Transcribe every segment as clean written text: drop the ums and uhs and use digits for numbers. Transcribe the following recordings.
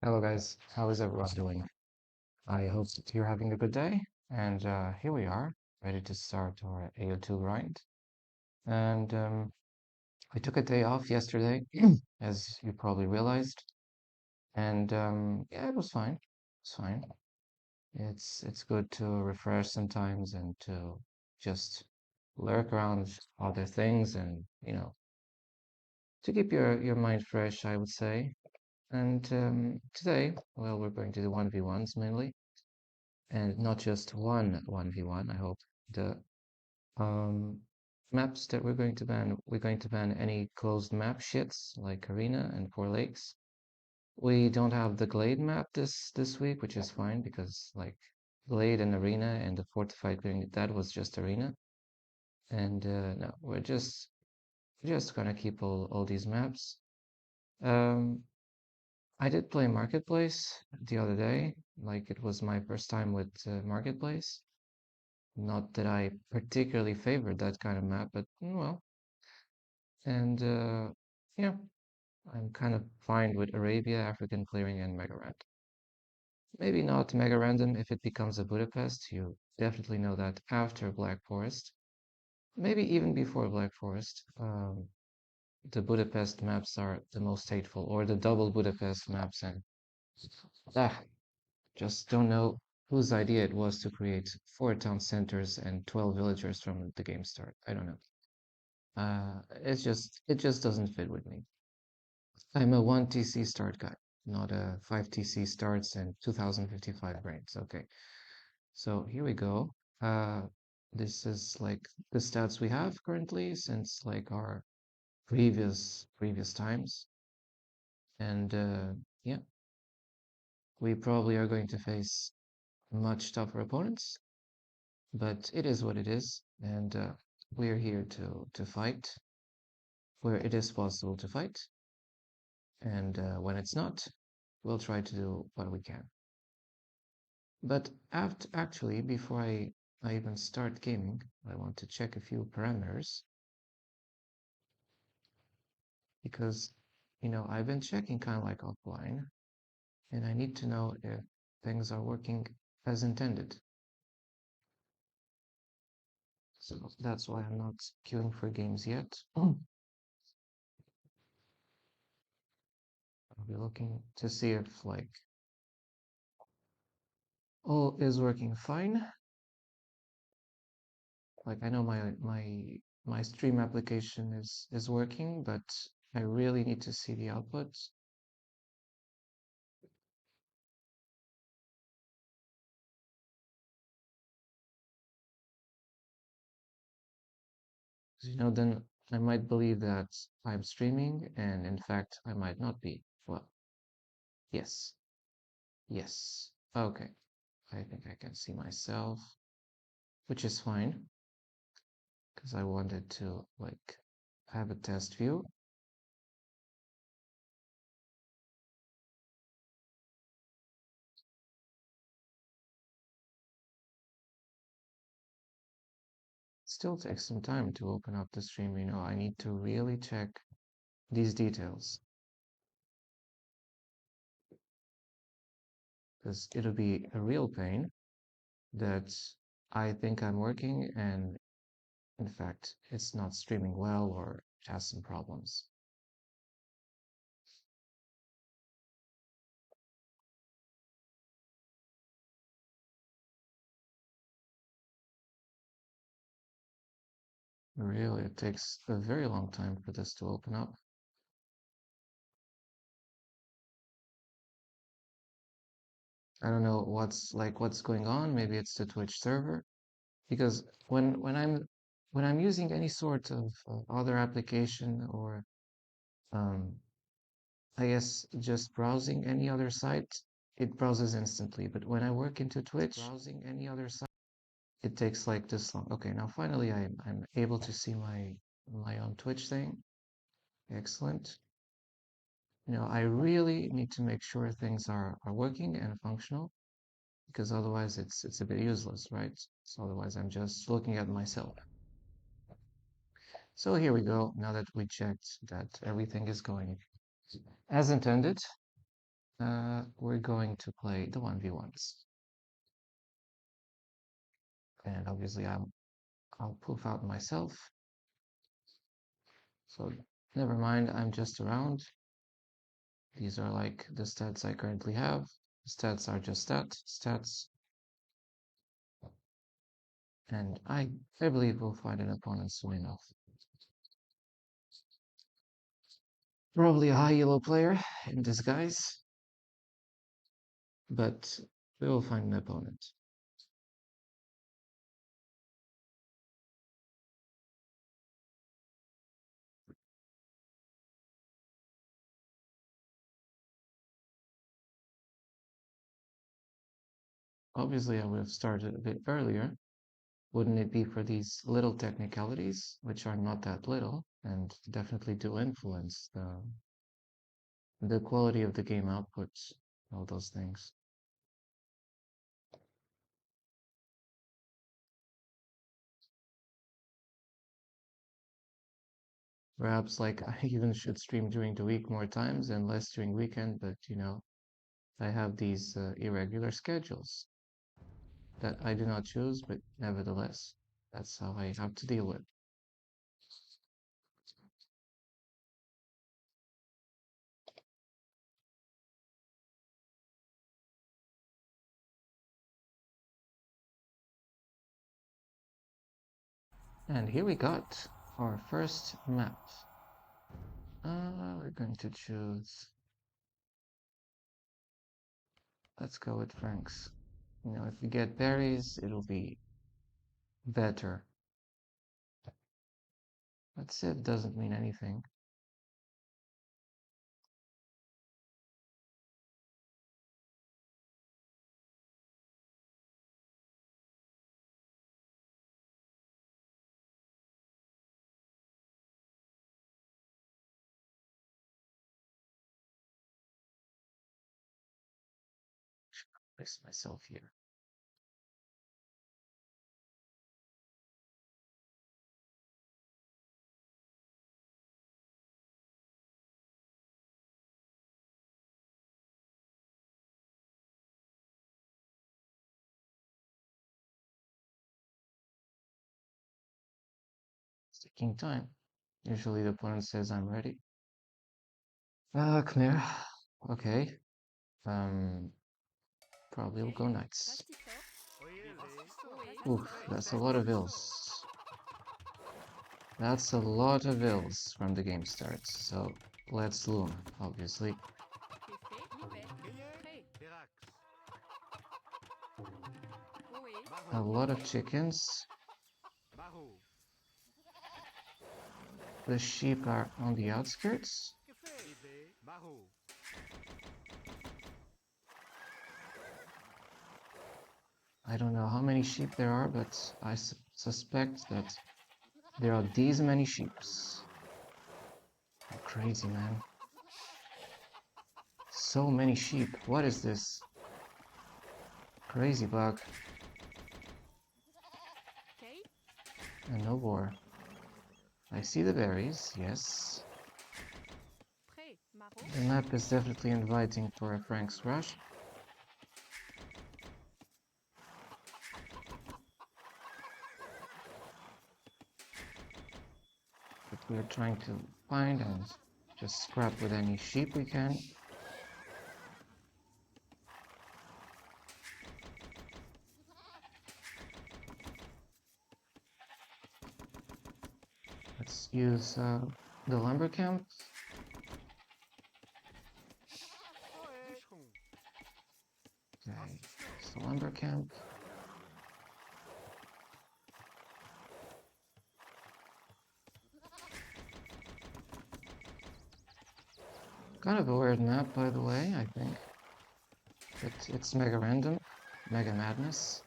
Hello guys, how is everyone doing? I hope that you're having a good day. And here we are, ready to start our AO2 grind. And I took a day off yesterday, as you probably realized. And yeah, it was fine. It's fine. It's good to refresh sometimes and to just lurk around other things and, to keep your mind fresh, I would say. And today, well, we're going to do 1v1s mainly. And not just one 1v1. I hope the um, maps that we're going to ban any closed map shits like Arena and Four Lakes. We don't have the Glade map this week, which is fine because like Glade and Arena and the Fortified Clearing, that was just Arena. And no, we're just gonna keep all these maps. Um, I did play Marketplace the other day, like it was my first time with Marketplace. Not that I particularly favored that kind of map, but well, and yeah, I'm kind of fine with Arabia, African Clearing, and Mega Random. Maybe not Mega Random if it becomes a Budapest. You definitely know that after Black Forest, maybe even before Black Forest. The Budapest maps are the most hateful, or the double Budapest maps, and ah, just don't know whose idea it was to create four town centers and 12 villagers from the game start. I don't know. It just doesn't fit with me. I'm a 1 TC start guy, not a 5 TC starts and 2055 brains. Okay, so here we go. Uh, this is like the stats we have currently since like our previous times, and yeah, we probably are going to face much tougher opponents, but it is what it is, and we're here to fight where it is possible to fight. And when it's not, we'll try to do what we can. But actually, before I even start gaming, I want to check a few parameters because, I've been checking kind of like offline and I need to know if things are working as intended. So that's why I'm not queuing for games yet. I'll be looking to see if like all is working fine. Like I know my stream application is working, but I really need to see the output. 'Cause, then I might believe that I'm streaming, and in fact, I might not be. Well, yes, yes. Okay, I think I can see myself, which is fine, because I wanted to like have a test view. Still takes some time to open up the stream, I need to really check these details, because it'll be a real pain that I think I'm working, and in fact, it's not streaming well or it has some problems. Really, it takes a very long time for this to open up. I don't know what's going on. Maybe it's the Twitch server. Because when I'm using any sort of other application or um, I guess just browsing any other site, it browses instantly. But when I work into Twitch, browsing any other site, it takes like this long. Okay, now finally I'm able to see my own Twitch thing. Excellent. I really need to make sure things are working and functional because otherwise it's a bit useless, right? So otherwise I'm just looking at myself. So here we go. Now that we checked that everything is going as intended, we're going to play the 1v1s. And obviously I'll poof out myself. So never mind, I'm just around. These are like the stats I currently have. Stats are just stats. And I believe we'll find an opponent soon enough. Probably a high yellow player in disguise, but we will find an opponent. Obviously, I would have started a bit earlier. Wouldn't it be for these little technicalities, which are not that little, and definitely do influence the quality of the game output, all those things. Perhaps like I even should stream during the week more times and less during weekend, but you know, I have these irregular schedules that I do not choose, but nevertheless, that's how I have to deal with. And here we got our first map. We're going to choose. Let's go with Frank's. You know, if we get berries, it'll be better. But Civ doesn't mean anything. Place myself here. It's taking time. Usually the opponent says I'm ready. Come here. Okay. Probably will go knights. Oof, that's a lot of ills. That's a lot of ills from the game starts. So let's loom, obviously. A lot of chickens. The sheep are on the outskirts. I don't know how many sheep there are, but I suspect that there are these many sheeps. Oh, crazy, man. So many sheep. What is this? Crazy bug. And no boar. I see the berries, yes. The map is definitely inviting for a Frank's rush. But we're trying to find and just scrap with any sheep we can. Let's use the lumber camp. Okay, it's the lumber camp. Kind of a weird map, by the way, I think. But it's mega random, mega madness.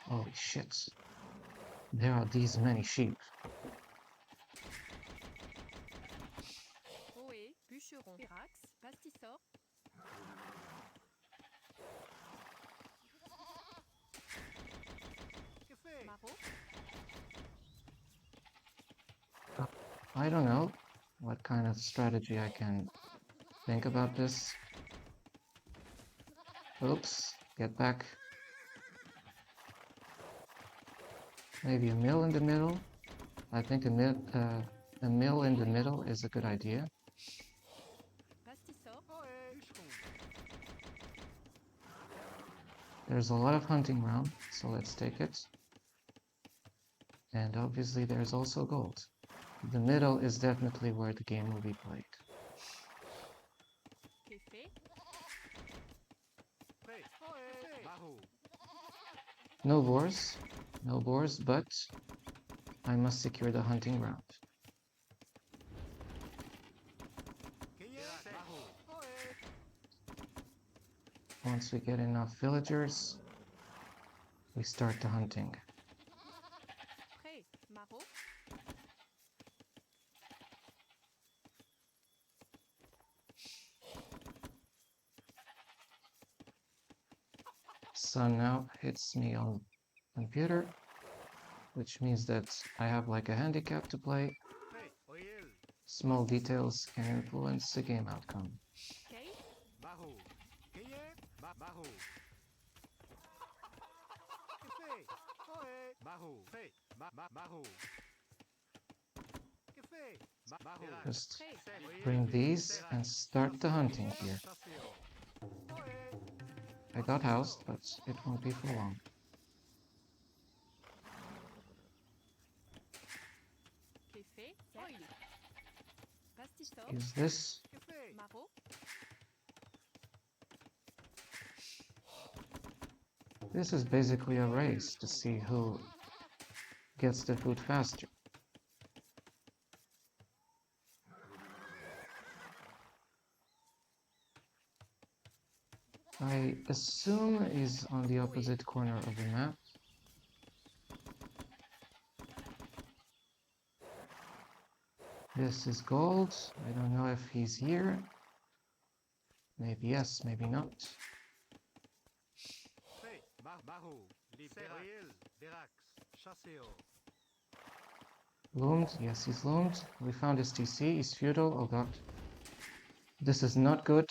Holy shit. There are these many sheep. I don't know. what kind of strategy I can think about this. Oops, get back. Maybe a mill in the middle. I think a mill in the middle is a good idea. There's a lot of hunting ground, so let's take it. And obviously there's also gold. The middle is definitely where the game will be played. No boars, but I must secure the hunting ground. Once we get enough villagers, we start the hunting. Sun now hits me on computer, which means that I have like a handicap to play. Small details can influence the game outcome. Just bring these and start the hunting here. I got housed, but it won't be for long. Use this. This is basically a race to see who gets the food faster. I assume is on the opposite corner of the map. This is gold. I don't know if he's here. Maybe yes, maybe not. Loomed, yes, he's loomed. We found his TC, he's feudal, oh god. This is not good.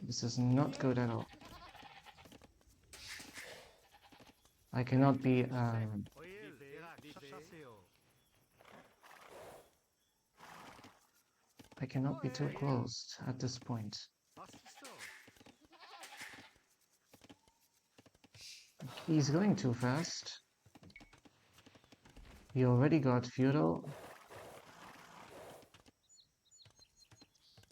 This is not good at all. I cannot be too close at this point. He's going too fast. He already got feudal.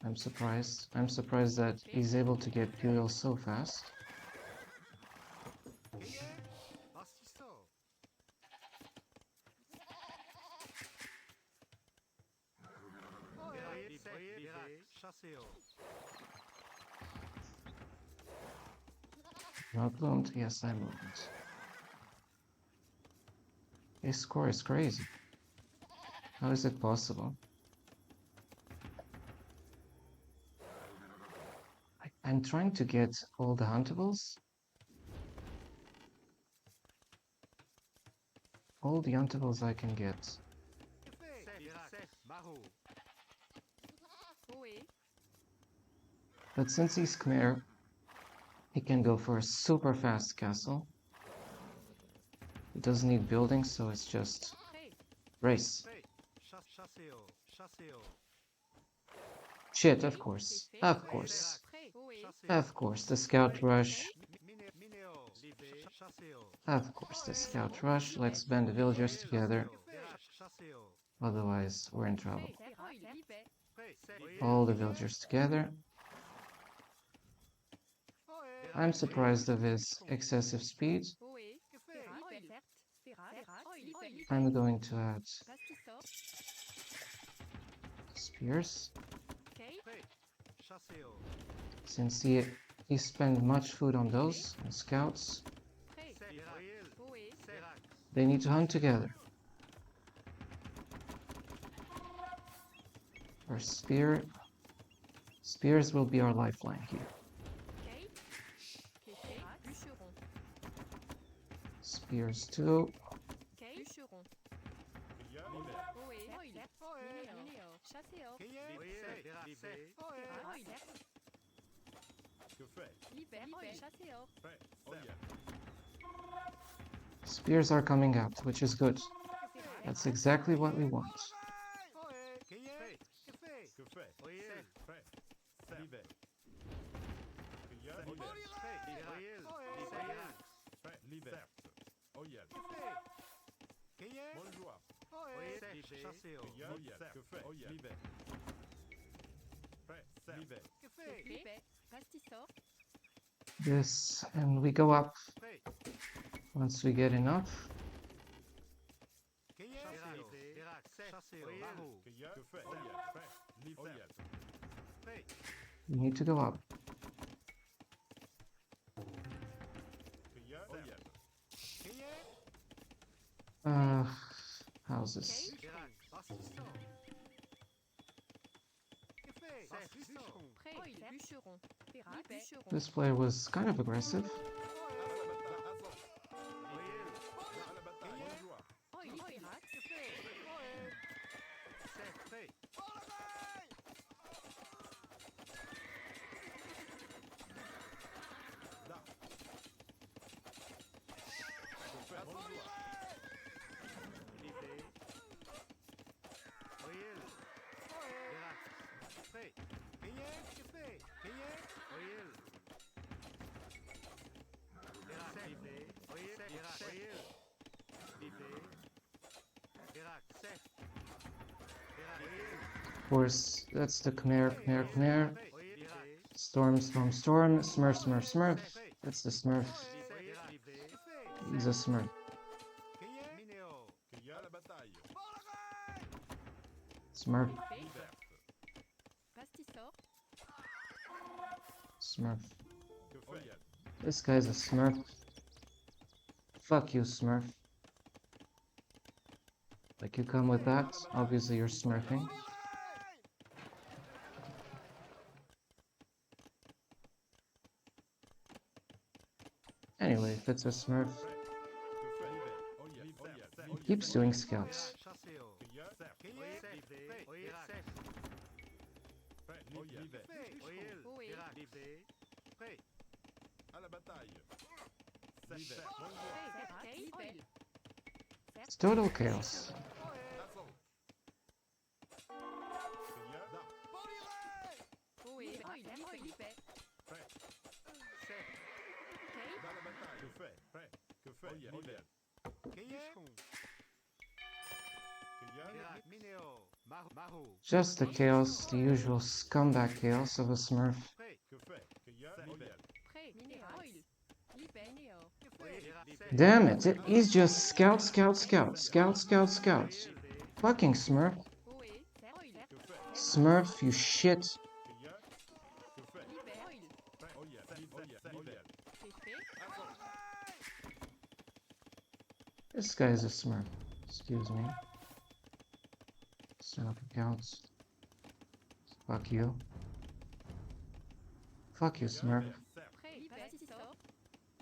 I'm surprised. I'm surprised that he's able to get feudal so fast. Not loomed? Yes, I loomed. His score is crazy. How is it possible? I'm trying to get all the huntables. All the huntables I can get. But since he's Khmer, he can go for a super fast castle. It doesn't need buildings, so it's just race. Shit, of course. Of course. Of course, the scout rush. Of course, the scout rush. Let's band the villagers together. Otherwise, we're in trouble. All the villagers together. I'm surprised of his excessive speed. I'm going to add spears. Since he spent much food on those and scouts, they need to hunt together. Our spears will be our lifeline here. Spears too. Chasseur. Libère. Chasseur. Spears are coming out, which is good. That's exactly what we want. This, and we go up once we get enough. We need to go up. Houses. This player was kind of aggressive. Of course, that's the Khmer. Storm, Smurf. That's the Smurf. He's a Smurf. Smurf. Smurf. This guy's a Smurf. Fuck you, Smurf. Like, you come with that, obviously you're smurfing. Anyway, if it's a Smurf, he keeps doing scouts. It's total chaos. Just the chaos, the usual scumbag chaos of a Smurf. Damn it, he's just scout. Fucking Smurf. Smurf, you shit. This guy is a Smurf. Excuse me. Self accounts. Fuck you. Fuck you, Smurf.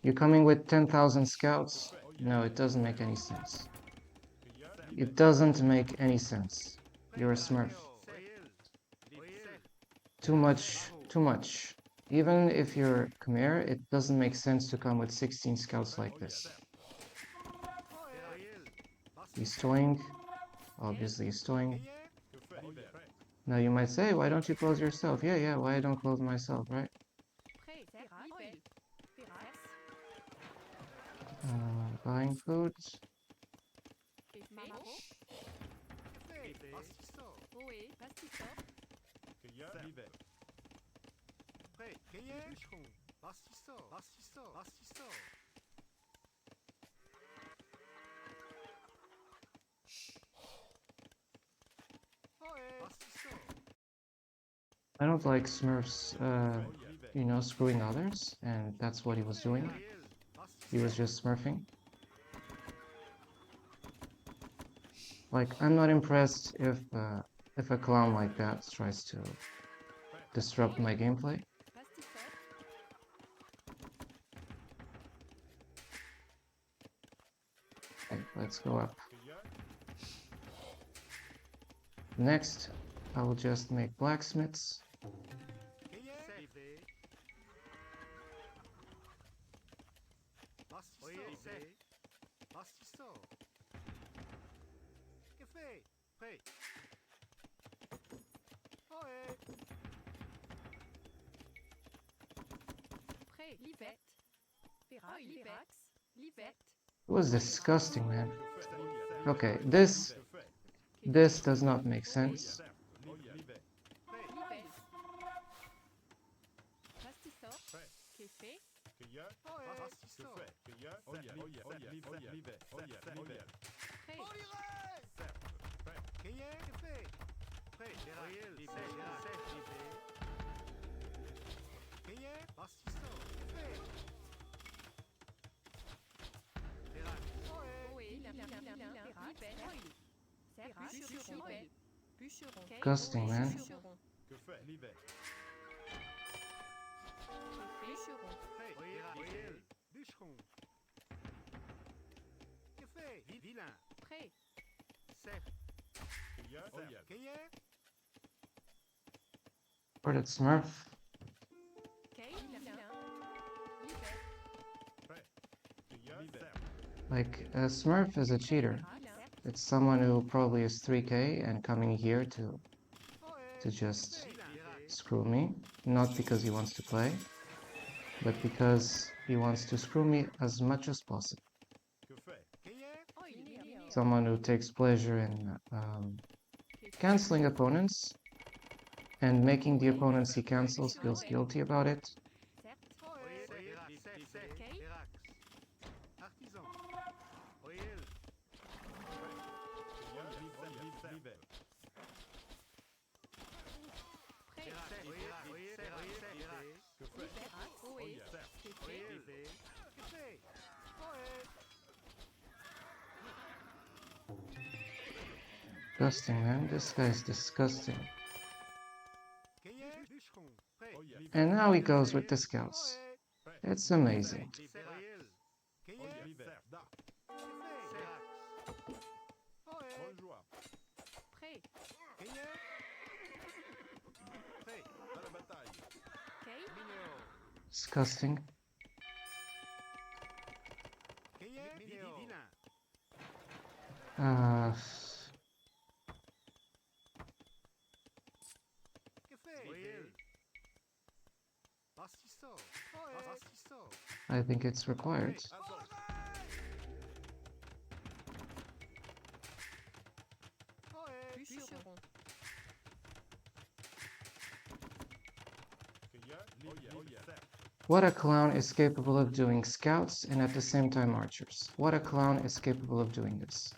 You're coming with 10,000 scouts? No, it doesn't make any sense. It doesn't make any sense. You're a Smurf. Too much. Even if you're Khmer, it doesn't make sense to come with 16 scouts like this. He's towing. Obviously he's towing. Now you might say, why don't you close yourself? Yeah, why I don't close myself, right? Buying food. I don't like Smurfs, you know, screwing others, and that's what he was doing. He was just smurfing. Like, I'm not impressed if a clown like that tries to disrupt my gameplay. Okay, let's go up. Next, I will just make blacksmiths. Prêt. Livet. Verax. Livet. It was disgusting, man. Okay, this does not make sense. Livet. Pastissor. Café. Disgusting, man. Or that smurf. Like, a smurf is a cheater. It's someone who probably is 3k and coming here to just screw me. Not because he wants to play, but because he wants to screw me as much as possible. Someone who takes pleasure in canceling opponents and making the opponents he cancels feels guilty about it. Disgusting, man. This guy's disgusting. And now he goes with the scouts. It's amazing. Disgusting. I think it's required. What a clown is capable of doing scouts and at the same time archers. What a clown is capable of doing this.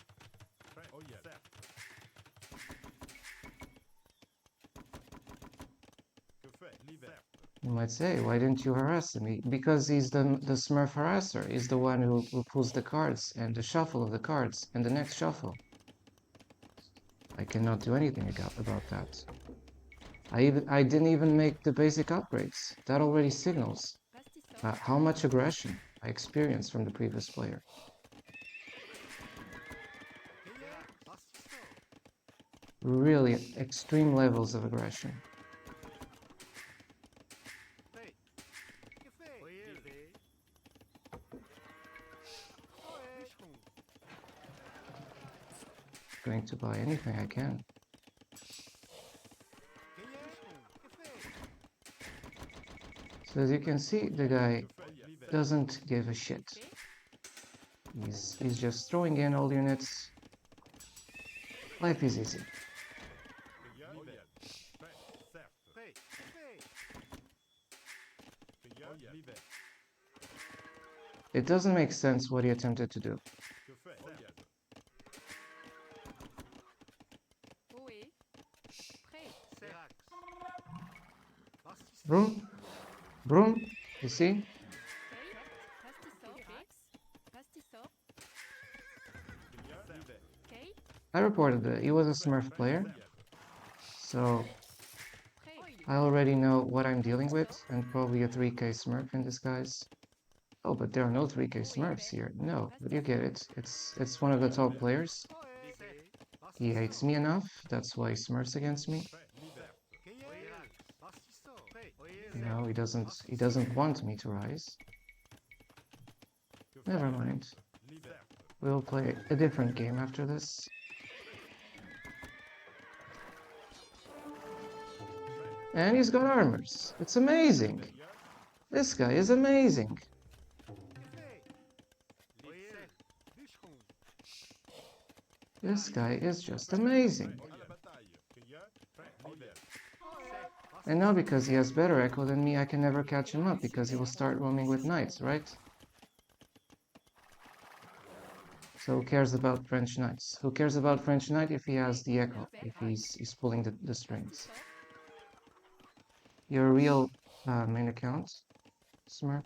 You might say, why didn't you harass him? Because he's the smurf harasser. He's the one who pulls the cards and the shuffle of the cards and the next shuffle. I cannot do anything about that. I didn't even make the basic upgrades. That already signals how much aggression I experienced from the previous player. Really extreme levels of aggression. Going to buy anything I can. So as you can see, the guy doesn't give a shit. He's just throwing in all units. Life is easy. It doesn't make sense what he attempted to do. Broom, broom, you see? I reported that he was a Smurf player, so I already know what I'm dealing with, and probably a 3k Smurf in disguise. Oh, but there are no 3k Smurfs here. No, but you get it. It's one of the top players. He hates me enough, that's why he Smurfs against me. You know, he doesn't want me to rise. Never mind. We'll play a different game after this. And he's got armors. It's amazing. This guy is amazing. This guy is just amazing. And now because he has better echo than me, I can never catch him up because he will start roaming with knights, right? So who cares about French knights? Who cares about French knight if he has the echo, if he's pulling the strings? Your real main account, Smurf?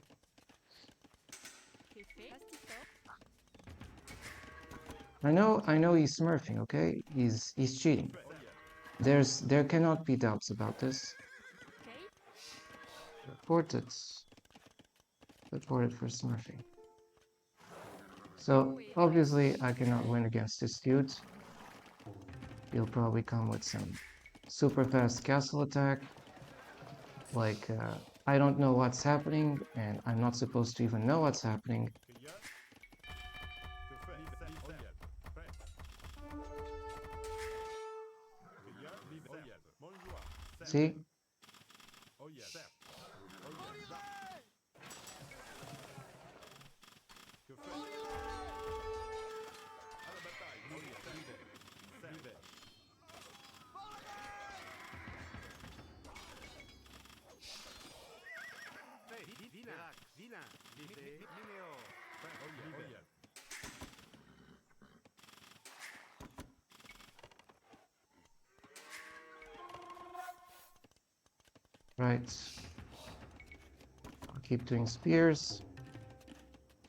I know he's smurfing, okay? He's cheating. There cannot be doubts about this. Reported. Reported for smurfing. So obviously I cannot win against this dude. He'll probably come with some super fast castle attack. Like I don't know what's happening, and I'm not supposed to even know what's happening. See? Right. I'll keep doing spears.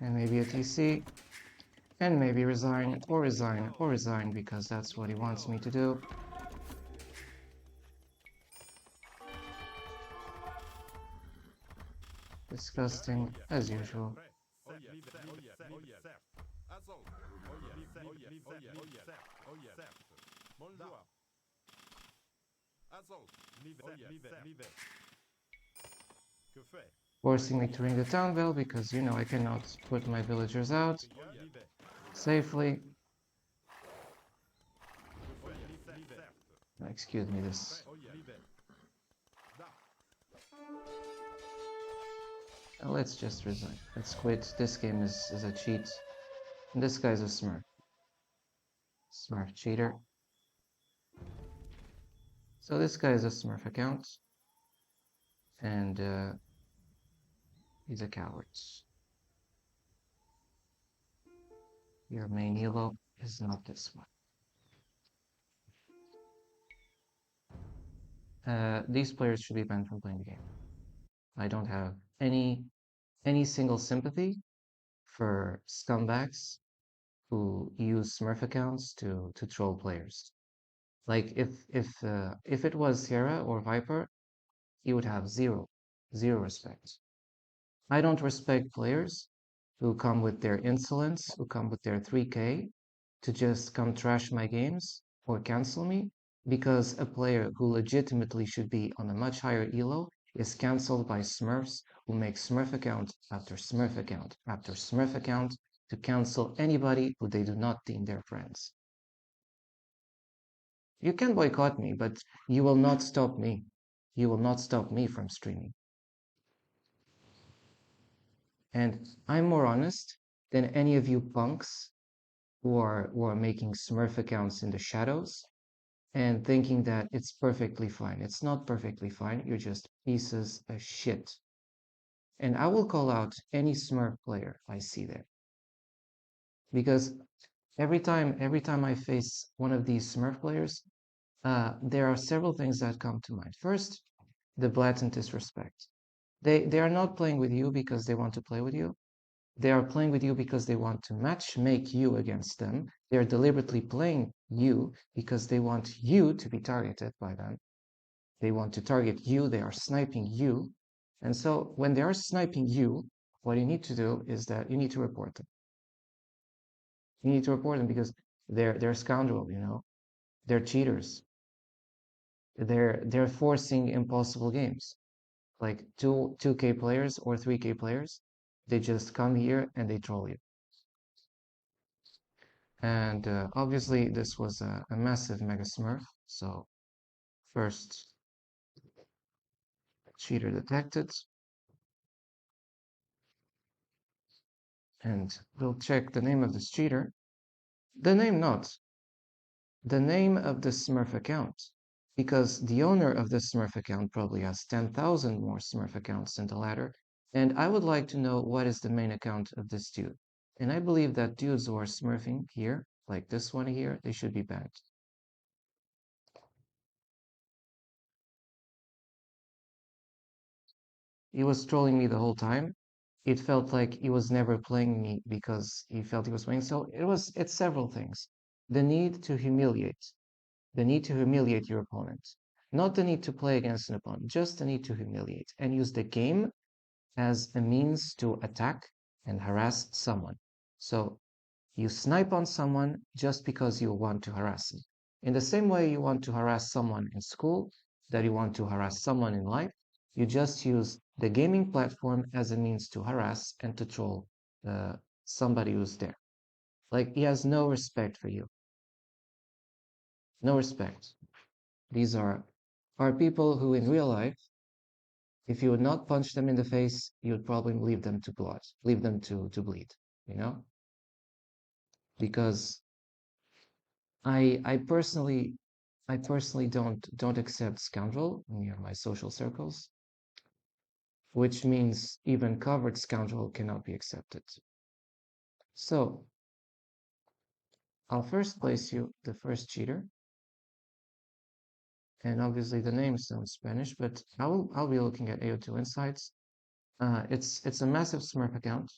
And maybe a TC. And maybe resign, or resign, or resign, because that's what he wants me to do. Disgusting, as usual. Forcing me to ring the town bell because, you know, I cannot put my villagers out safely. Excuse me, this. Let's just resign. Let's quit. This game is a cheat. And this guy's a smurf. Smurf cheater. So this guy is a smurf account. And he's a coward. Your main hero is not this one. These players should be banned from playing the game. I don't have any single sympathy for scumbags who use Smurf accounts to troll players. Like if it was Sierra or Viper, you would have zero respect. I don't respect players who come with their insolence, who come with their 3K to just come trash my games or cancel me because a player who legitimately should be on a much higher elo is cancelled by Smurfs who make Smurf account after Smurf account after Smurf account to cancel anybody who they do not deem their friends. You can boycott me, but you will not stop me. You will not stop me from streaming. And I'm more honest than any of you punks who are making Smurf accounts in the shadows and thinking that it's perfectly fine. It's not perfectly fine. You're just pieces of shit. And I will call out any Smurf player I see there. Because every time I face one of these Smurf players, there are several things that come to mind. First, the blatant disrespect. They are not playing with you because they want to play with you. They are playing with you because they want to match make you against them. They are deliberately playing you because they want you to be targeted by them. They want to target you. They are sniping you. And so when they are sniping you, what you need to do is that you need to report them. You need to report them because they're scoundrel, you know. They're cheaters. They're forcing impossible games. like 2K players or 3K players. They just come here and they troll you. And obviously this was a massive mega smurf. So first cheater detected, and we'll check the name of this cheater. The name not, the name of the Smurf account. Because the owner of the Smurf account probably has 10,000 more Smurf accounts than the latter. And I would like to know what is the main account of this dude. And I believe that dudes who are smurfing here, like this one here, they should be banned. He was trolling me the whole time. It felt like he was never playing me because he felt he was playing. So it's several things. The need to humiliate, the need to humiliate your opponent, not the need to play against an opponent, just the need to humiliate and use the game as a means to attack and harass someone. So you snipe on someone just because you want to harass them. In the same way you want to harass someone in school, that you want to harass someone in life, you just use the gaming platform as a means to harass and to troll somebody who's there. Like he has no respect for you. No respect. These are people who in real life, if you would not punch them in the face, you would probably leave them to blood, leave them to bleed, you know? Because I personally don't accept scoundrel near my social circles, which means even covered scoundrel cannot be accepted. So I'll first place you the first cheater, and obviously the name sounds Spanish, but I'll be looking at AO2 Insights. It's a massive Smurf account.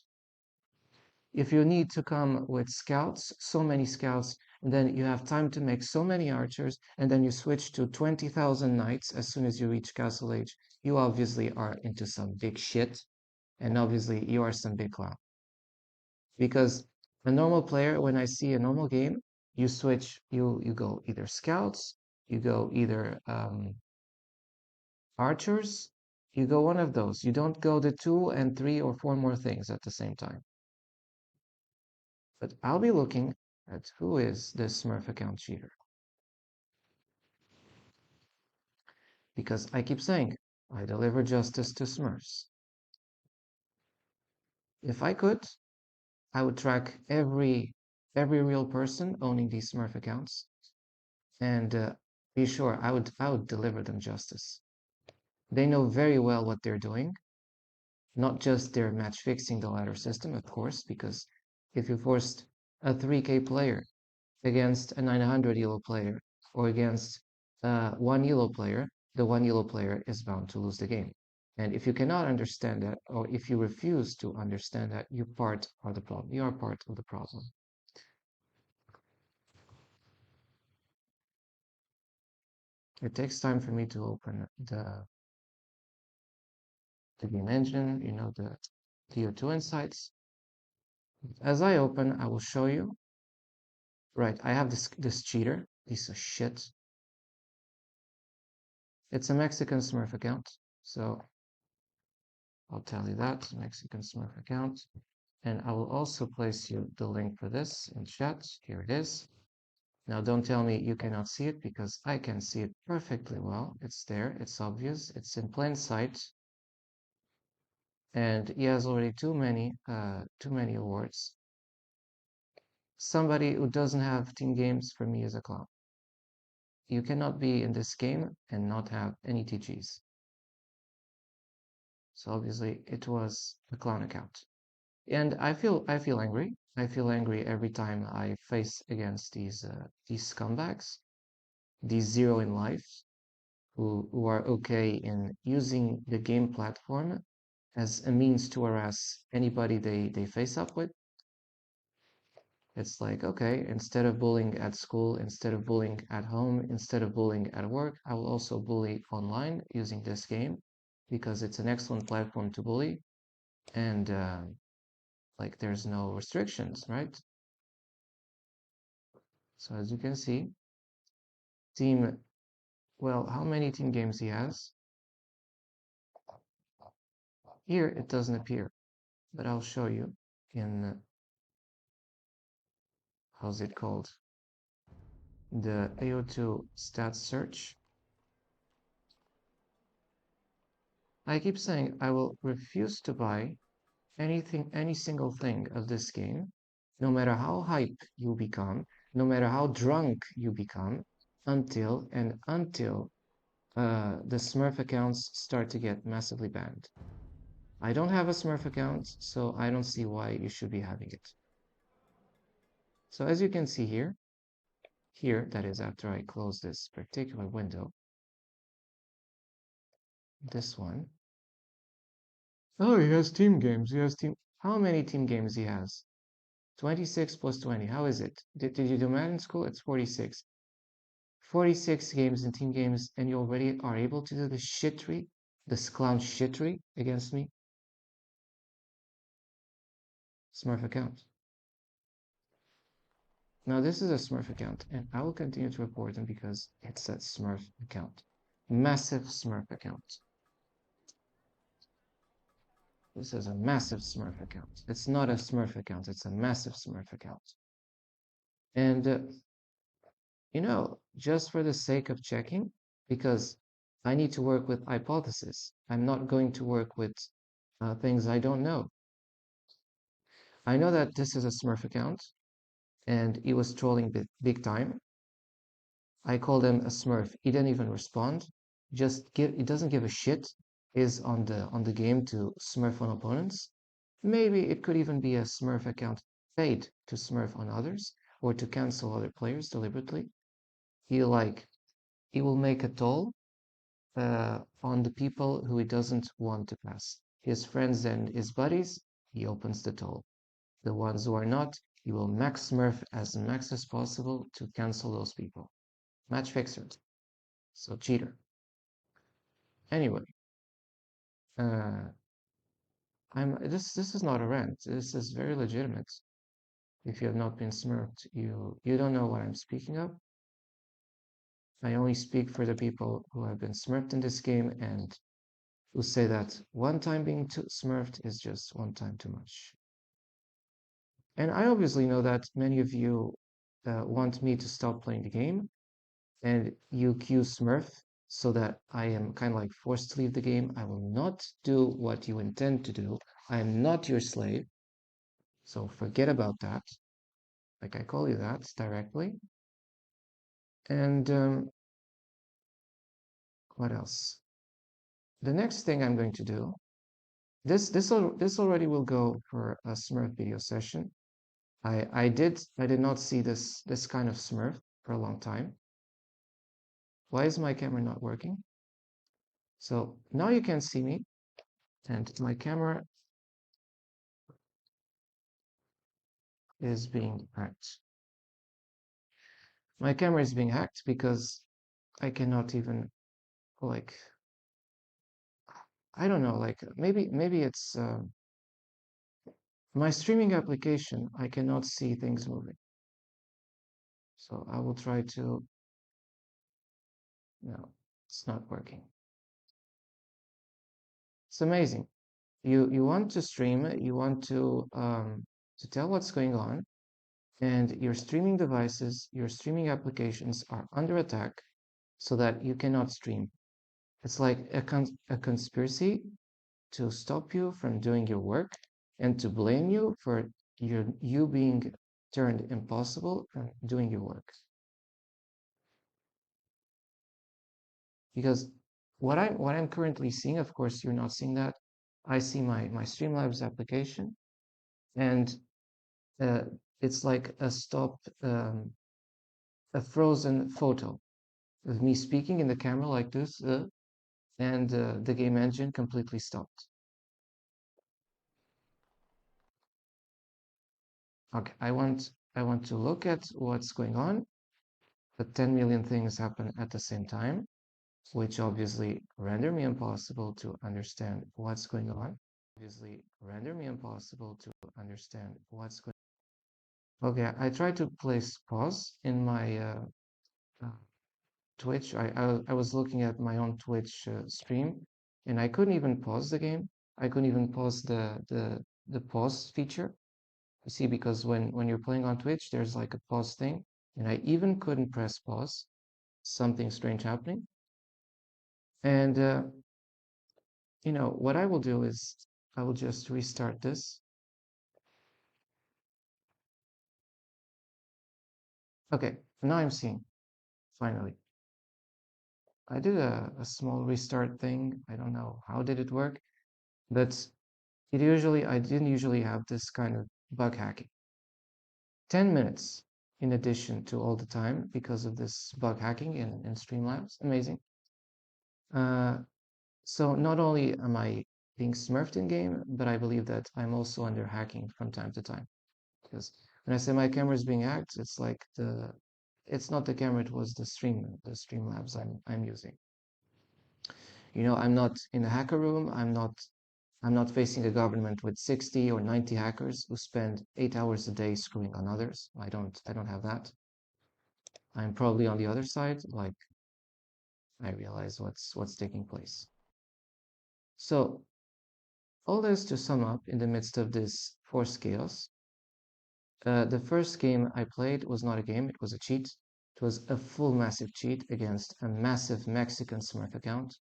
If you need to come with scouts, so many scouts, and then you have time to make so many archers, and then you switch to 20,000 knights as soon as you reach castle age, you obviously are into some big shit, and obviously you are some big clown. Because a normal player, when I see a normal game, you switch, you go either scouts, you go either archers, you go one of those. You don't go the 2 and 3 or 4 more things at the same time. But I'll be looking at who is this Smurf account cheater. Because I keep saying, I deliver justice to Smurfs. If I could, I would track every real person owning these Smurf accounts and be sure I would deliver them justice. They know very well what they're doing, not just they're match fixing the ladder system, of course, because if you forced a 3K player against a 900 elo player or against one elo player, the one elo player is bound to lose the game. And if you cannot understand that, or if you refuse to understand that, you part of the problem. You are part of the problem. It takes time for me to open the game engine, you know, the TO2 insights. As I open, I will show you. Right, I have this cheater, piece of shit. It's a Mexican Smurf account, so I'll tell you that, Mexican Smurf account. And I will also place you the link for this in chat. Here it is. Now don't tell me you cannot see it because I can see it perfectly well. It's there, it's obvious, it's in plain sight. And he has already too many awards. Somebody who doesn't have team games for me is a clown. You cannot be in this game and not have any TGs. So obviously it was a clown account. And I feel angry. I feel angry every time I face against these scumbags, these zero in life, who are okay in using the game platform as a means to harass anybody they face up with. It's like, okay, instead of bullying at school, instead of bullying at home, instead of bullying at work, I will also bully online using this game because it's an excellent platform to bully. And like there's no restrictions, right? So as you can see, team, well, how many team games he has? Here it doesn't appear, but I'll show you in how's it called? The AO2 stats search. I keep saying I will refuse to buy anything, any single thing of this game, no matter how hype you become, no matter how drunk you become, until the Smurf accounts start to get massively banned. I don't have a Smurf account, so I don't see why you should be having it. So as you can see here, that is after I close this particular window, this one. Oh, he has team games. He has team. How many team games he has? 26 plus 20. How is it? Did you do math in school? It's 46. 46 games and team games, and you already are able to do the shittery, this clown shittery against me? Smurf account. Now, this is a Smurf account, and I will continue to report them because it's a Smurf account. Massive Smurf account. This is a massive Smurf account. It's not a Smurf account, it's a massive Smurf account. And, just for the sake of checking, because I need to work with hypothesis, I'm not going to work with things I don't know. I know that this is a Smurf account, and he was trolling big time. I called him a Smurf. He didn't even respond. He doesn't give a shit. Is on the game to Smurf on opponents. Maybe it could even be a Smurf account paid to Smurf on others or to cancel other players deliberately. He like he will make a toll on the people who he doesn't want to pass. His friends and his buddies, he opens the toll. The ones who are not, he will max Smurf as max as possible to cancel those people. Match fixer. So cheater. Anyway, uh, this is not a rant. This is very legitimate. If you have not been smurfed, you don't know what I'm speaking of. I only speak for the people who have been smurfed in this game and who say that one time being smurfed is just one time too much. And I obviously know that many of you want me to stop playing the game, and you queue smurf so that I am kind of like forced to leave the game. I will not do what you intend to do. I am not your slave. So forget about that. Like I call you that directly. And what else? The next thing I'm going to do, this already will go for a Smurf video session. I did not see this kind of Smurf for a long time. Why is my camera not working? So now you can see me, and my camera is being hacked. My camera is being hacked because I cannot even like I don't know, like maybe it's my streaming application. I cannot see things moving. So I will try to. No, it's not working. It's amazing. You want to stream, you want to tell what's going on, and your streaming devices, your streaming applications are under attack so that you cannot stream. It's like a conspiracy to stop you from doing your work and to blame you for you being turned impossible from doing your work. Because what I'm currently seeing, of course, you're not seeing that. I see my Streamlabs application, and uh, it's like a frozen photo of me speaking in the camera like this, and the game engine completely stopped. Okay, I want to look at what's going on, but 10 million things happen at the same time, which obviously render me impossible to understand what's going on. Obviously render me impossible to understand what's going on. Okay, I tried to place pause in my uh, Twitch. I was looking at my own Twitch stream, and I couldn't even pause the game. I couldn't even pause the pause feature. You see, because when you're playing on Twitch, there's like a pause thing, and I even couldn't press pause. Something strange happening. And what I will do is I will just restart this. Okay, now I'm seeing finally. I did a small restart thing. I don't know how did it work, but I didn't usually have this kind of bug hacking. 10 minutes in addition to all the time because of this bug hacking in Streamlabs. Amazing. Uh, so not only am I being smurfed in game, but I believe that I'm also under hacking from time to time. Because when I say my camera is being hacked, it's like it's not the camera, it was the Streamlabs I'm using. I'm not in a hacker room. I'm not facing a government with 60 or 90 hackers who spend 8 hours a day screwing on others. I don't have that. I'm probably on the other side, like I realize what's taking place. So all this to sum up in the midst of this forced chaos. The first game I played was not a game, it was a cheat. It was a full massive cheat against a massive Mexican Smurf account.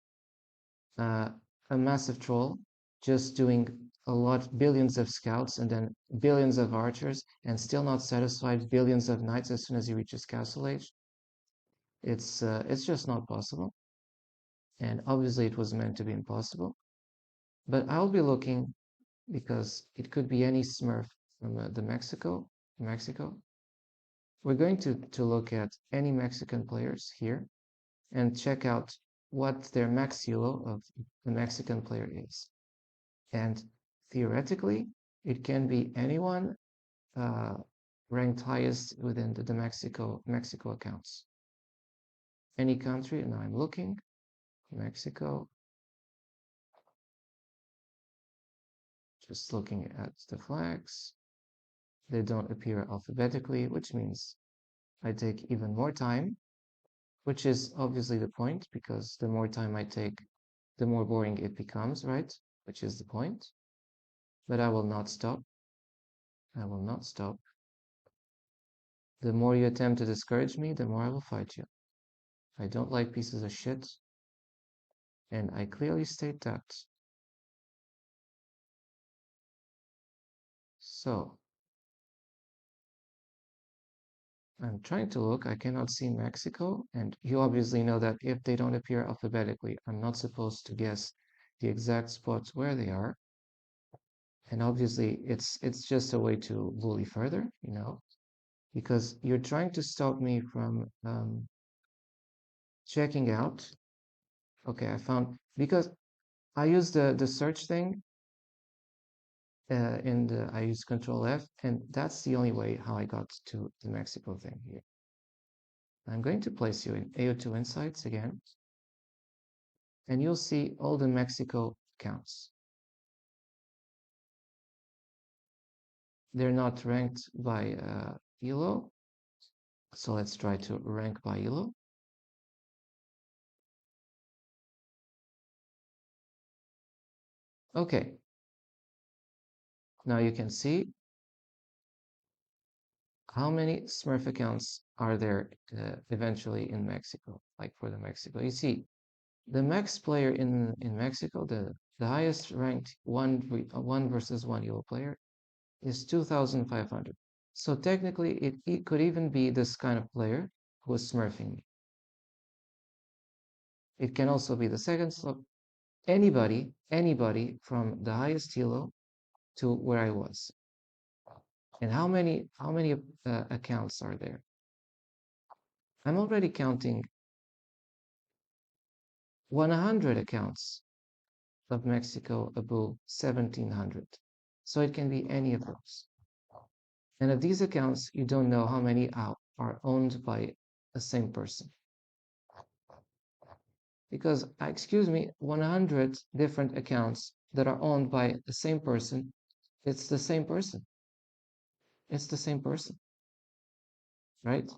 Uh, a massive troll just doing a lot, billions of scouts and then billions of archers, and still not satisfied, billions of knights as soon as he reaches castle age. It's just not possible, and obviously it was meant to be impossible. But I'll be looking because it could be any Smurf from the Mexico. We're going to look at any Mexican players here and check out what their max elo of the Mexican player is. And theoretically, it can be anyone uh, ranked highest within the Mexico accounts. Any country, and now I'm looking, Mexico, just looking at the flags. They don't appear alphabetically, which means I take even more time, which is obviously the point, because the more time I take, the more boring it becomes, right? Which is the point. But I will not stop. I will not stop. The more you attempt to discourage me, the more I will fight you. I don't like pieces of shit, and I clearly state that. So, I'm trying to look. I cannot see Mexico, and you obviously know that if they don't appear alphabetically, I'm not supposed to guess the exact spots where they are. And obviously, it's just a way to bully further, because you're trying to stop me from checking out. Okay, I found because I use the search thing, I use Control F, and that's the only way how I got to the Mexico thing here. I'm going to place you in AO2 Insights again, and you'll see all the Mexico accounts. They're not ranked by ELO, so let's try to rank by ELO. Okay, now you can see how many Smurf accounts are there eventually in Mexico, like for the Mexico. You see, the max player in Mexico, the highest ranked one versus one ELO player is 2,500. So technically, it could even be this kind of player who is smurfing me. It can also be the second slot. Anybody from the highest elo to where I was. And how many accounts are there? I'm already counting 100 accounts of Mexico above 1,700. So it can be any of those. And of these accounts, you don't know how many are owned by the same person. Because, excuse me, 100 different accounts that are owned by the same person, it's the same person. It's the same person, right?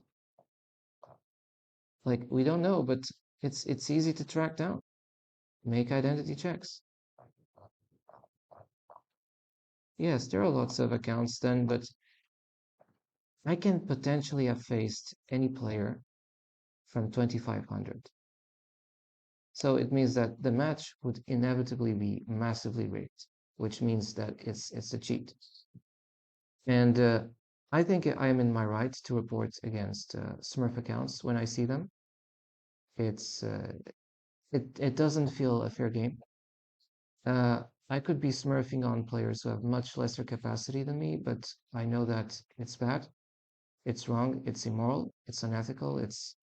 Like, we don't know, but it's easy to track down. Make identity checks. Yes, there are lots of accounts then, but I can potentially have faced any player from 2500. So it means that the match would inevitably be massively rigged, which means that it's a cheat. And I think I am in my right to report against Smurf accounts when I see them. It's it doesn't feel a fair game. Uh, I could be smurfing on players who have much lesser capacity than me, but I know that it's bad, it's wrong, it's immoral, it's unethical, it's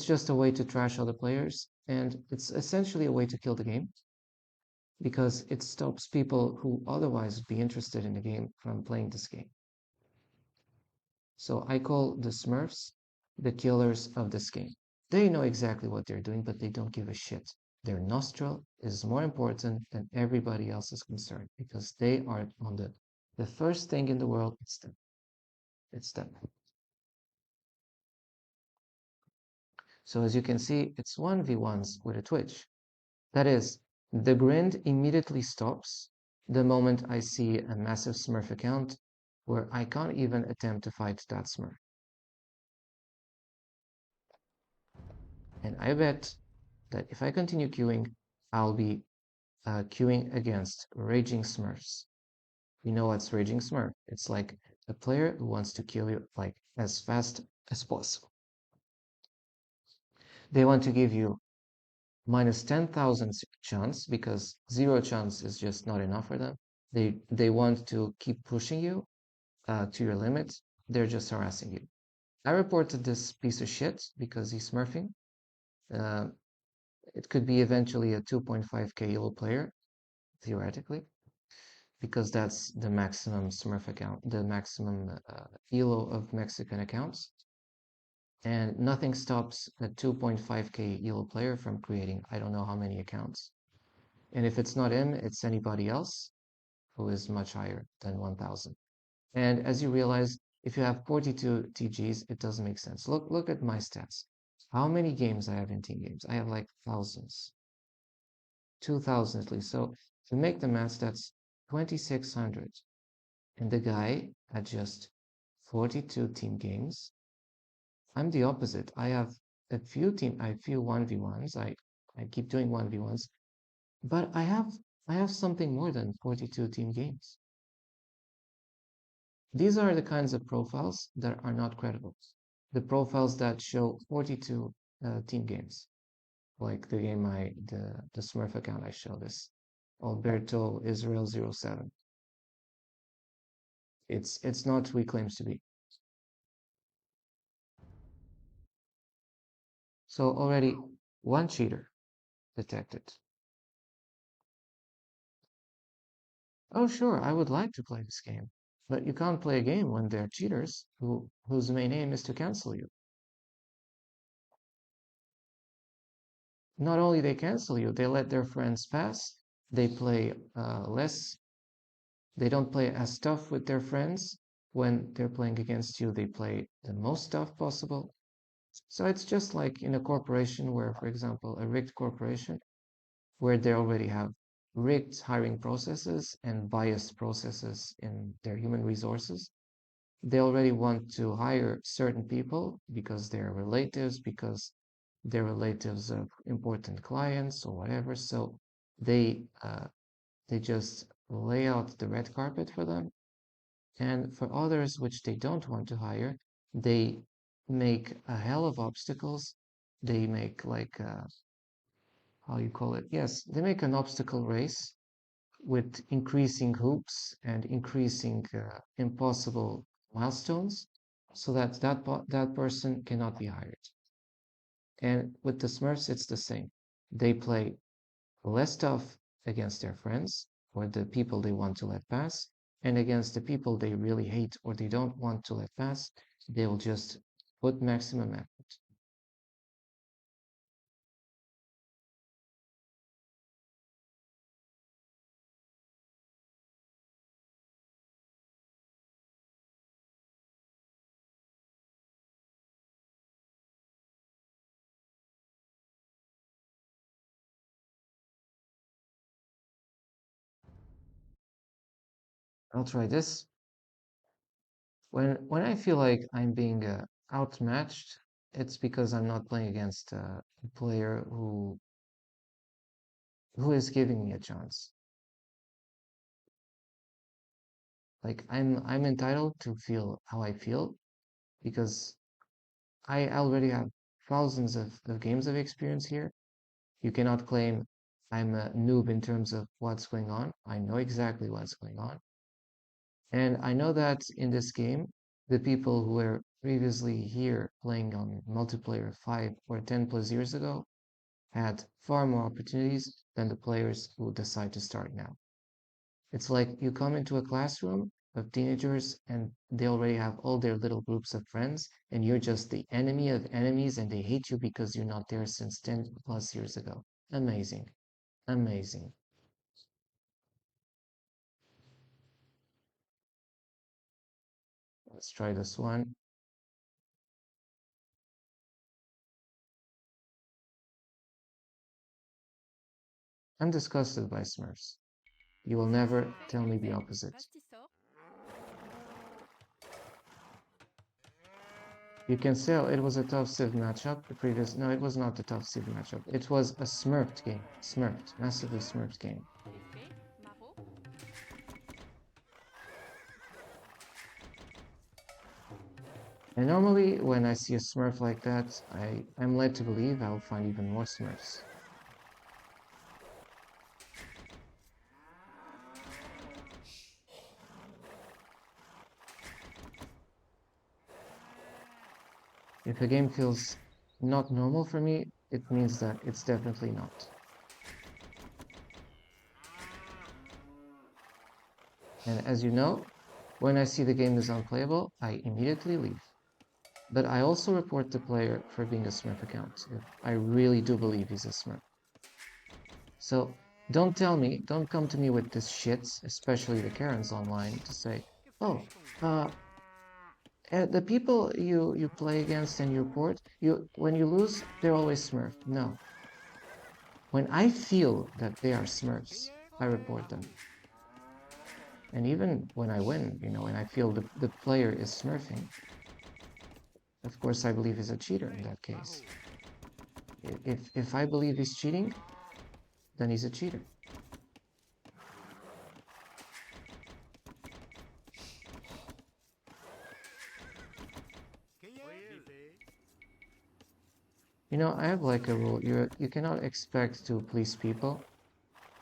just a way to trash other players, and it's essentially a way to kill the game because it stops people who otherwise would be interested in the game from playing this game. So I call the Smurfs the killers of this game. They know exactly what they're doing, but they don't give a shit. Their nostril is more important than everybody else's concern because they are on the first thing in the world. It's them. It's them. So as you can see, it's 1v1s with a twitch. That is, the grind immediately stops the moment I see a massive Smurf account where I can't even attempt to fight that Smurf. And I bet that if I continue queuing, I'll be queuing against Raging Smurfs. You know what's Raging Smurf? It's like a player who wants to kill you like as fast as possible. They want to give you minus 10,000 chance because zero chance is just not enough for them. They want to keep pushing you to your limit. They're just harassing you. I reported this piece of shit because he's smurfing. Uh, it could be eventually a 2.5k elo player, theoretically, because that's the maximum Smurf account, the maximum elo of Mexican accounts. And nothing stops a 2.5k elo player from creating I don't know how many accounts. And if it's not him, it's anybody else who is much higher than 1000. And as you realize, if you have 42 TGs, it doesn't make sense. Look at my stats. How many games I have in team games? I have like thousands, 2000 at least. So to make the math, that's 2600. And the guy had just 42 team games. I'm the opposite. I have a few 1v1s. I keep doing 1v1s, but I have something more than 42 team games. These are the kinds of profiles that are not credible. The profiles that show 42 team games, like the game the Smurf account I show this, Alberto Israel 07. It's not who he claims to be. So already one cheater detected. Oh sure, I would like to play this game, but you can't play a game when they're cheaters whose main aim is to cancel you. Not only they cancel you, they let their friends pass. They play less. They don't play as tough with their friends. When they're playing against you, they play the most tough possible. So it's just like in a corporation where, for example, a rigged corporation, where they already have rigged hiring processes and biased processes in their human resources. They already want to hire certain people because they're relatives, because they're relatives of important clients or whatever. So they uh, they just lay out the red carpet for them. And for others which they don't want to hire, they make a hell of obstacles. They make like how you call it? Yes, they make an obstacle race with increasing hoops and increasing impossible milestones so that that person cannot be hired. And with the Smurfs, it's the same. They play less tough against their friends or the people they want to let pass, and against the people they really hate or they don't want to let pass, they will just put maximum effort. I'll try this. When I feel like I'm being outmatched, it's because I'm not playing against a player who is giving me a chance. Like I'm entitled to feel how I feel because I already have thousands of games of experience here. You cannot claim I'm a noob in terms of what's going on. I know exactly what's going on. And I know that in this game, the people who were previously here playing on multiplayer 5 or 10 plus years ago had far more opportunities than the players who decide to start now. It's like you come into a classroom of teenagers and they already have all their little groups of friends, and you're just the enemy of enemies, and they hate you because you're not there since 10 plus years ago. Amazing. Amazing. Let's try this one. I'm disgusted by Smurfs. You will never Prêt, tell me the livet. opposite. Pastisseur. You can say it was a tough Civ matchup. The previous, no, it was not a tough Civ matchup. It was a smurfed game. Smurfed, massively smurfed game. Effet. Maraud. And normally, when I see a smurf like that, I'm led to believe I'll find even more smurfs. If a game feels not normal for me, it means that it's definitely not. And as you know, when I see the game is unplayable, I immediately leave. But I also report the player for being a smurf account if I really do believe he's a smurf. So don't come to me with this shit, especially the Karens online, to say, oh, uh, the people you play against and you report, when you lose, they're always Smurf. No. When I feel that they are Smurfs, I report them. And even when I win, when I feel the player is Smurfing, of course I believe he's a cheater in that case. If I believe he's cheating, then he's a cheater. I have like a rule. You cannot expect to please people,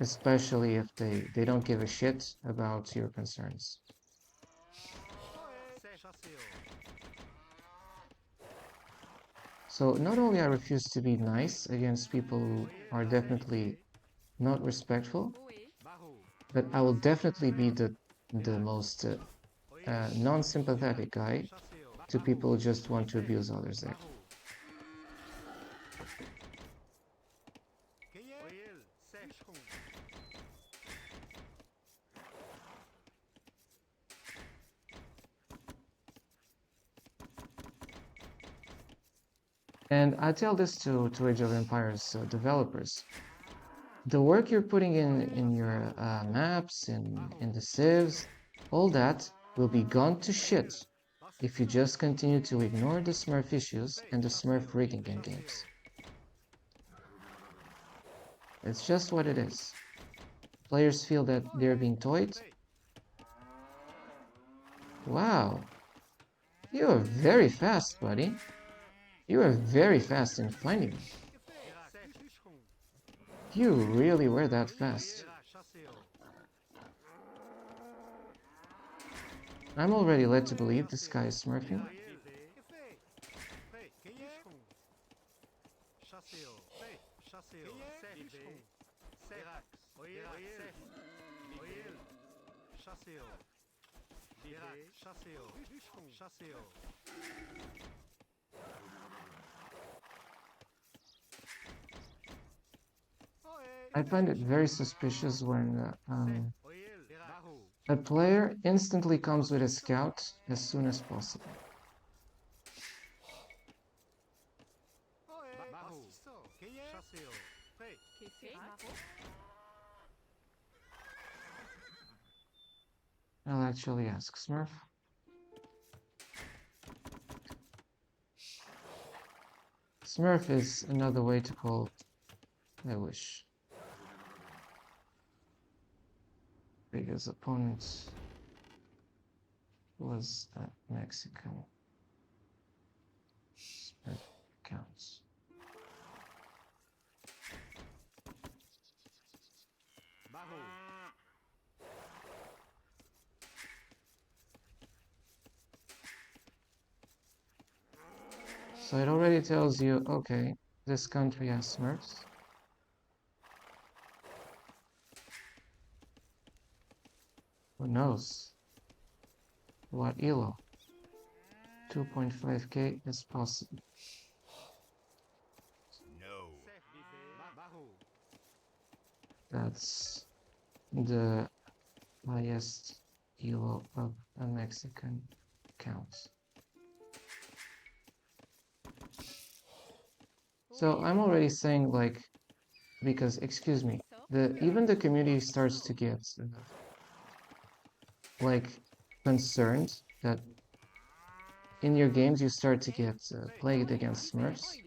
especially if they don't give a shit about your concerns. So not only I refuse to be nice against people who are definitely not respectful, Ohé. but I will definitely be the most non-sympathetic guy to people who just want to abuse others there. And I tell this to Age of Empires developers. The work you're putting in your maps, in the civs, all that will be gone to shit if you just continue to ignore the Smurf issues and the Smurf rigging in games. It's just what it is. Players feel that they're being toyed. Wow, you are very fast, buddy. You are very fast in finding me. You really were that fast. I'm already led to believe this guy is smurfing. I find it very suspicious when a player instantly comes with a scout as soon as possible. Effet. Maraud. I'll actually ask Smurf. Smurf is another way to call I wish. Because opponent was a Mexican. Smurf counts. So it already tells you, okay, this country has Smurfs. Who knows what ELO 2.5k is possible. No. That's the highest ELO of a Mexican counts. So I'm already saying, like, because excuse me, even the community starts to get like concerned that in your games you start to get played against Smurfs,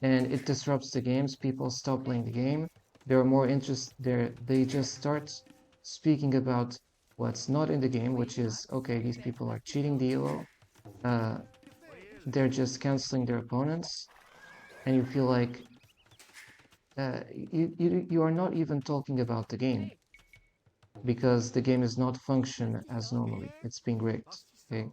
and it disrupts the games. People stop playing the game. They're more interested there. They just start speaking about what's not in the game, which is, okay, these people are cheating the ELO. They're just canceling their opponents, and you feel like you are not even talking about the game, because the game is not function as normally. It's being rigged. Okay.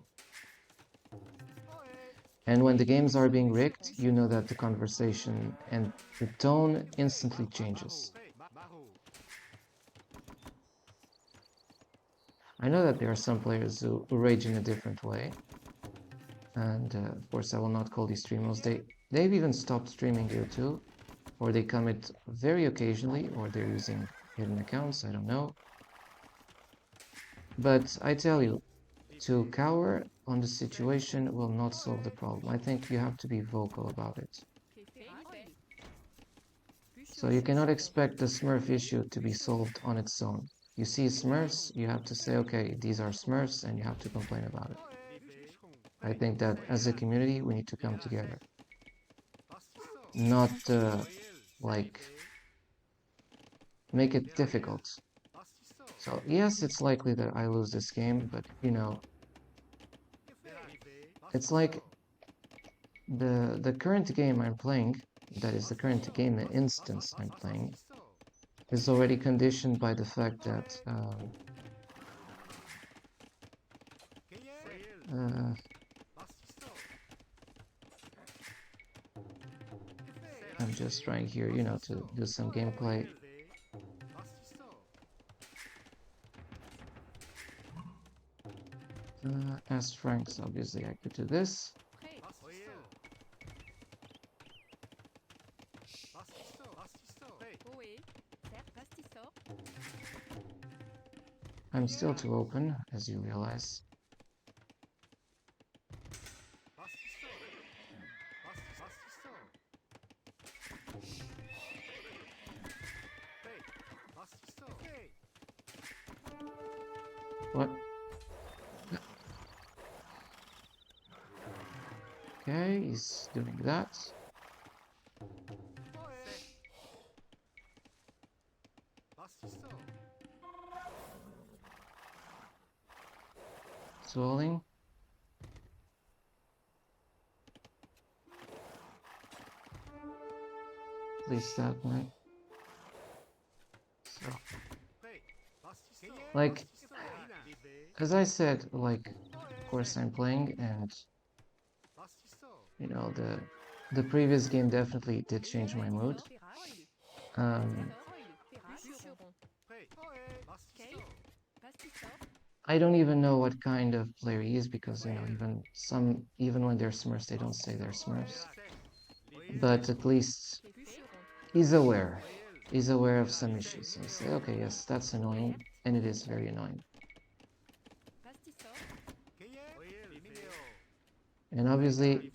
And when the games are being rigged, you know that the conversation and the tone instantly changes. I know that there are some players who rage in a different way. And of course, I will not call these streamers. They've even stopped streaming here too. Or they commit very occasionally, or they're using hidden accounts, I don't know. But I tell you, to cower on the situation will not solve the problem. I think you have to be vocal about it. So you cannot expect the Smurf issue to be solved on its own. You see Smurfs, you have to say, okay, these are Smurfs, and you have to complain about it. I think that as a community, we need to come together. Not like make it difficult. So yes, it's likely that I lose this game, but you know, it's like the current game I'm playing, that is the current game instance I'm playing, is already conditioned by the fact that I'm just trying here, you know, to do some gameplay. As Franks, obviously I could do this. I'm still too open, as you realize. What? Okay, he's doing that. Swirling. At least that way. So, like, as I said, like, of course I'm playing, and you know, the previous game definitely did change my mood. I don't even know what kind of player he is, because you know, even when they're Smurfs, they don't say they're Smurfs. But at least he's aware. He's aware of some issues. So I say, okay, yes, that's annoying, and it is very annoying. And obviously,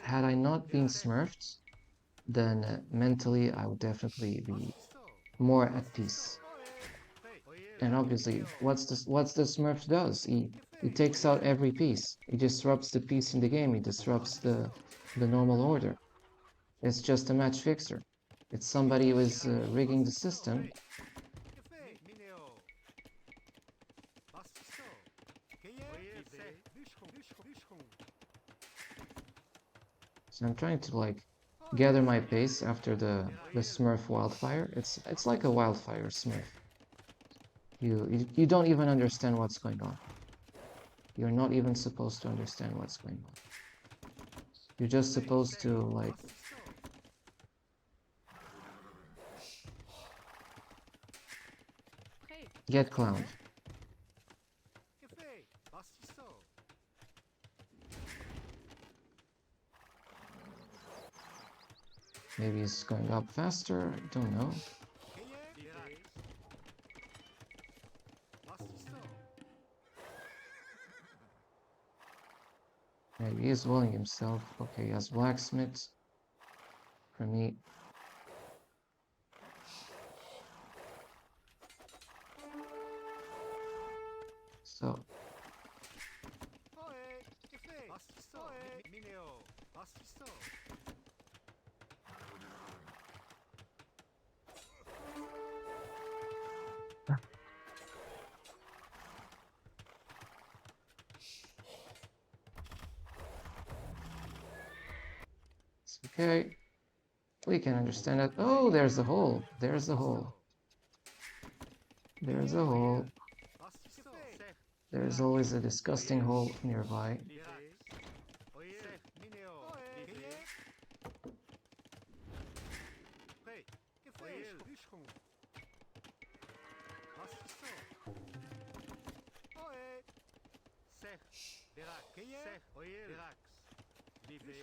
had I not been Smurfed, then mentally I would definitely be more at peace. And obviously, what's the Smurf does? He takes out every piece. He disrupts the piece in the game. He disrupts the normal order. It's just a match fixer. It's somebody who is rigging the system. So I'm trying to like gather my pace after the Smurf wildfire. It's like a wildfire Smurf. You don't even understand what's going on. You're not even supposed to understand what's going on. You're just supposed to like get clowned. Maybe it's going up faster, I don't know. Maybe he's willing himself. Okay, he has blacksmith for me. So it's okay. We can understand that. Oh, there's a hole. There's a hole. There's a hole. There's always a disgusting hole nearby.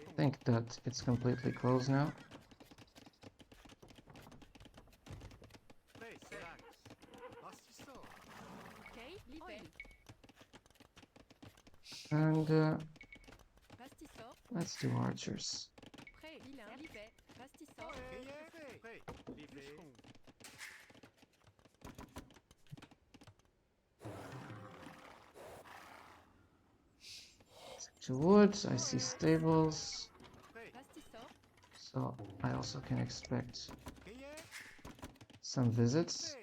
I think that it's completely closed now. And let's do archers. To wood, I see stables. So I also can expect some visits.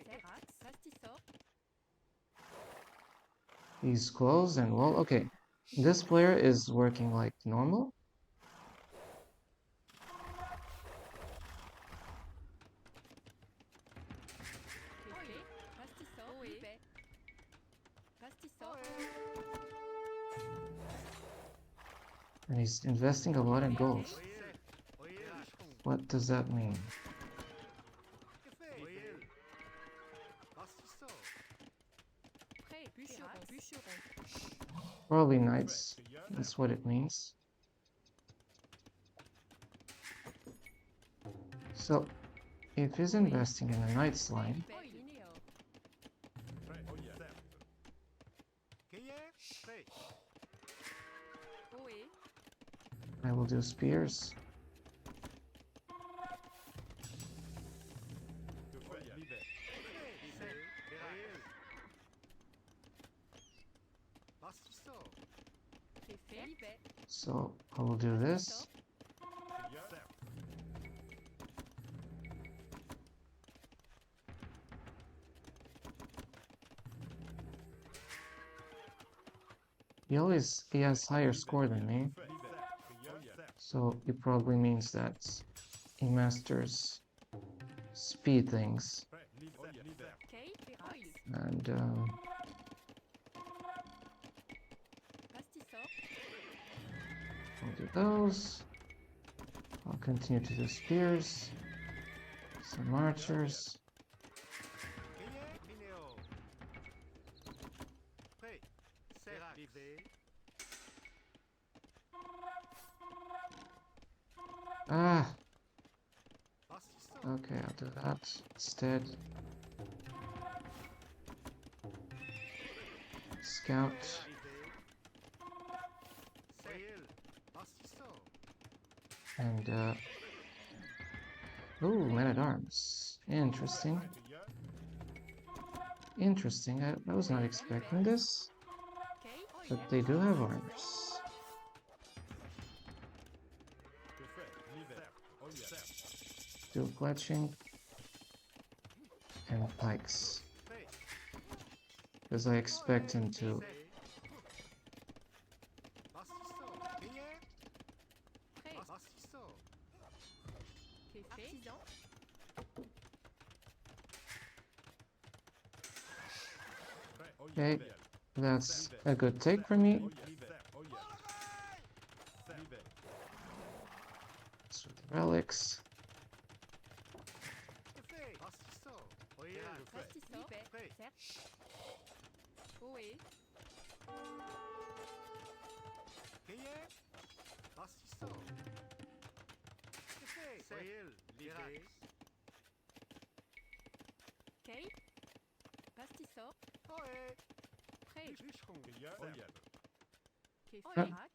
He's closed and well, okay. This player is working like normal. And he's investing a lot in gold. What does that mean? Probably knights. That's what it means. So, if he's investing in a knight's line, I will do spears. So I will do this. He has higher score than me. So it probably means that he masters speed things. And I'll do those. I'll continue to do spears. Some archers. Ah! Okay, I'll do that instead. Scout. And, ooh, men-at-arms. Interesting. Interesting. I was not expecting this, but they do have armors. Steel fletching and pikes. Because I expect him to. Okay, that's a good take for me. So the relics.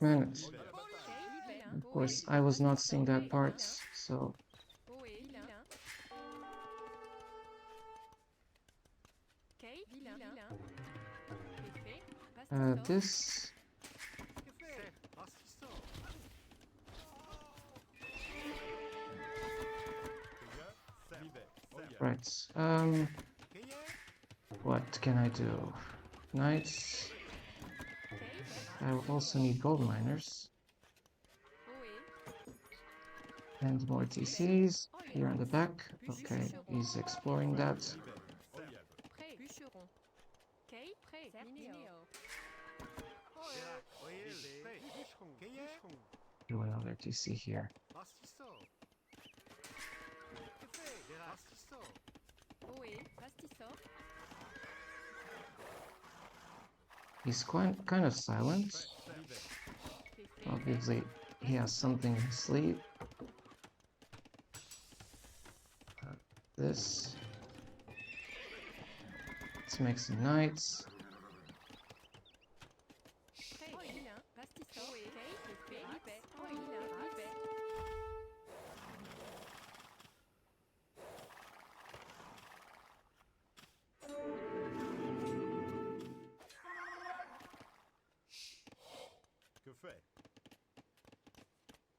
Man, of course, I was not seeing that part, so. This. Right. What can I do? Knights. I will also need gold miners. And more TCs here in the back. Okay, he's exploring that. Do another TC here. He's kind of silent. Obviously, he has something in his sleeve. This. Let's make some knights.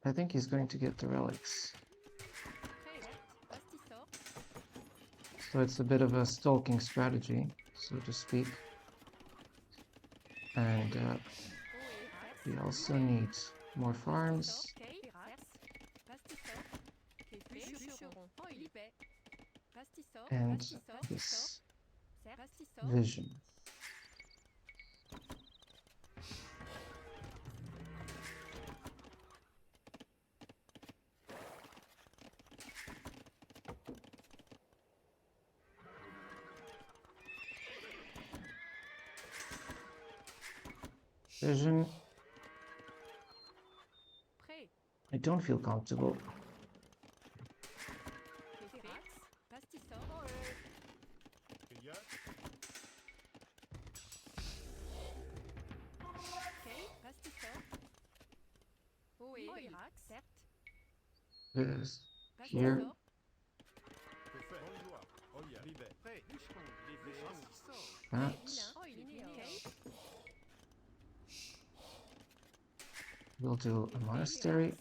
I think he's going to get the relics. So it's a bit of a stalking strategy, so to speak. And we also need more farms. And this vision. Vision. I don't feel comfortable. This here. That. We'll do a monastery.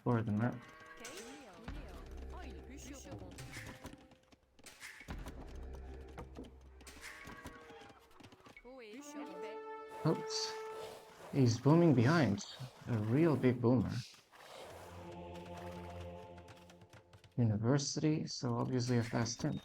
For the map. Oops. He's booming behind. A real big boomer. University, so obviously a fast temp.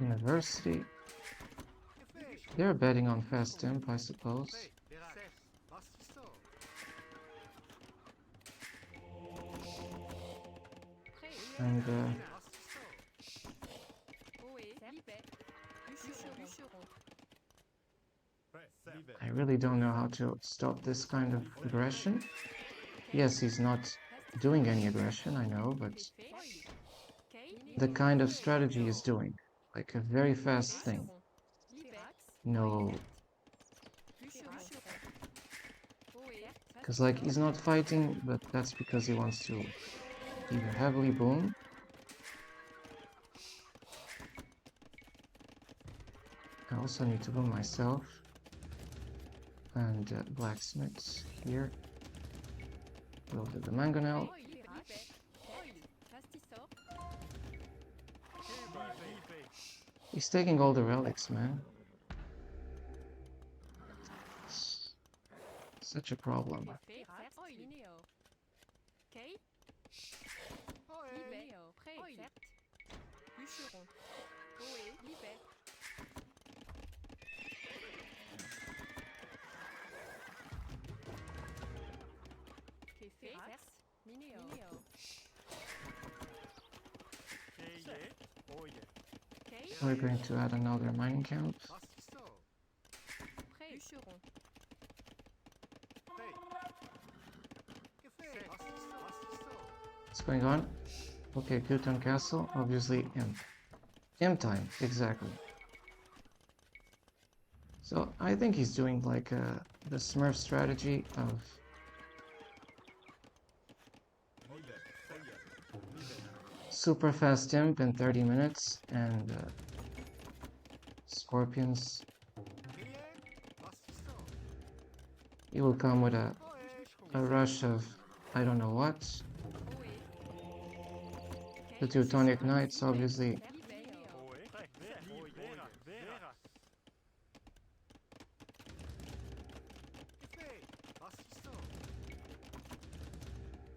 University. They're betting on fast temp, I suppose. And I really don't know how to stop this kind of aggression. Yes, he's not doing any aggression, I know, but the kind of strategy he's doing, like a very fast thing. No, because like he's not fighting, but that's because he wants to either heavily boom. I also need to boom myself. And blacksmiths here. We'll do the mangonel. He's taking all the relics, man. It's such a problem. We're going to add another mining camp. What's going on? Okay, good on castle. Obviously, imp. Imp time, exactly. So I think he's doing like the smurf strategy of super fast imp in 30 minutes and scorpions. He will come with a rush of I don't know what. The Teutonic Knights, obviously.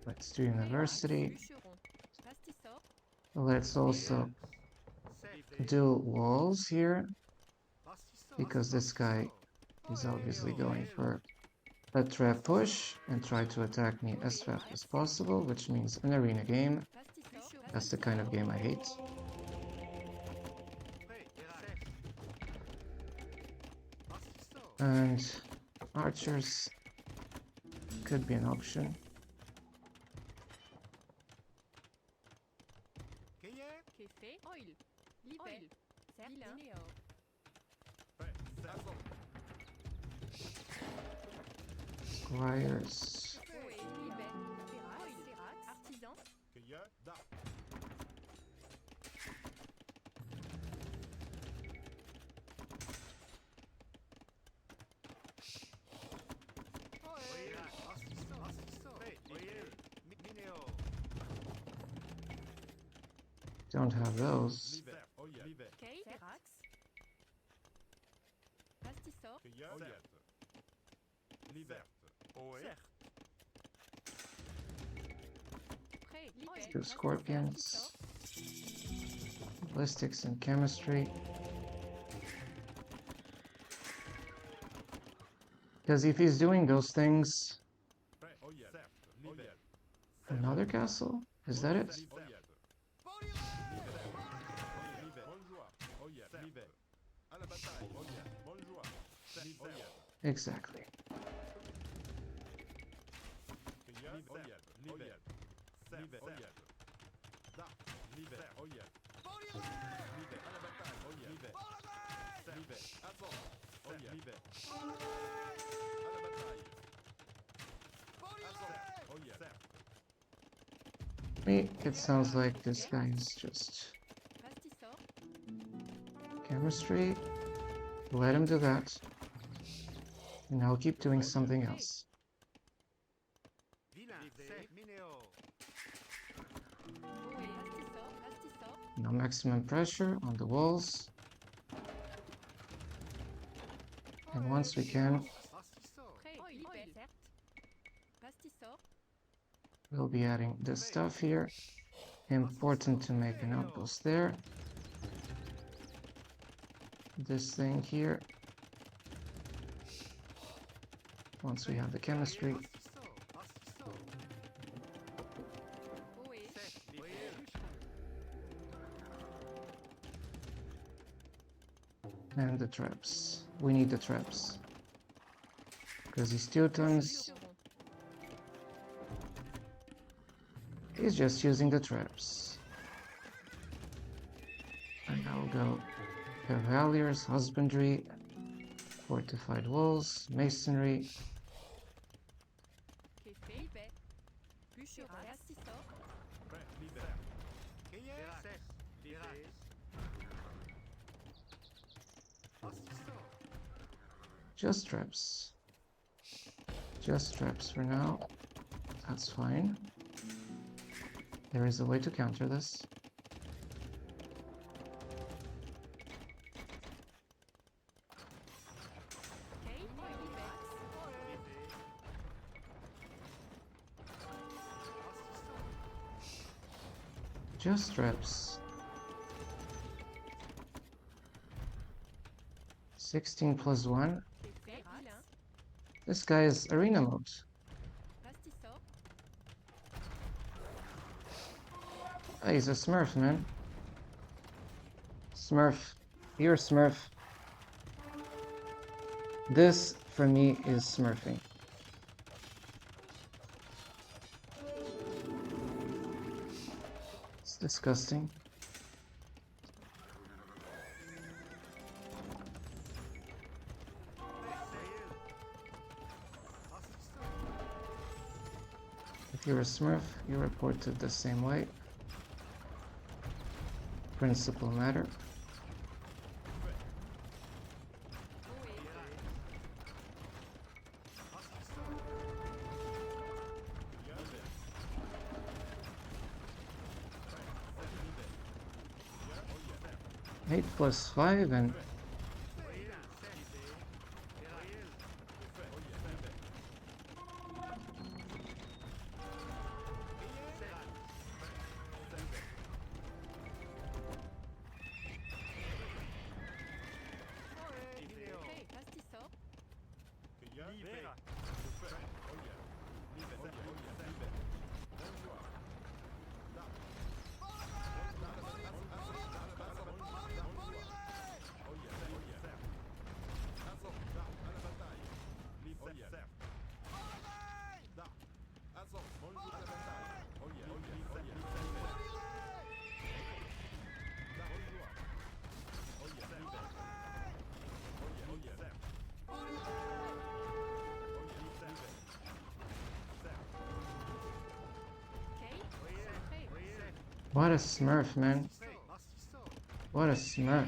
Let's do university. Let's also do walls here, because this guy is obviously going for a trap push and try to attack me as fast as possible, which means an arena game. That's the kind of game I hate. And archers could be an option. Squires. Don't have those. Let's do scorpions, ballistics and chemistry. Because if he's doing those things, another castle? Is that it? Exactly. Me, it sounds like this guy is just chemistry. Let him do that. And I'll keep doing something else. Now maximum pressure on the walls. And once we can, we'll be adding this stuff here. Important to make an outpost there. This thing here. Once we have the chemistry. And the traps. We need the traps. Because these Teutons He's just using the traps. And I'll go Cavaliers, Husbandry, Fortified Walls, Masonry. Che fait? Libet. Bûcheron. Pastisseur. Just traps. Just traps for now. That's fine. There is a way to counter this. Okay. Libet. Just traps. 16 plus 1. Che fait? Vilain. This guy is arena mode. Pastisseur. Ah, he's a smurf, man. Smurf. You're a smurf. This, for me, is smurfing. It's disgusting. If you're a smurf, you report it the same way. Principle matter. Oui. 8 plus 5 and Okay. Pastisseur. Okay. what a smurf, man. What a smurf.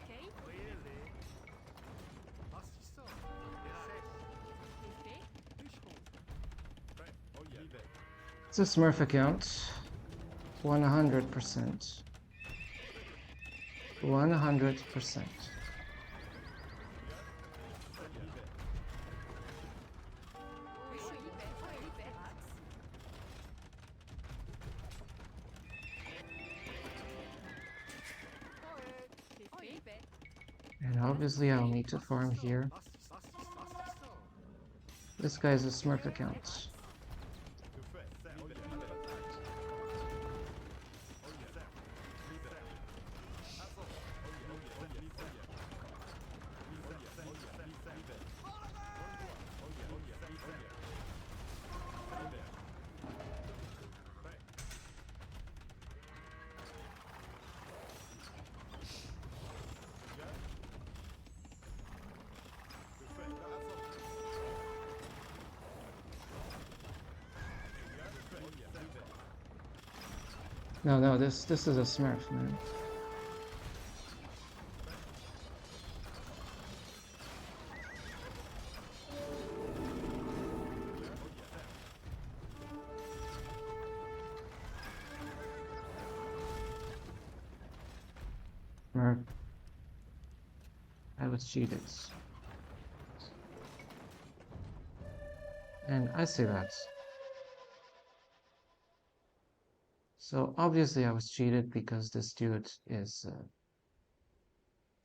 Okay. It's a smurf account. 100%. 100%. And obviously I'll need to farm here. This guy's a smurf account. No, this is a smurf, man. Smurf. I was cheated. And I say that. So obviously I was cheated because this dude is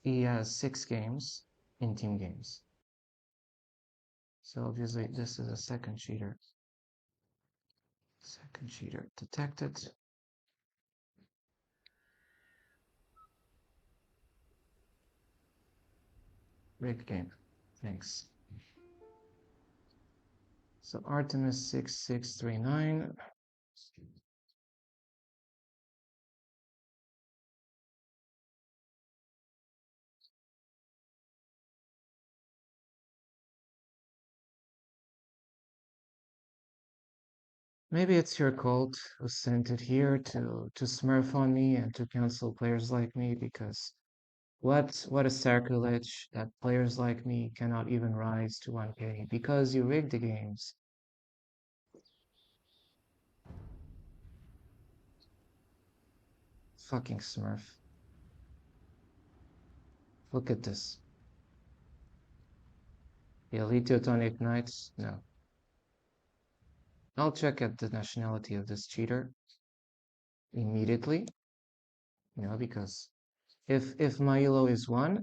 he has 6 games in team games. So obviously this is a second cheater. Second cheater detected. Rigged game. Thanks. So Artemis 6639. Maybe it's your cult who sent it here to smurf on me and to cancel players like me because what a sacrilege that players like me cannot even rise to 1K because you rigged the games. Fucking smurf. Look at this. The elite Teutonic Knights? No. I'll check at the nationality of this cheater immediately. Because if my elo is 1,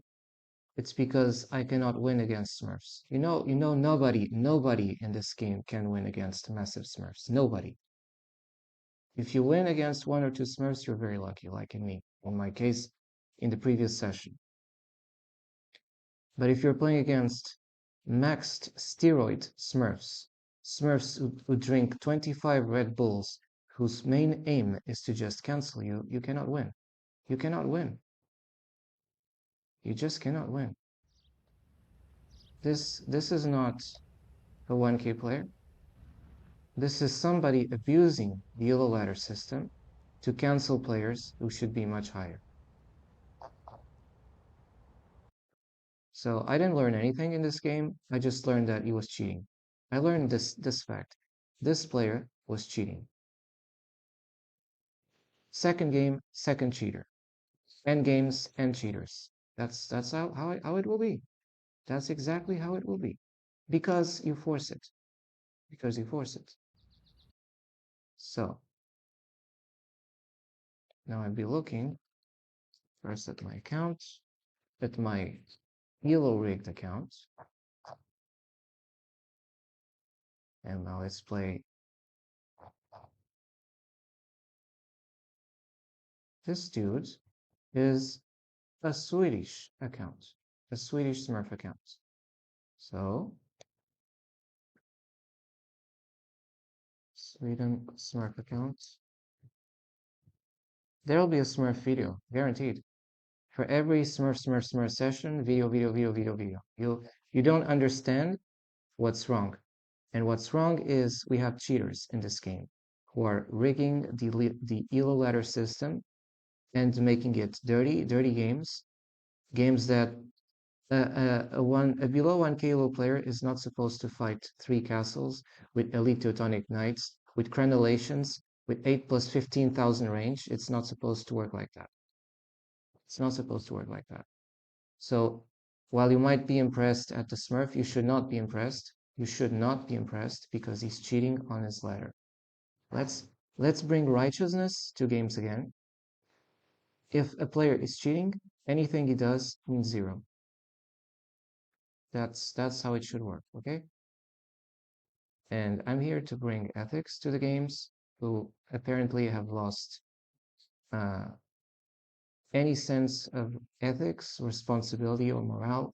it's because I cannot win against Smurfs. Nobody in this game can win against massive Smurfs. Nobody. If you win against 1 or 2 Smurfs, you're very lucky, like in me, in my case, in the previous session. But if you're playing against maxed steroid Smurfs, Smurfs who drink 25 Red Bulls, whose main aim is to just cancel you, you cannot win. You cannot win. You just cannot win. This is not a 1K player. This is somebody abusing the yellow ladder system to cancel players who should be much higher. So I didn't learn anything in this game. I just learned that he was cheating. I learned this fact. This player was cheating. Second game, second cheater. End games, end cheaters. That's how it will be. That's exactly how it will be. Because you force it. Because you force it. So now I'll be looking first at my account, at my Elo rigged account. And now let's play. This dude is a Swedish account, a Swedish Smurf account. So Sweden Smurf account. There'll be a Smurf video, guaranteed. For every Smurf session, video. You don't understand what's wrong. And what's wrong is we have cheaters in this game who are rigging the Elo ladder system and making it dirty games that a below 1K elo player is not supposed to fight 3 castles with elite Teutonic Knights, with crenellations, with 8 plus 15,000 range. It's not supposed to work like that. It's not supposed to work like that. So while you might be impressed at the Smurf, you should not be impressed. You should not be impressed because he's cheating on his ladder. Let's bring righteousness to games again. If a player is cheating, anything he does means 0. That's how it should work, okay? And I'm here to bring ethics to the games who apparently have lost uh, any sense of ethics, responsibility, or morale,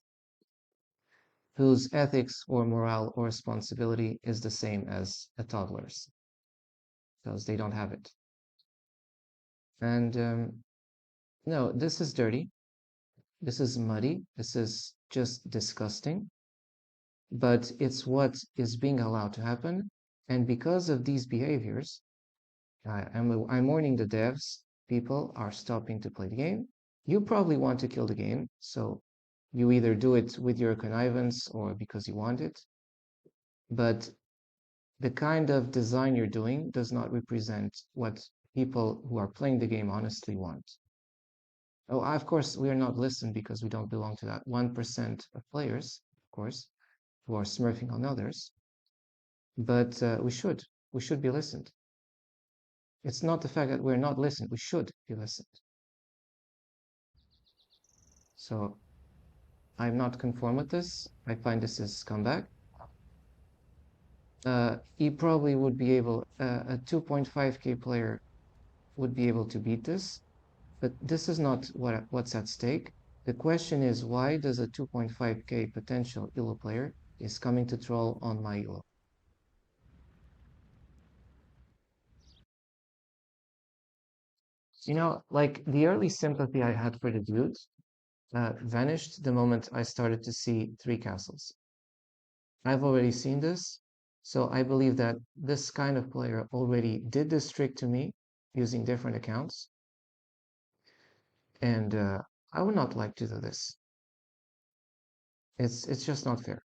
whose ethics or morale or responsibility is the same as a toddler's, because they don't have it. And no, this is dirty. This is muddy. This is just disgusting. But it's what is being allowed to happen. And because of these behaviors, I'm warning the devs, people are stopping to play the game. You probably want to kill the game, so you either do it with your connivance or because you want it. But the kind of design you're doing does not represent what people who are playing the game honestly want. Oh, of course, we are not listened because we don't belong to that 1% of players, of course, who are smurfing on others. But we should be listened. It's not the fact that we're not listened. We should be listened. So I'm not conform with this. I find this is scumbag. He probably would be able, a 2.5K player would be able to beat this, but this is not what's at stake. The question is, why does a 2.5K potential ELO player is coming to troll on my ELO? Like the early sympathy I had for the dude vanished the moment I started to see three castles. I've already seen this, so I believe that this kind of player already did this trick to me using different accounts, and I would not like to do this. It's just not fair.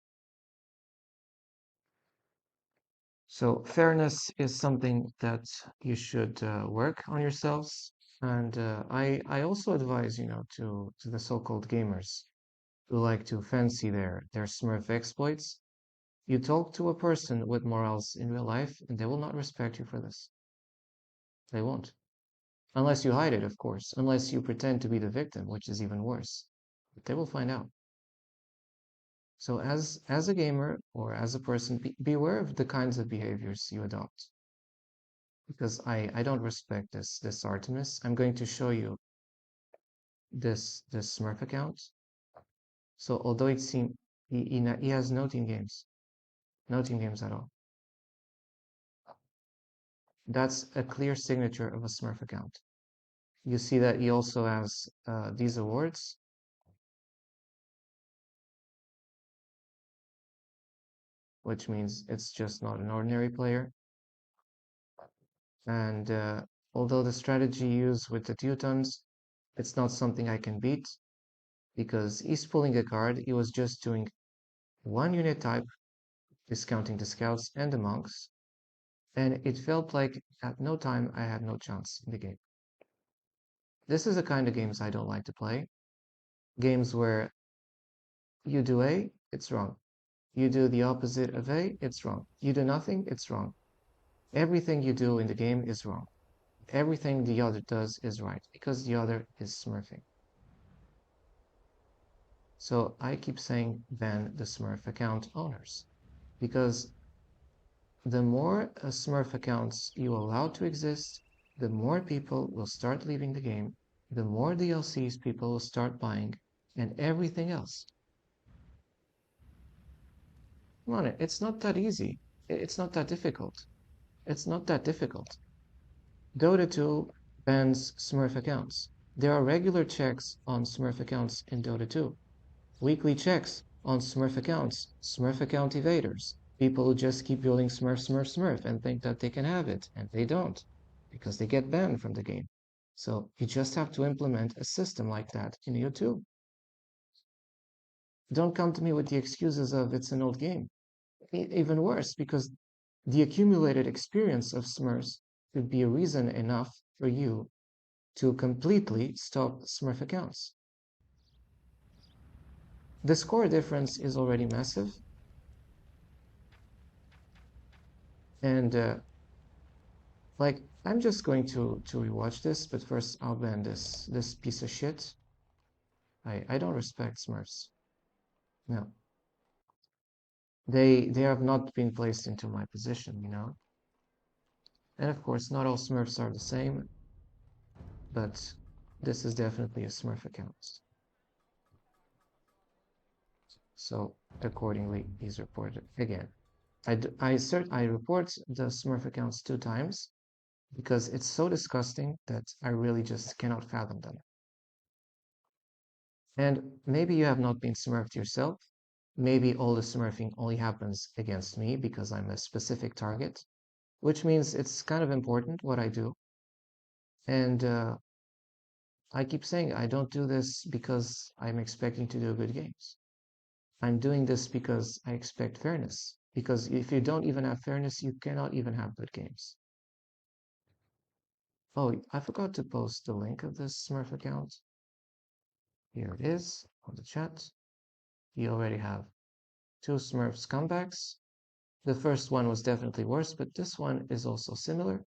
So fairness is something that you should work on yourselves, and I also advise to the so-called gamers who like to fancy their Smurf exploits. You talk to a person with morals in real life, and they will not respect you for this. They won't. Unless you hide it, of course. Unless you pretend to be the victim, which is even worse. But they will find out. So as a gamer or as a person, beware of the kinds of behaviors you adopt. Because I don't respect this Artemis. I'm going to show you this Smurf account. So although it seems he has no team games at all. That's a clear signature of a Smurf account. You see that he also has these awards, which means it's just not an ordinary player. And although the strategy used with the Teutons, it's not something I can beat because he's pulling a card. He was just doing one unit type, discounting the scouts and the monks, and it felt like at no time I had no chance in the game. This is the kind of games I don't like to play. Games where you do A, it's wrong. You do the opposite of A, it's wrong. You do nothing, it's wrong. Everything you do in the game is wrong. Everything the other does is right because the other is smurfing. So I keep saying ban the Smurf account owners because the more Smurf accounts you allow to exist, the more people will start leaving the game, the more DLCs people will start buying, and everything else. Come on, it's not that easy. It's not that difficult. It's not that difficult. Dota 2 bans Smurf accounts. There are regular checks on Smurf accounts in Dota 2. Weekly checks on Smurf accounts, Smurf account evaders, people who just keep building Smurf, Smurf, Smurf and think that they can have it, and they don't, because they get banned from the game. So you just have to implement a system like that in EO 2. Don't come to me with the excuses of it's an old game. Even worse, because the accumulated experience of Smurfs could be a reason enough for you to completely stop Smurf accounts. The score difference is already massive, and like I'm just going to rewatch this, but first I'll ban this piece of shit. I don't respect Smurfs. No, they have not been placed into my position. And of course, not all Smurfs are the same, but this is definitely a Smurf account. So accordingly, he's reported again. I report the Smurf accounts 2 times because it's so disgusting that I really just cannot fathom them. And maybe you have not been smurfed yourself. Maybe all the smurfing only happens against me because I'm a specific target, which means it's kind of important what I do. And I keep saying I don't do this because I'm expecting to do good games. I'm doing this because I expect fairness. Because if you don't even have fairness, you cannot even have good games. Oh, I forgot to post the link of this Smurf account. Here it is on the chat. You already have 2 Smurfs comebacks. The first one was definitely worse, but this one is also similar.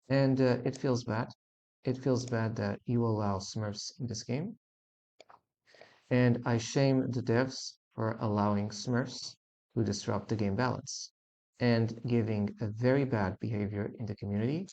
And it feels bad. It feels bad that you allow Smurfs in this game. And I shame the devs for allowing Smurfs to disrupt the game balance and giving a very bad behavior in the community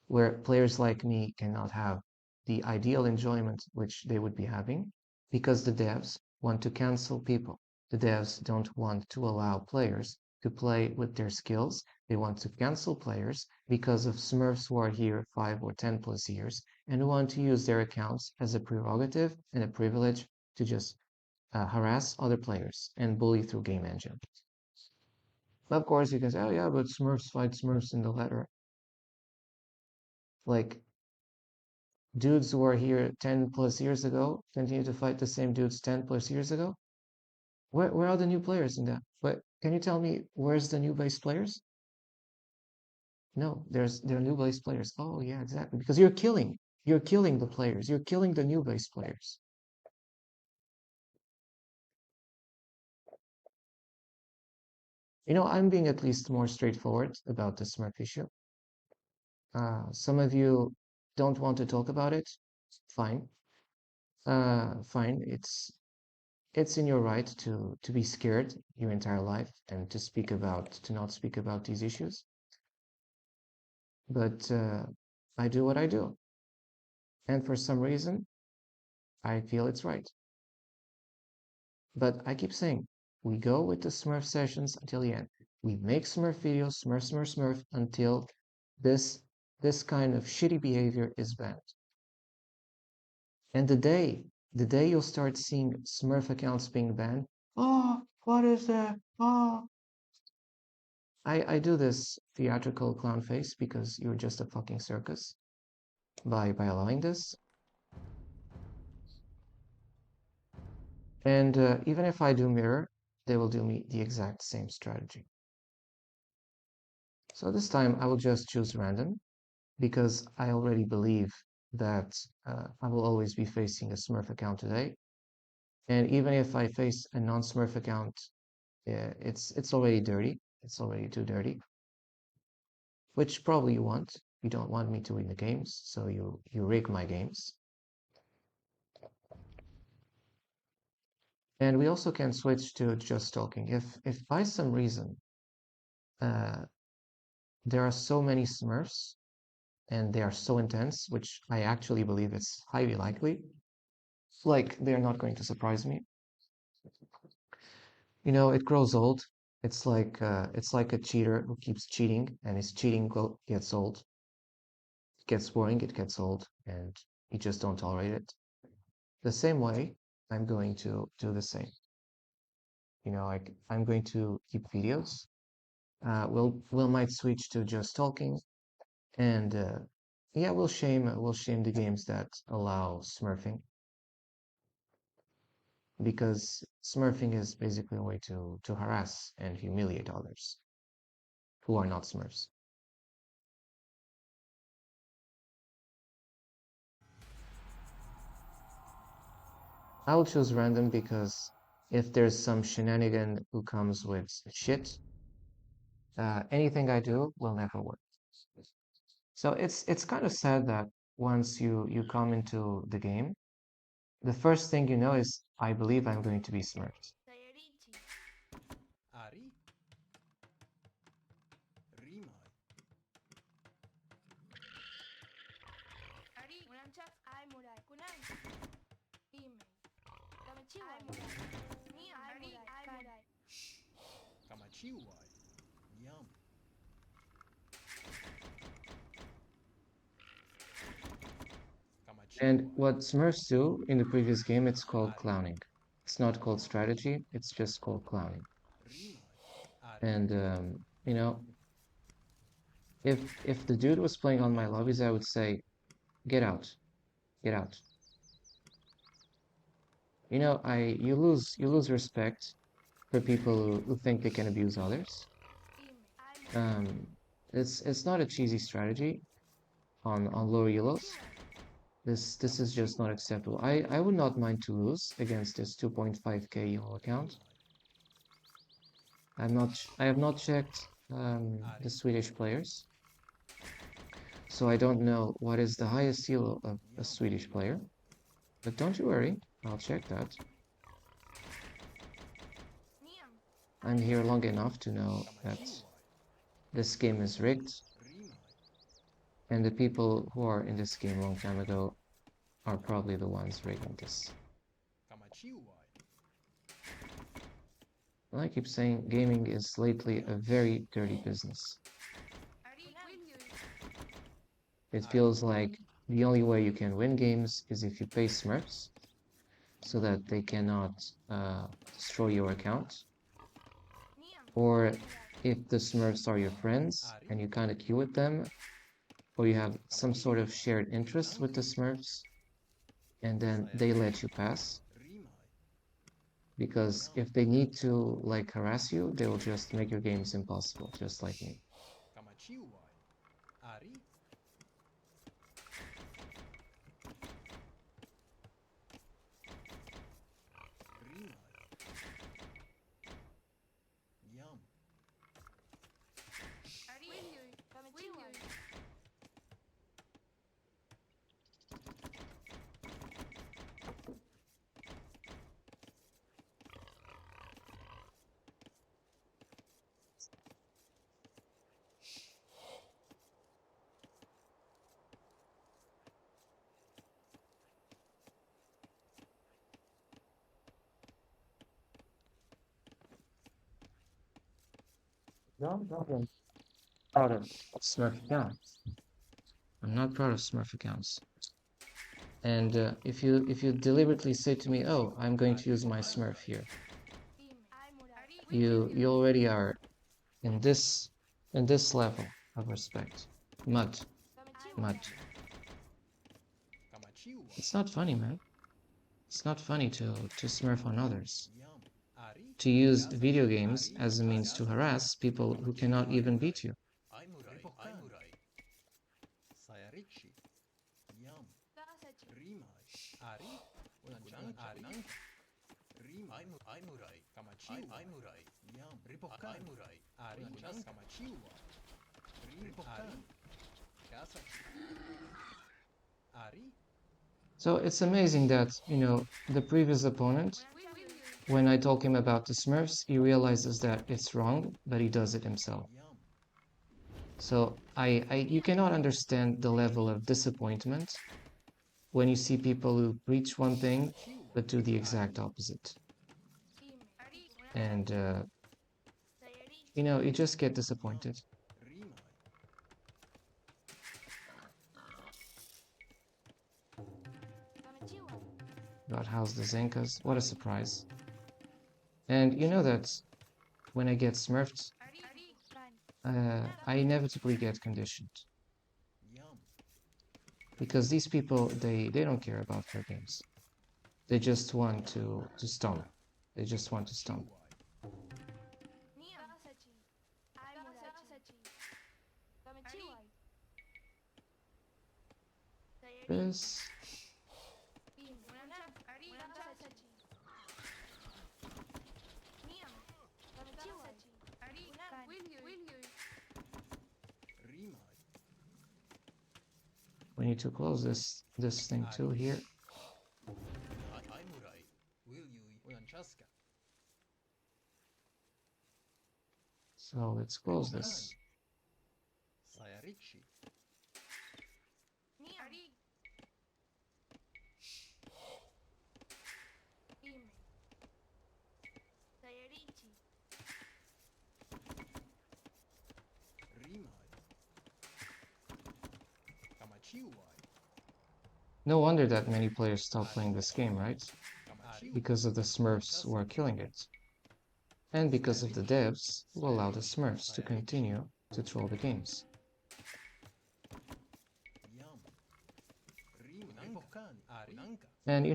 where players like me cannot have the ideal enjoyment which they would be having because the devs want to cancel people. The devs don't want to allow players to play with their skills. They want to cancel players because of Smurfs who are here 5 or 10 plus years and who want to use their accounts as a prerogative and a privilege to just harass other players and bully through game engine. Of course, you can say, oh yeah, but Smurfs fight Smurfs in the ladder. Like, dudes who were here 10 plus years ago continue to fight the same dudes 10 plus years ago. Where are the new players in that? But can you tell me where's the new base players? No, there are new base players. Oh yeah, exactly. Because you're killing the players. You're killing the new base players. I'm being at least more straightforward about the Smurf issue. Some of you don't want to talk about it. Fine. Fine. It's in your right to be scared your entire life and to not speak about these issues. But I do what I do, and for some reason, I feel it's right. But I keep saying, we go with the Smurf sessions until the end. We make Smurf videos, Smurf, Smurf, Smurf, until this this kind of shitty behavior is banned. And the day you'll start seeing Smurf accounts being banned, oh, what is that? Oh, I do this theatrical clown face because you're just a fucking circus by allowing this. And even if I do mirror, they will do me the exact same strategy. So this time I will just choose random because I already believe that I will always be facing a Smurf account today. And even if I face a non-Smurf account, it's already dirty. It's already too dirty, which probably you want. You don't want me to win the games, so you rig my games. And we also can switch to just talking. If by some reason uh, there are so many Smurfs and they are so intense, which I actually believe it's highly likely, like they're not going to surprise me. It grows old. It's like a cheater who keeps cheating, and his cheating gets old. It gets boring, it gets old, and you just don't tolerate it. The same way, I'm going to do the same. I'm going to keep videos. We'll might switch to just talking, and yeah, we'll shame the games that allow smurfing because smurfing is basically a way to harass and humiliate others who are not smurfs. I'll choose random because if there's some shenanigan who comes with shit, anything I do will never work. So it's kind of sad that once you come into the game, the first thing you know is I believe I'm going to be smurfed. Ari, Rimai, Kamachiwai, Yum, And Kamachiwai, what smurfs do in the previous game, it's called Ari, clowning. It's not called Yum, strategy, it's just called clowning. Rimai, Ari, And if the dude was playing on my lobbies, I would say, get out, get out. You lose respect for people who think they can abuse others. Um, it's not a cheesy strategy on lower elos. This is just not acceptable. I would not mind to lose against this 2.5k elo account. Rimai, I have not checked the Ari, Swedish players, so I don't know what is the highest elo of a Yum, Swedish player. But don't you worry, I'll check that. I'm here long enough to know that Kamachiwai, this game is rigged, Rimai, and the people who are in this game long time ago are probably the ones rigging this. Kamachiwai, I keep saying gaming is lately a very dirty business. It feels like the only way you can win games is if you pay Smurfs so that they cannot destroy your account, or if the Smurfs are your friends and you kind of queue with them, or you have some sort of shared interest with the Smurfs, and then they let you pass. Because if they need to like harass you, they will just make your games impossible, just like me. Ari. Rimai. Yum. No, I'm proud of Smurf accounts. I'm not proud of Smurf accounts. And if you deliberately say to me, "Oh, I'm going to use my Smurf here," you already are in this level of respect. Mud, mud. Kamachiwa. It's not funny, man. It's not funny to Smurf on others. Yum. Ari. To use video games as a means to harass people who cannot even beat you. Aimurai. Aimurai. Sayarichi. Yum. Rimai. Ari. Ari. Rimai. Aimurai. Kamachiwa. Aimurai. Yum. Ripokan. Aimurai. Ari. Kamachiwa. Ripokan. Kasachi. Ari. So it's amazing that, the previous opponent, when I told him about the Smurfs, he realizes that it's wrong, but he does it himself. Yum. So you cannot understand the level of disappointment when you see people who preach one thing but do the exact opposite. And you just get disappointed. Rimai. God, how's the Zenkas? What a surprise. And you know that when I get smurfed, I inevitably get conditioned. Yum. Because these people, they don't care about fair games. They just want to stomp. They just want to stomp. This. Rimai. We need to close this thing too here. Aimurai. Will you Unanchaska? So let's close this. Sayarichi. Rimai. Kamachiwa. No wonder that many players stopped playing this game, right? Kamachiwa. Because of the Smurfs who are killing it. And because of the devs who allow the Smurfs to continue to troll the games. Yum. Ripokan. Unanka. And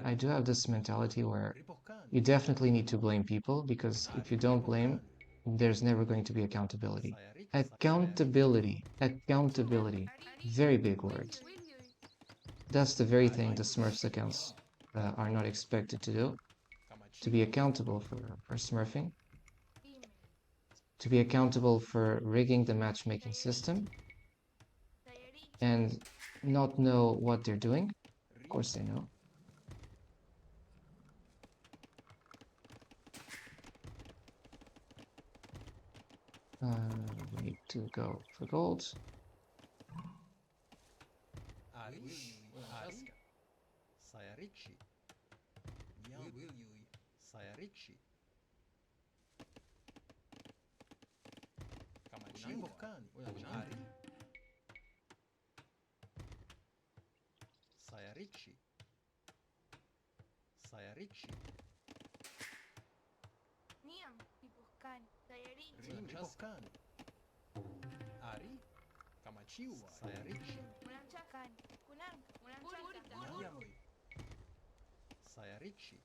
I do have this mentality where Ripokan. you definitely need to blame people, because if you don't blame, there's never going to be accountability. Accountability. Very big word. That's the very thing the Smurfs accounts are not expected to do. To be accountable for smurfing. To be accountable for rigging the matchmaking system. And not know what they're doing. Of course they know. We need to go for gold. Ari. Sayarichi. Yum. Will you Sayarichi? riboccani, ari, sayaricci, sayaricci, Niam, Pipuscan, Sayarichi, riboccani, ari, kamachiwa, sayaricci, Unanchakan, Kunang, Unanchakan, yamui, sayaricci,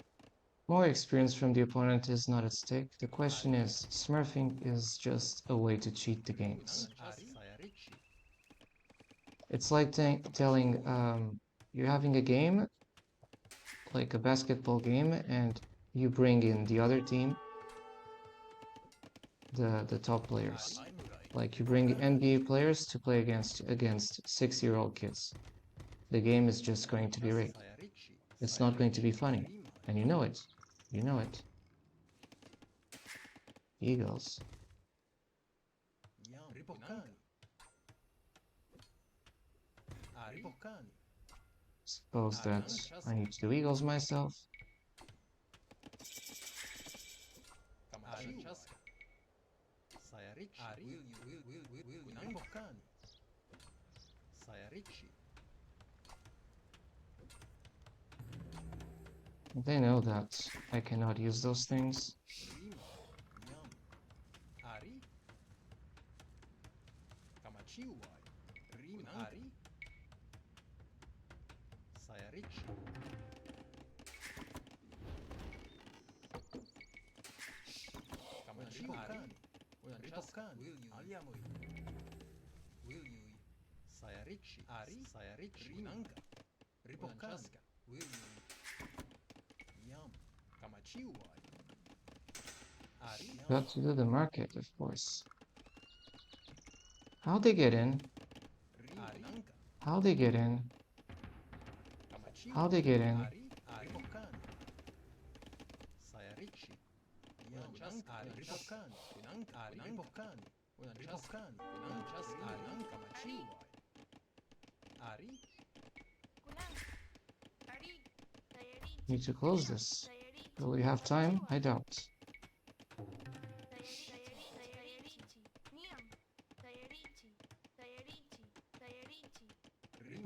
More experience from the opponent is not at stake. The question is, smurfing is just a way to cheat the games. ari, sayaricci, It's like telling you're having a game, like a basketball game, and you bring in the other team, the top players. Like you bring NBA players to play against 6-year-old kids. The game is just going to be rigged. sayaricci, It's not going to be funny, and you know it. You know it. Eagles. yam, riboccani, ari, riboccani, Suppose that I need to do Eagles myself. kamachiwa, sayaricci, ari, riboccani, sayaricci, They know that I cannot use those things. rima, yam, ari, kamachiwa, rima, ari, sayaricci, kamachiwa, ari, riboccani, aliamui, sayaricci, ari, sayaricci, rinanka, riboccani, yam, kamachiwa, ari, Got to do the market, of course. How they get in? rinanka, How they get in? kamachiwa, How they get in? ari, riboccani, sayaricci, yam, ari, riboccani, rinanka, ari, riboccani, riboccani, ari, kamachiwa, ari, Kunang, Ari, Sayarichi, Need to close this. Sayarichi, Will we have time? I doubt. Sayarichi, Niam, Sayarichi, Sayarichi, Sayarichi,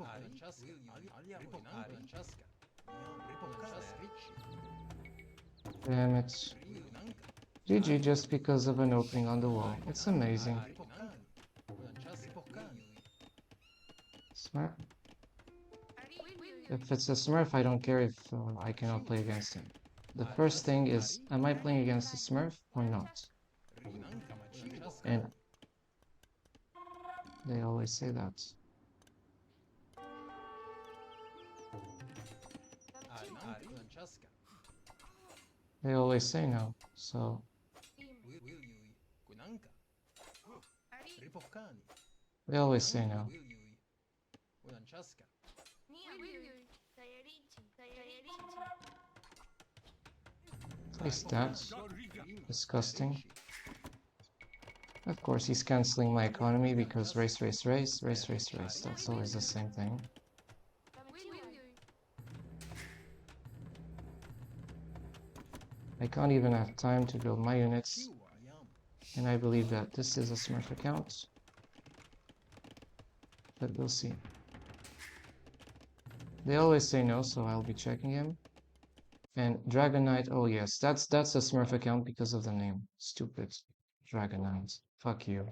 ari, riboccani, Francesca, yam, riboccani, sayaricci, Damn it. rinanka, GG just because of an opening on the wall. It's amazing. riboccani, riboccani, Smurf. Ari, If it's a Smurf, I don't care if I cannot play against him. The first thing is, am I playing against a Smurf or not? rinanka, kamachiwa, And they always say that. ari, Francesca, They always say no. So kunanka, Ari, riboccani, they always say no. Francesca, Niam, Sayarichi, Sayarichi, Play stats. Disgusting. sayaricci, Of course, he's canceling my economy because race, race, race, race, race, race. That's always the same thing. I can't even have time to build my units, kamachiwa, yam, and I believe that this is a Smurf account. But we'll see. They always say no, so I'll be checking him. And Dragon Knight, oh yes, that's a Smurf account because of the name. Stupid Dragon Knight. Fuck you.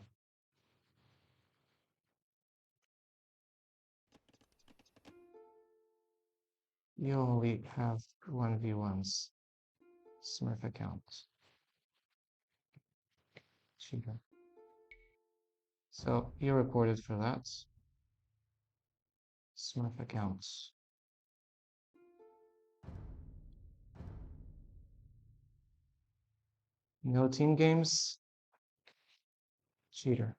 You only have 1v1s. Smurf account. Cheater. So you're reported for that. Smurf accounts. No team games. Cheater.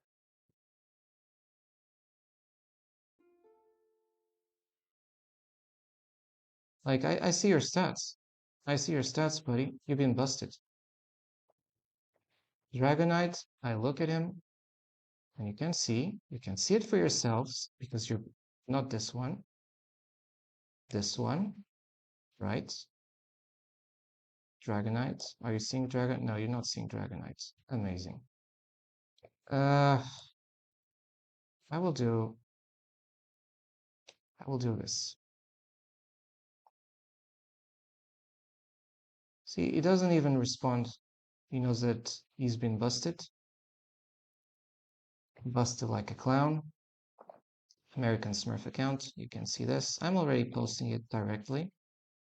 Like, I see your stats. I see your stats, buddy. You've been busted. Dragonite, I look at him, and you can see it for yourselves, because you're not this one. This one, right? Dragonite. Are you seeing Dragon? No, you're not seeing Dragonite. Amazing. Uh, I will do this. See, he doesn't even respond. He knows that he's been busted. Busted like a clown. American Smurf account. You can see this. I'm already posting it directly.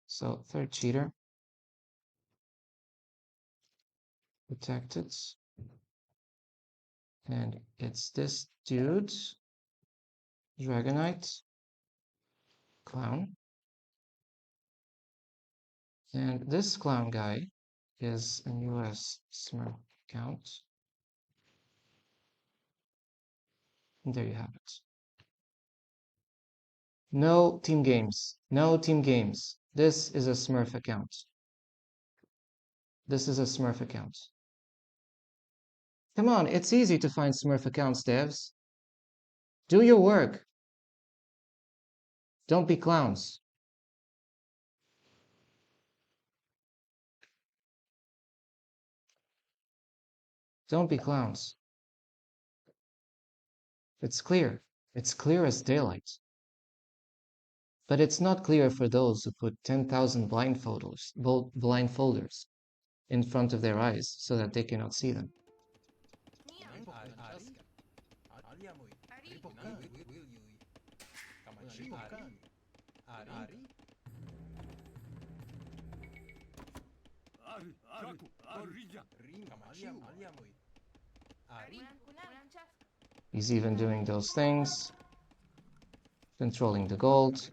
So third cheater. Protected. And it's this dude. Dragonite. Clown. And this clown guy is an US Smurf account. And there you have it. No team games. No team games. This is a Smurf account. This is a Smurf account. Come on, it's easy to find Smurf accounts, devs. Do your work. Don't be clowns. Don't be clowns. It's clear. It's clear as daylight. But it's not clear for those who put 10,000 blindfolders in front of their eyes so that they cannot see them. Niam. Ulan chaska. He's even doing those things. Controlling the gold.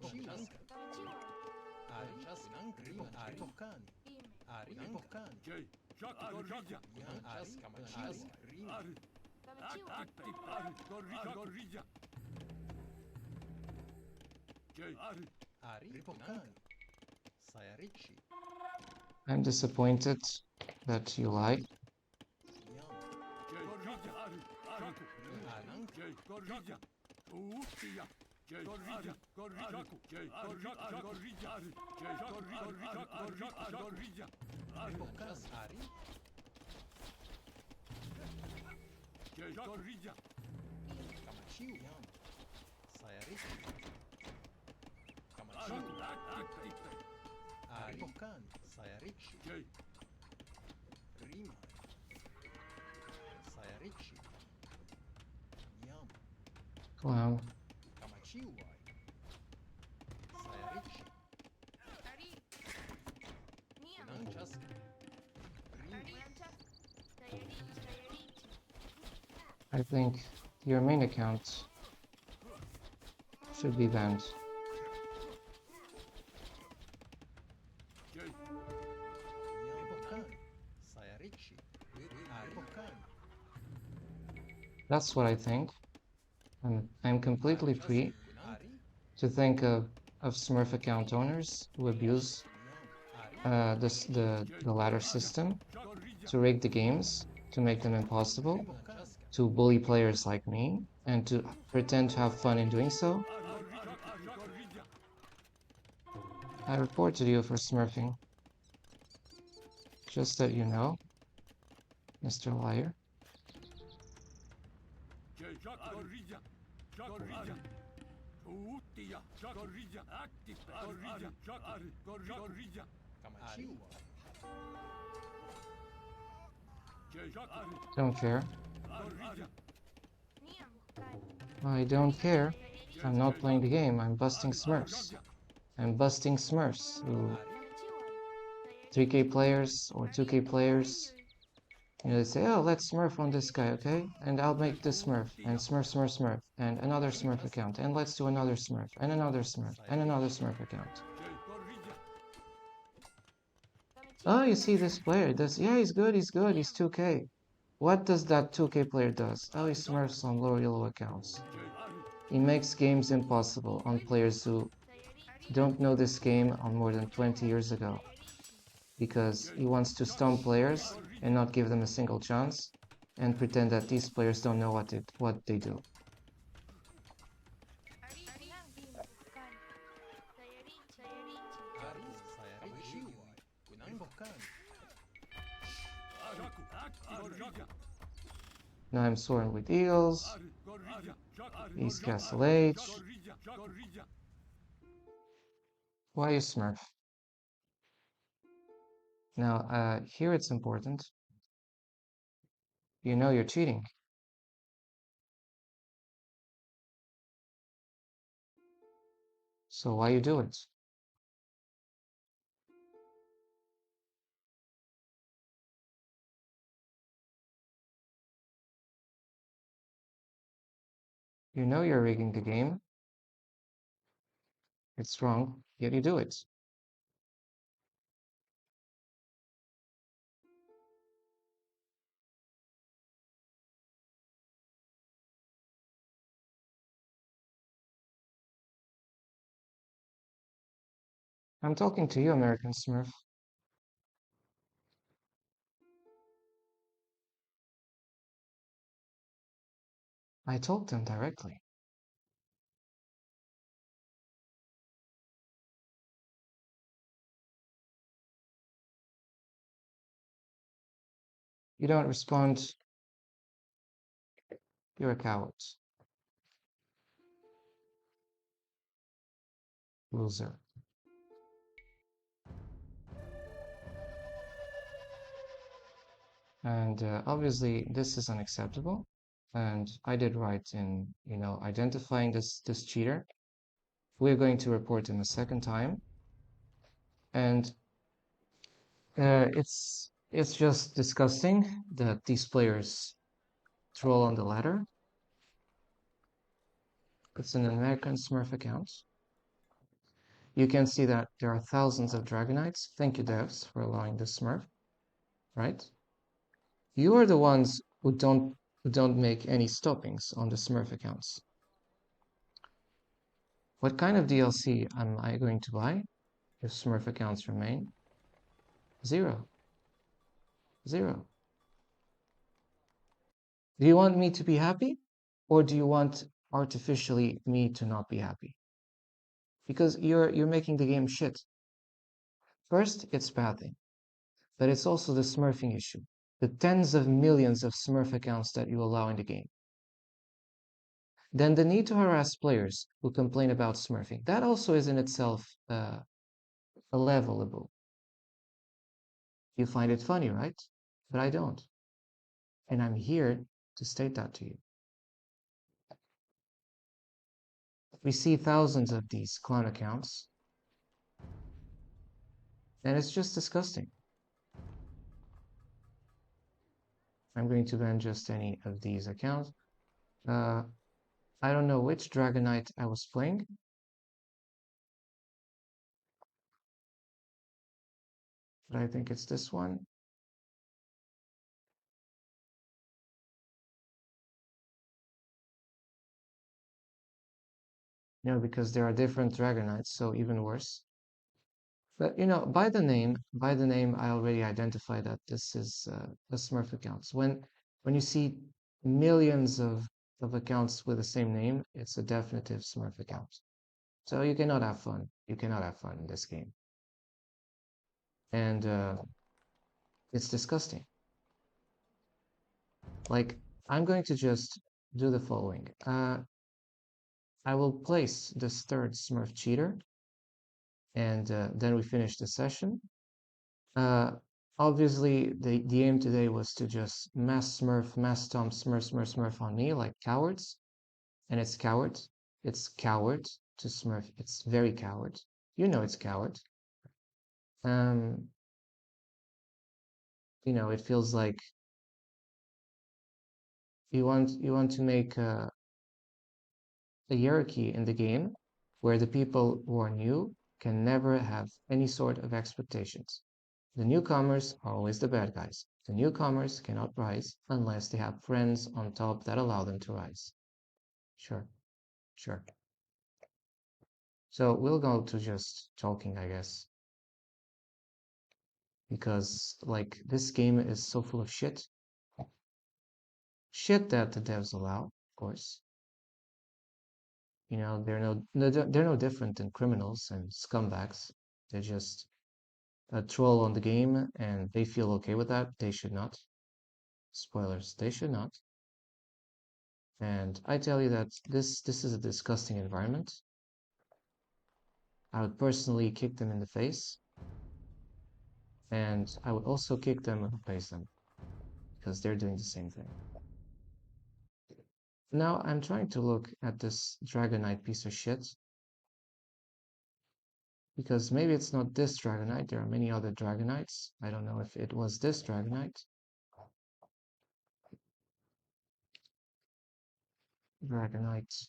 Kamichiwa. I'm disappointed that you lied. Clown. Ari. Niam. Ulan chaska. Sayarichi. I think your main account should be banned. That's what I think. And I'm completely free to think of Smurf account owners who abuse the ladder system to rig the games, to make them impossible, to bully players like me, and to pretend to have fun in doing so. I reported you for smurfing. Just that you know, Mr. Liar. Don't care. Niam. Kai. I don't care. I'm not playing the game. I'm busting smurfs. I'm busting smurfs who Kamichiwa. 3K players or 2K players. You know, they say, oh, let's smurf on this guy, okay? And I'll make this smurf, and smurf, and another smurf account, and let's do another smurf, and another smurf, and another smurf account. Oh, you see this player does, yeah, he's good, he's 2K. What does that 2K player does? Oh, he smurfs on low yellow accounts. He makes games impossible on players who don't know this game on more than 20 years ago. Because he wants to stomp players and not give them a single chance, and pretend that these players don't know what they do. Now I'm soaring with eagles. East Castle H. Why you smurf? Now, here it's important. You know you're cheating. So why you do it? You know you're rigging the game. It's wrong, yet you do it. I'm talking to you, American Smurf. I told them directly. You don't respond, you're a coward. Loser. And obviously this is unacceptable. And I did right in, identifying this cheater. We're going to report him a second time. And it's just disgusting that these players troll on the ladder. It's an American Smurf account. You can see that there are thousands of Dragonites. Thank you, devs, for allowing this Smurf, right? You are the ones who don't make any stoppings on the Smurf accounts. What kind of DLC am I going to buy if Smurf accounts remain? Zero. Zero. Do you want me to be happy? Or do you want artificially me to not be happy? Because you're making the game shit. First, it's pathing, but it's also the smurfing issue. The tens of millions of smurf accounts that you allow in the game. Then the need to harass players who complain about smurfing. That also is in itself a levelable. You find it funny, right? But I don't. And I'm here to state that to you. We see thousands of these clown accounts, and it's just disgusting. I'm going to ban just any of these accounts. I don't know which Dragonite I was playing. But I think it's this one. Because there are different Dragonites, so even worse. But by the name, I already identify that this is a Smurf accounts. When you see millions of accounts with the same name, it's a definitive Smurf account. So you cannot have fun. You cannot have fun in this game. And it's disgusting. Like, I'm going to just do the following. I will place this third Smurf cheater, and then we finish the session. Uh, Obviously, the aim today was to just mass smurf, mass stomp, smurf on me like cowards. And it's coward. It's coward to smurf. It's very coward. You know it's coward. Um, it feels like you want to make a hierarchy in the game where the people who are new can never have any sort of expectations. The newcomers are always the bad guys. The newcomers cannot rise unless they have friends on top that allow them to rise. Sure, sure. So we'll go to just talking, I guess. Because, like, this game is so full of shit. Shit that the devs allow, of course. They're no different than criminals and scumbags. They just troll on the game and they feel okay with that. They should not. Spoilers, they should not. And I tell you that this is a disgusting environment. I would personally kick them in the face, and I would also kick them and replace them because they're doing the same thing. Now I'm trying to look at this Dragonite piece of shit because maybe it's not this Dragonite. There are many other Dragonites. I don't know if it was this Dragonite. Dragonite.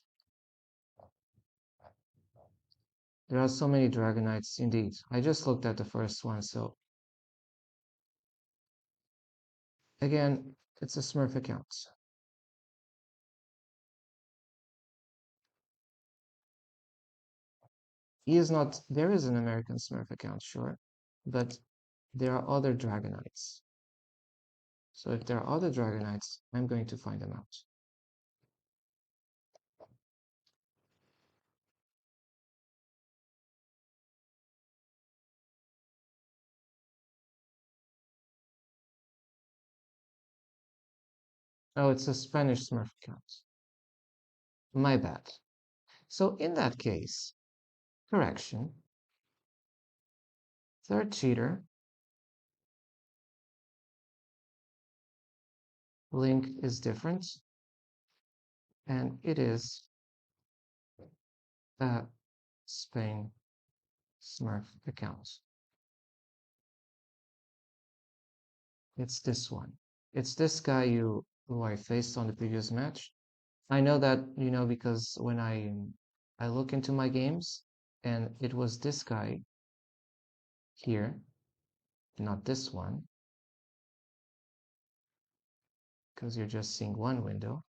There are so many Dragonites indeed. I just looked at the first one, so again, it's a Smurf account. He is not, there is an American Smurf account, sure, but there are other Dragonites. So if there are other Dragonites, I'm going to find them out. Oh, it's a Spanish Smurf account. My bad. So in that case, correction, third cheater, link is different, and it is a Spain Smurf account. It's this one. It's this guy who I faced on the previous match. I know that, you know, because when I look into my games, and it was this guy here, not this one, because you're just seeing one window.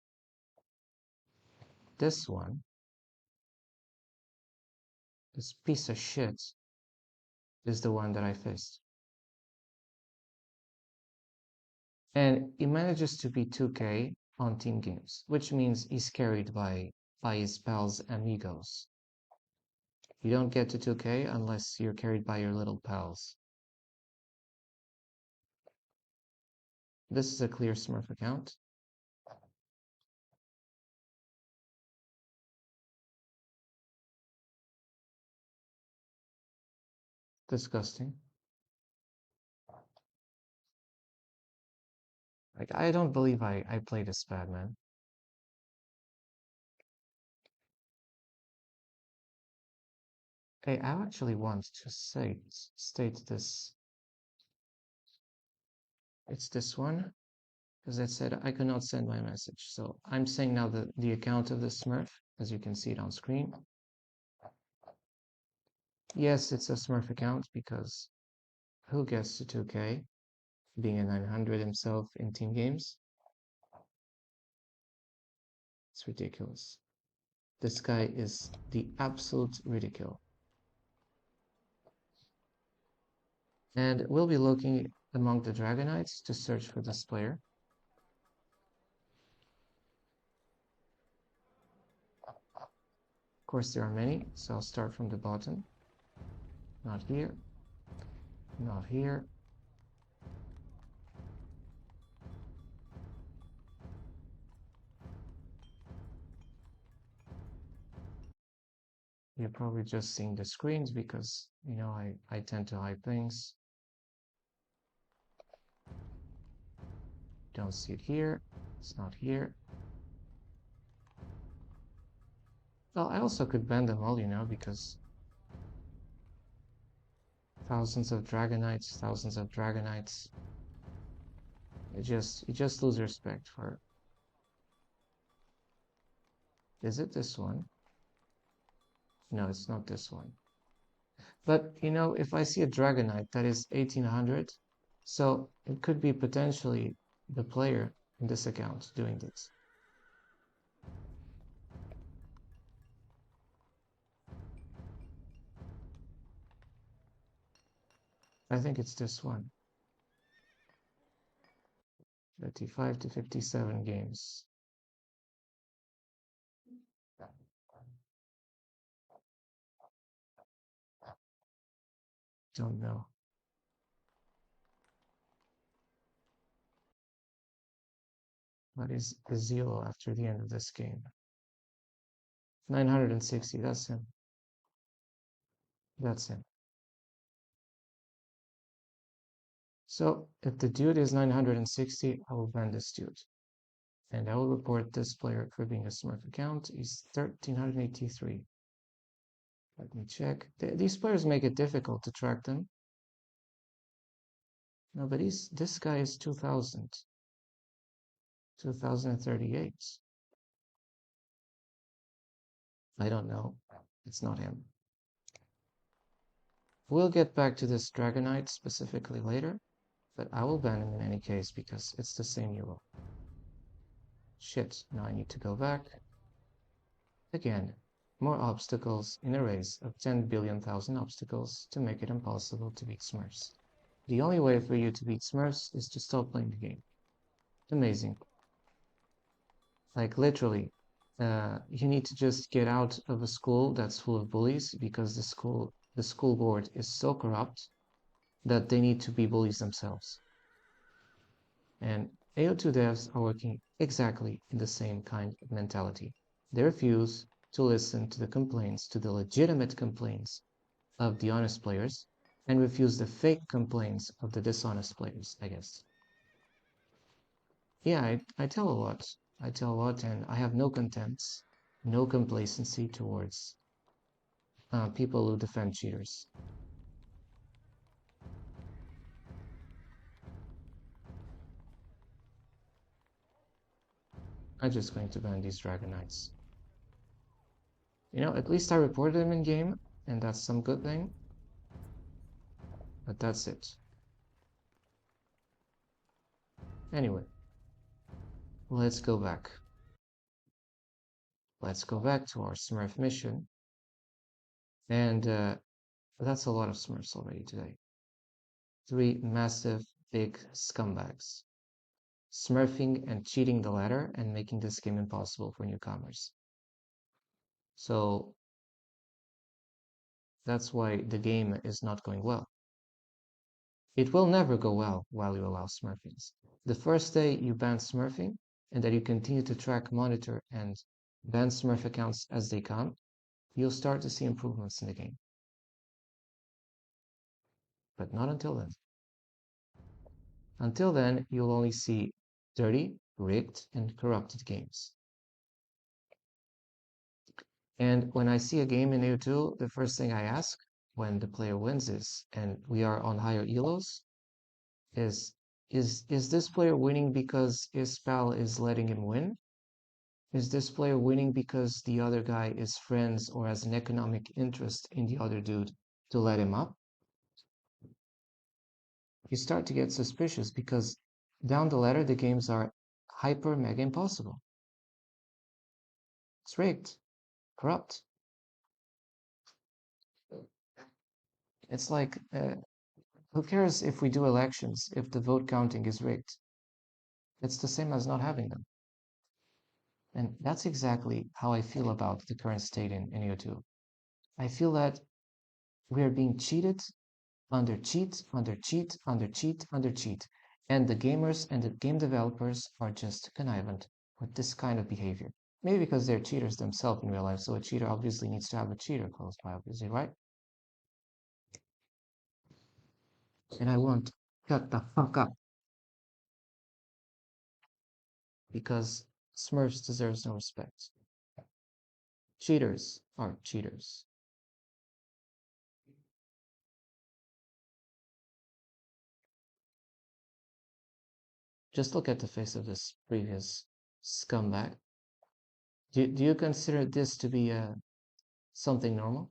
This one, this piece of shit, is the one that I faced. And he manages to be 2K on team games, which means he's carried by his pals amigos. You don't get to 2K unless you're carried by your little pals. This is a clear Smurf account. Disgusting. Like, I don't believe I played this bad, man. Hey, I actually want to state this. It's this one, because it said I could not send my message. So I'm saying now the account of the Smurf, as you can see it on screen. Yes, it's a Smurf account because who gets to 2K being a 900 himself in team games? It's ridiculous. This guy is the absolute ridicule. And we'll be looking among the Dragonites to search for this player. Of course, there are many, so I'll start from the bottom. Not here. Not here. You're probably just seeing the screens because, you know, I tend to hide things. Don't see it here. It's not here. Well, I also could ban them all, you know, because thousands of Dragonites. You just lose respect for. Is it this one? No, it's not this one. But, you know, if I see a Dragonite that is 1800, so it could be potentially the player in this account doing this. I think it's this one. 35 to 57 games. Don't know. What is the 0 after the end of this game? 960, that's him. That's him. So if the dude is 960, I will ban this dude. And I will report this player for being a Smurf account. He's 1383. Let me check. These players make it difficult to track them. No, but this guy is 2000. 2038. I don't know. It's not him. We'll get back to this Dragonite specifically later, but I will ban him in any case because it's the same euro. Shit, now I need to go back. Again, more obstacles in a race of 10 billion thousand obstacles to make it impossible to beat Smurfs. The only way for you to beat Smurfs is to stop playing the game. Amazing. Like literally, you need to just get out of a school that's full of bullies because the school board is so corrupt that they need to be bullies themselves. And AO2 devs are working exactly in the same kind of mentality. They refuse to listen to the complaints, to the legitimate complaints of the honest players, and refuse the fake complaints of the dishonest players, I guess. Yeah, I tell a lot. I tell a lot, and I have no contempts, no complacency towards people who defend cheaters. I'm just going to ban these Dragonites. You know, at least I reported them in game, and that's some good thing. But that's it. Anyway, let's go back. Let's go back to our Smurf mission. And that's a lot of Smurfs already today. 3 massive, big scumbags. Smurfing and cheating the ladder and making this game impossible for newcomers. So that's why the game is not going well. It will never go well while you allow smurfings. The first day you ban smurfing and that you continue to track, monitor, and ban smurf accounts as they come, you'll start to see improvements in the game. But not until then. Until then, you'll only see dirty, rigged, and corrupted games. And when I see a game in AO2, the first thing I ask when the player wins is, and we are on higher elos, is this player winning because his pal is letting him win? Is this player winning because the other guy is friends or has an economic interest in the other dude to let him up? You start to get suspicious because down the ladder the games are hyper mega impossible. It's rigged, corrupt. It's like, who cares if we do elections if the vote counting is rigged? It's the same as not having them. And that's exactly how I feel about the current state in AO2. I feel that we are being cheated, under cheat, under cheat, under cheat, under cheat. And the gamers and the game developers are just connivant with this kind of behavior. Maybe because they're cheaters themselves in real life, so a cheater obviously needs to have a cheater close by, obviously, right? And I want shut the fuck up. Because Smurfs deserves no respect. Cheaters are cheaters. Just look at the face of this previous scumbag. Do you consider this to be something normal?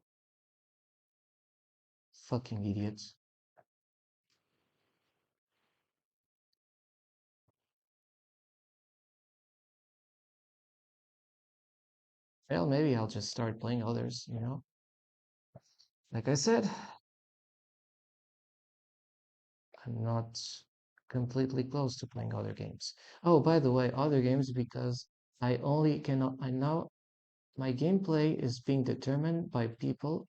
Fucking idiots. Well, maybe I'll just start playing others, you know? Like I said, I'm not completely close to playing other games. Oh, by the way, other games because I now, my gameplay is being determined by people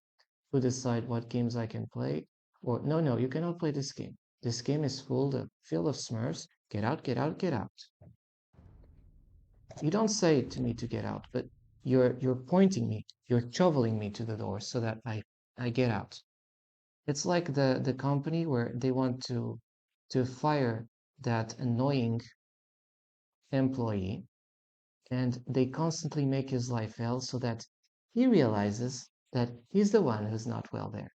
who decide what games I can play. Or, no, you cannot play this game. This game is full of Smurfs. Get out, get out, get out. You don't say to me to get out, but you're pointing me, you're shoveling me to the door so that I get out. It's like the company where they want to fire that annoying employee, and they constantly make his life hell so that he realizes that he's the one who's not well there.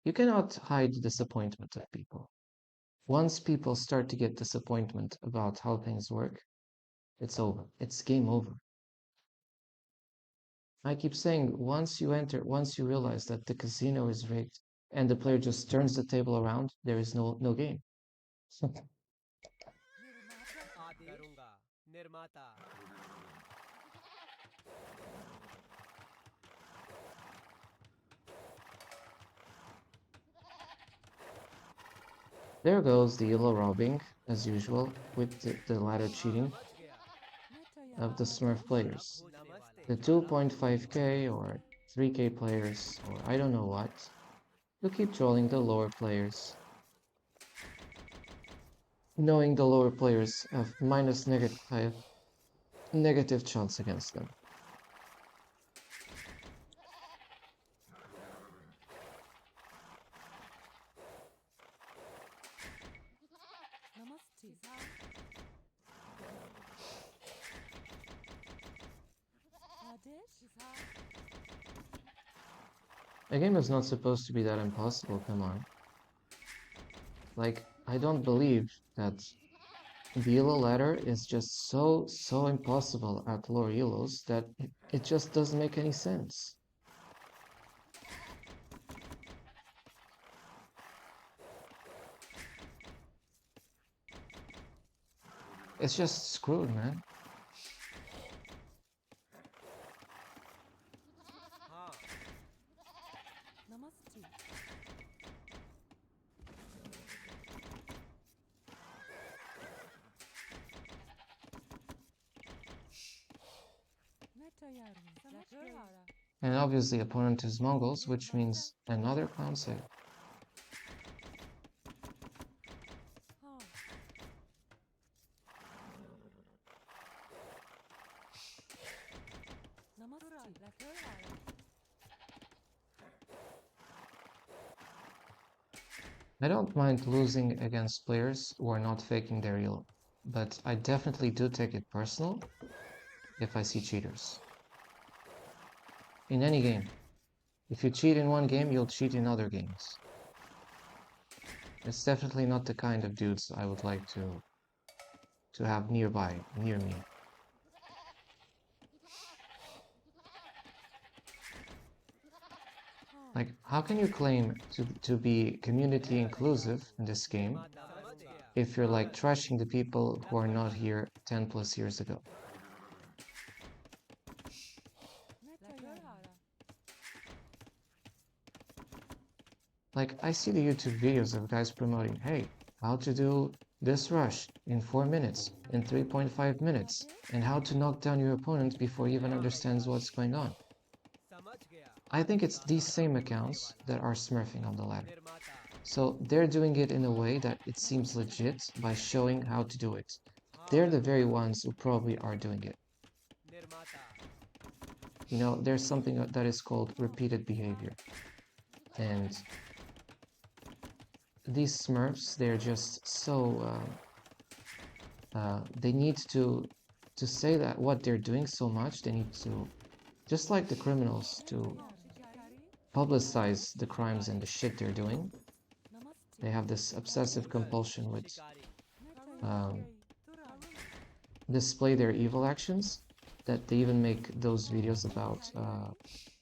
You cannot hide disappointment of people. Once people start to get disappointment about how things work, it's over. It's game over. I keep saying once you realize that the casino is rigged and the player just turns the table around, there is no game. There goes the yellow robbing, as usual, with the ladder cheating of the Smurf players. The 2.5k or 3k players, or I don't know what, who keep trolling the lower players, knowing the lower players have minus negative chance against them. A game is not supposed to be that impossible, come on. Like, I don't believe that the elo ladder is just so impossible at lower elos that it just doesn't make any sense. It's just screwed, man. And obviously opponent is Mongols, which means another clown save. I don't mind losing against players who are not faking their elo, but I definitely do take it personal if I see cheaters. In any game. If you cheat in one game, you'll cheat in other games. It's definitely not the kind of dudes I would like to have near me. Like, how can you claim to be community inclusive in this game if you're like trashing the people who are not here 10 plus years ago? Like, I see the YouTube videos of guys promoting, hey, how to do this rush in 4 minutes, in 3.5 minutes, and how to knock down your opponent before he even understands what's going on. I think it's these same accounts that are smurfing on the ladder. So they're doing it in a way that it seems legit by showing how to do it. They're the very ones who probably are doing it. You know, there's something that is called repeated behavior. And these smurfs, they're just so they need to say that what they're doing so much, they need to, just like the criminals, to publicize the crimes and the shit they're doing. They have this obsessive compulsion with display their evil actions, that they even make those videos about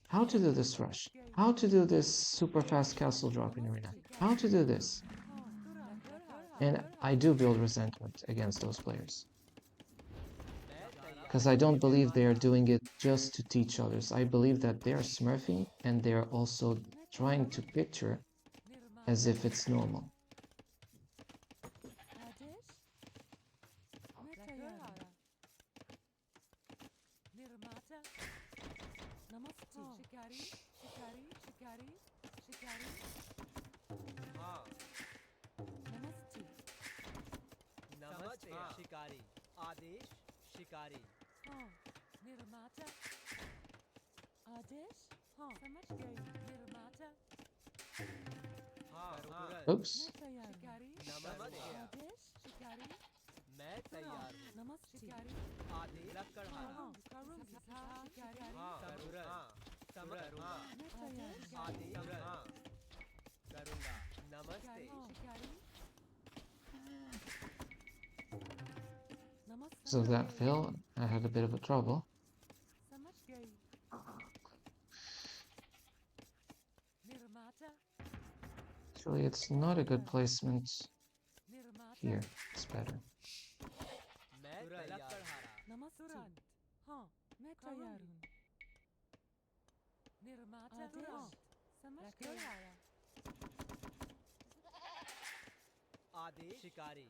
how to do this rush, how to do this super fast castle drop in arena, how to do this. And I do build resentment against those players, because I don't believe they are doing it just to teach others. I believe that they are smurfing and they are also trying to picture as if it's normal. शिकारी आदेश शिकारी हाँ निर्माता आदेश हाँ समझ गई निर्माता हाँ Oops. मैं तैयार हूँ। शिकारी नमस्ते आदेश शिकारी मैं तैयार हूँ नमस्ते शिकारी आदेश लकड़हारा हाँ करूँगी हाँ शिकारी हाँ तुरंत समझ करूँगा मैं तैयार हूँ। आदेश तुरंत करूँगा नमस्ते शिकारी नमस्ते So that failed. I had a bit of a trouble. समझ गई निर्माता Actually, it's not a good placement निर्माता here. It's better. मैं लकड़हारा नमस्ते तुरंत हाँ मैं तैयार हूँ निर्माता तुरंत समझ गई आदेश शिकारी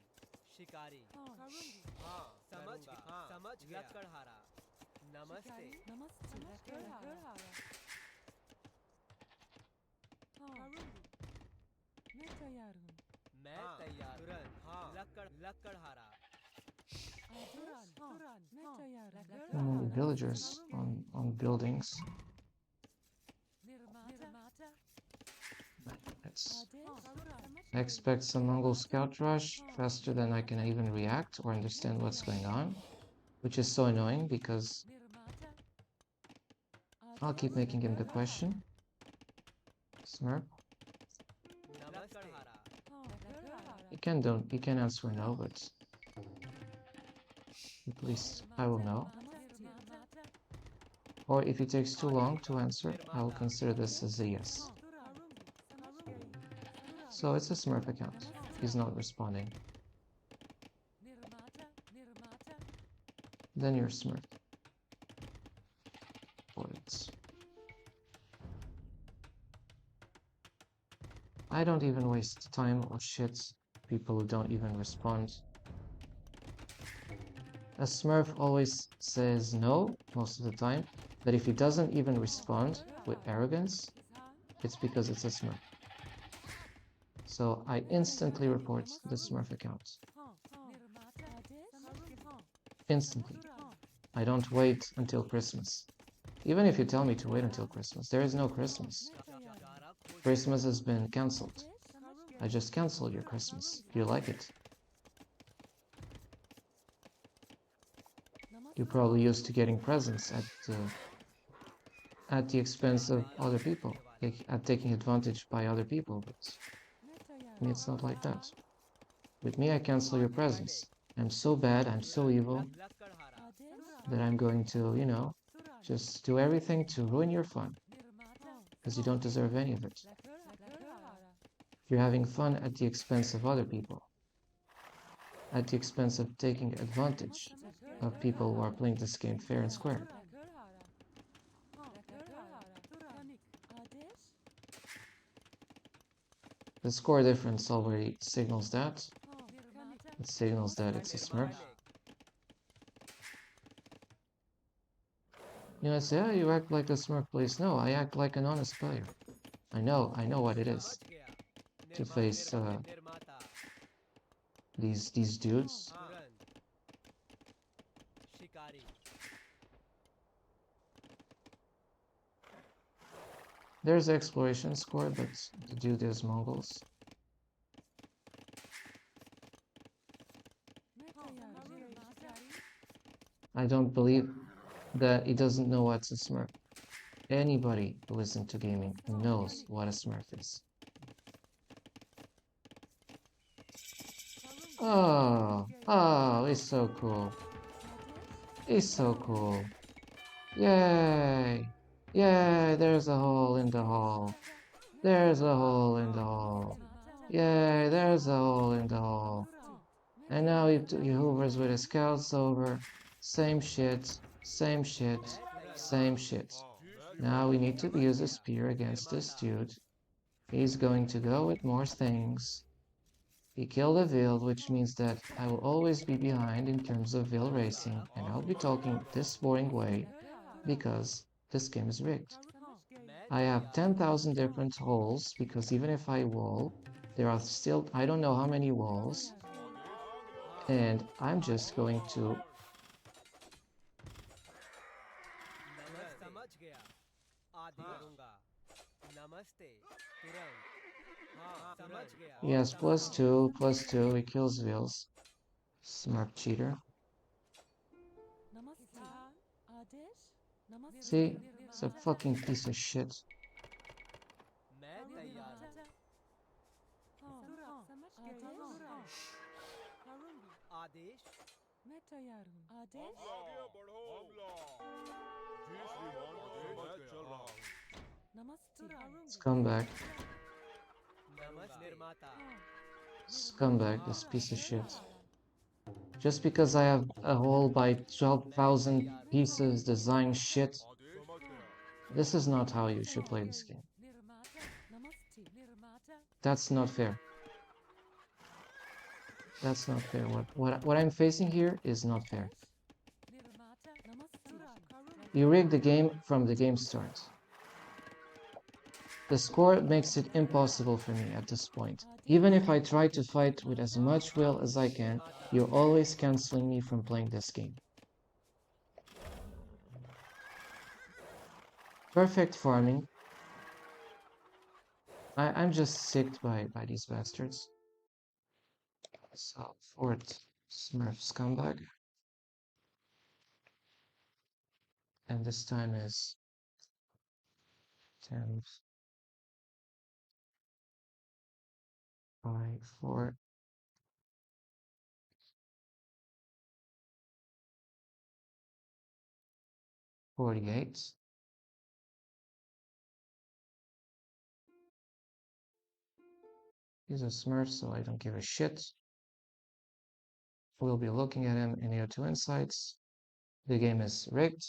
शिकारी हाँ करूँगी हाँ समझ समझ लकड़हारा नमस्ते नमस्ते समझ गई हाँ करूँगी मैं तैयार हूँ मैं तैयार तुरंत हाँ लकड़हारा तुरंत तुरंत मैं तैयार हूँ Villagers on buildings. निर्माता It's, Adesh I expect some Mongol scout rush faster than I can even react or understand what's going on, which is so annoying because निर्माता I'll keep making him the question. Smurf, लकड़हारा he can answer no, but at least I will know. Or if it takes too long to answer, I will consider this as a yes. So it's a Smurf account. He's not responding. Then you're Smurf. Words. I don't even waste time or shit people who don't even respond. A Smurf always says no most of the time, but if he doesn't even respond with arrogance, it's because it's a Smurf. So I instantly report the Smurf account. Instantly. I don't wait until Christmas. Even if you tell me to wait until Christmas, there is no Christmas. Christmas has been cancelled. I just canceled your Christmas. Do you like it? You're probably used to getting presents at the expense of other people, at taking advantage by other people, but me, it's not like that. With me, I cancel your presents. I'm so bad, I'm so evil, that I'm going to, you know, just do everything to ruin your fun, because you don't deserve any of it. You're having fun at the expense of other people, at the expense of taking advantage of people who are playing this game fair and square. The score difference already signals that. It signals that it's a Smurf. You know, I say, oh, you act like a Smurf, please. No, I act like an honest player. I know what it is to face these dudes. There's exploration score, but the dude is Mongols. I don't believe that he doesn't know what's a Smurf. Anybody who is into gaming knows what a Smurf is. Oh, he's so cool. He's so cool. Yay! Yay, there's a hole in the hole. There's a hole in the hole. Yay, there's a hole in the hole. And now he hovers with his scouts over. Same shit, same shit, same shit. Now we need to use a spear against this dude. He's going to go with more things. He killed a Veil, which means that I will always be behind in terms of Veil racing, and I'll be talking this boring way because this game is rigged. I have 10,000 different holes because even if I wall, there are still, I don't know how many walls, And I'm just going to... समझ गया आदि करूंगा नमस्ते तुरंत हाँ समझ गया Yes, +2, he kills wheels. Smart cheater. Namaste. Adesh. Namaste. See? It's a fucking piece of shit. मैं तैयार हूँ आदेश मैं तैयार हूँ आदेश नमस्ते Scumbag. नमस्ते निर्माता Scumbag, this piece of shit. Just because I have a whole by 12,000 pieces design shit, this is not how you should play this game. निर्माता नमस्ते निर्माता That's not fair. That's not fair. What I'm facing here is not fair. निर्माता नमस्ते You rigged the game from the game start. The score makes it impossible for me at this point. Even if I try to fight with as much will as I can, you're always canceling me from playing this game. Perfect farming. I'm just sick by these bastards. So, fourth Smurf scumbag. And this time is 10, 5, 4. $48. He's a Smurf, so I don't give a shit. We'll be looking at him in AO2 Insights. The game is rigged.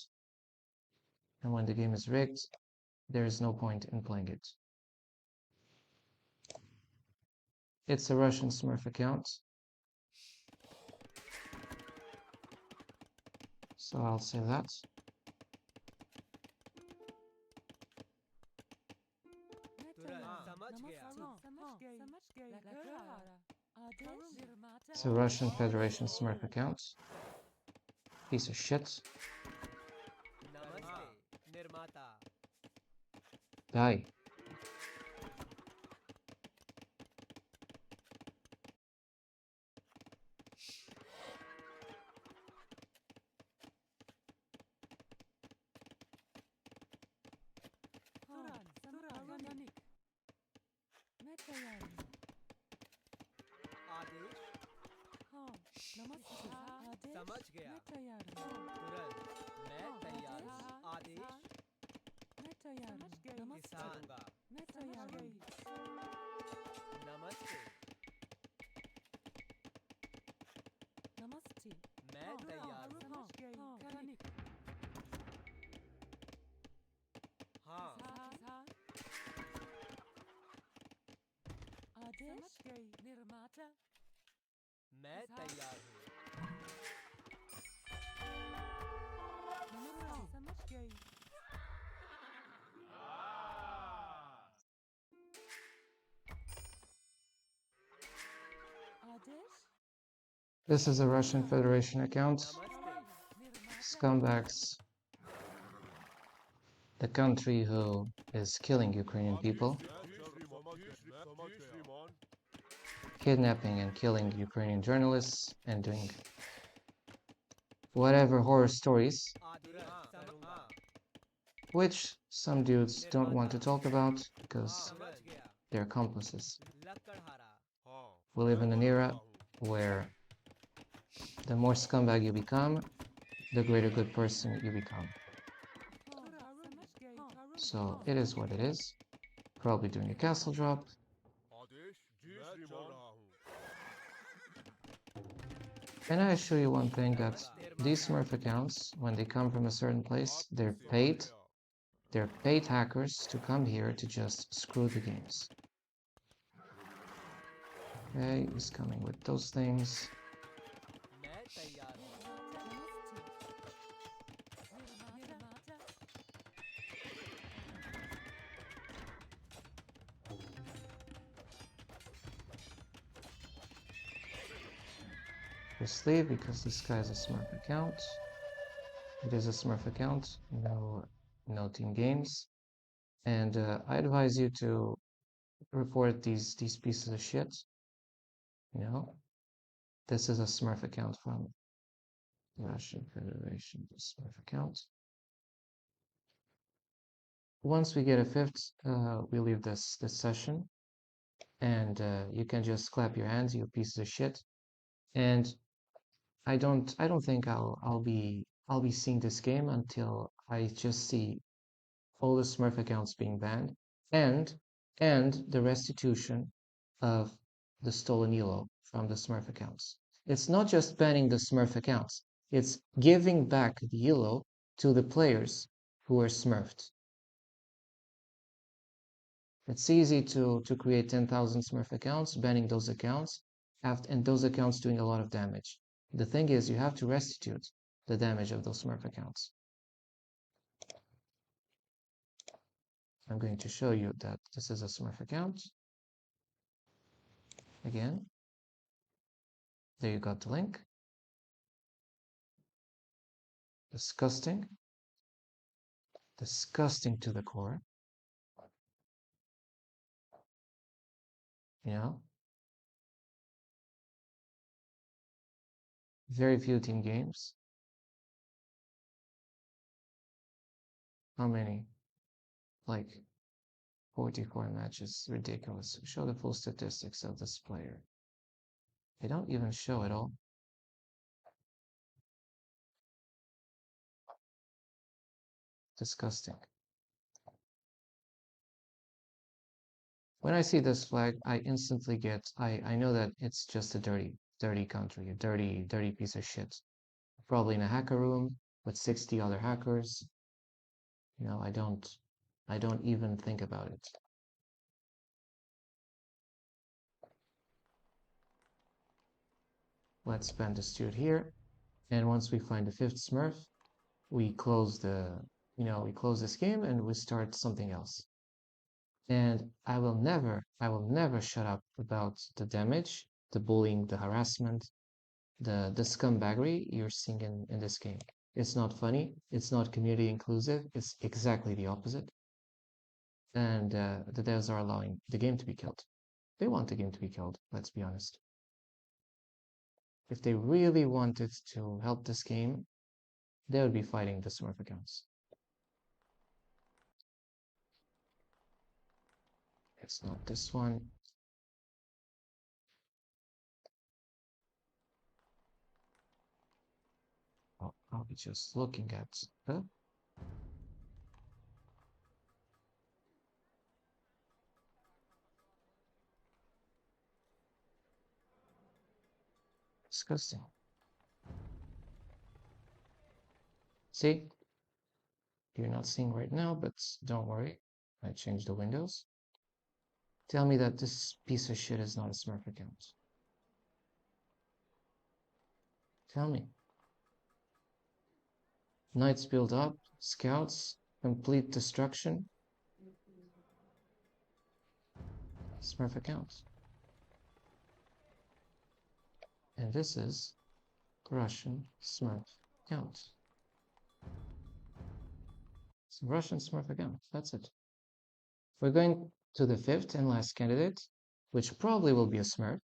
And when the game is rigged, there is no point in playing it. It's a Russian Smurf account. So I'll say that. मैं तुरंत तैयार समझ गया समझ गई आदेश निर्माता It's a Russian Federation Smurf account. Piece of shit. नमस्ते निर्माता Die. तुरंत मैं तैयार हूँ आदेश हाँ नमस्ते आदेश समझ गया मैं तैयार हूँ तुरंत मैं तैयार हूँ आदेश मैं तैयार हूँ नमस्ते किसानूंगा मैं तैयार हूँ नमस्ते नमस्ते मैं तैयार हूँ हाँ आदेश निर्माता मैं तैयार हूँ नमस्ते समझ गई आदेश This is a Russian Federation account. नमस्ते Scumbags. The country who is killing Ukrainian people. Kidnapping and killing Ukrainian journalists and doing whatever horror stories, आदेश हाँ which some dudes don't want to talk about because समझ गया they're accomplices. लकड़हारा We live in an era where the more scumbag you become, the greater good person you become. So it is what it is. Probably doing a castle drop. And I assure you one thing, that these Smurf accounts, when they come from a certain place, they're paid. They're paid hackers to come here to just screw the games. Okay, he's coming with those things. मैं तैयार हूँ Just leave because this guy is a Smurf account. It is a Smurf account, no team games. And I advise you to report these pieces of shit. You know, this is a Smurf account from Russian Federation, the Smurf account. Once we get a fifth, we leave this session, and you can just clap your hands, you pieces of shit. And I don't think I'll be seeing this game until I just see all the Smurf accounts being banned and the restitution of the stolen elo from the Smurf accounts. It's not just banning the Smurf accounts, it's giving back the elo to the players who are Smurfed. It's easy to create 10,000 Smurf accounts, banning those accounts, and those accounts doing a lot of damage. The thing is, you have to restitute the damage of those Smurf accounts. I'm going to show you that this is a Smurf account. Again, there you got the link. Disgusting. Disgusting to the core. You know? Very few team games. How many? Like 44 matches. Ridiculous. Show the full statistics of this player. They don't even show it all. Disgusting. When I see this flag, I instantly get, I know that it's just a dirty country, a dirty piece of shit. Probably in a hacker room with 60 other hackers. You know, I don't even think about it. Let's spend the steward here. And once we find the fifth Smurf, we close we close this game and we start something else. And I will never shut up about the damage, the bullying, the harassment, the scumbaggery you're seeing in this game. It's not funny, it's not community inclusive, it's exactly the opposite. And the devs are allowing the game to be killed. They want the game to be killed, let's be honest. If they really wanted to help this game, they would be fighting the Smurf accounts. It's not this one. I'll be just looking at disgusting. See, you're not seeing right now, but don't worry. I changed the windows. Tell me that this piece of shit is not a Smurf account. Tell me. Knights build up, scouts, complete destruction. Smurf account. And this is Russian Smurf account. It's a Russian Smurf account. That's it. We're going to the fifth and last candidate, which probably will be a Smurf.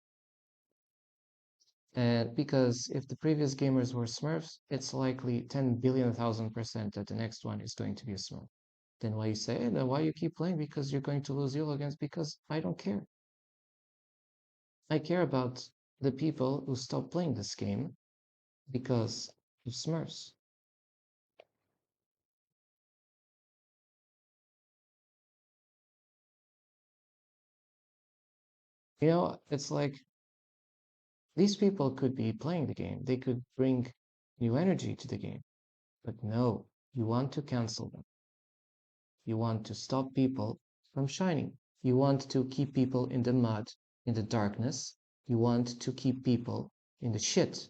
And because if the previous gamers were Smurfs, it's likely 10 billion thousand % that the next one is going to be a Smurf. Then why you say, then why you keep playing? Because you're going to lose Yule against, because I don't care. I care about the people who stop playing this game because of Smurfs. You know, it's like these people could be playing the game. They could bring new energy to the game. But no, you want to cancel them. You want to stop people from shining. You want to keep people in the mud, in the darkness. You want to keep people in the shit.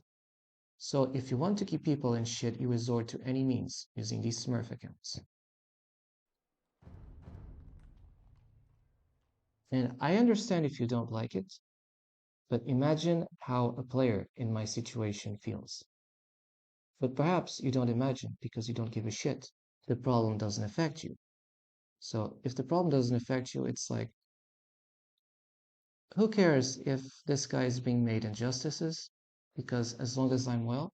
So if you want to keep people in shit, you resort to any means using these Smurf accounts. And I understand if you don't like it. But imagine how a player in my situation feels. But perhaps you don't imagine because you don't give a shit. The problem doesn't affect you. So if the problem doesn't affect you, it's like, who cares if this guy is being made injustices? Because as long as I'm well,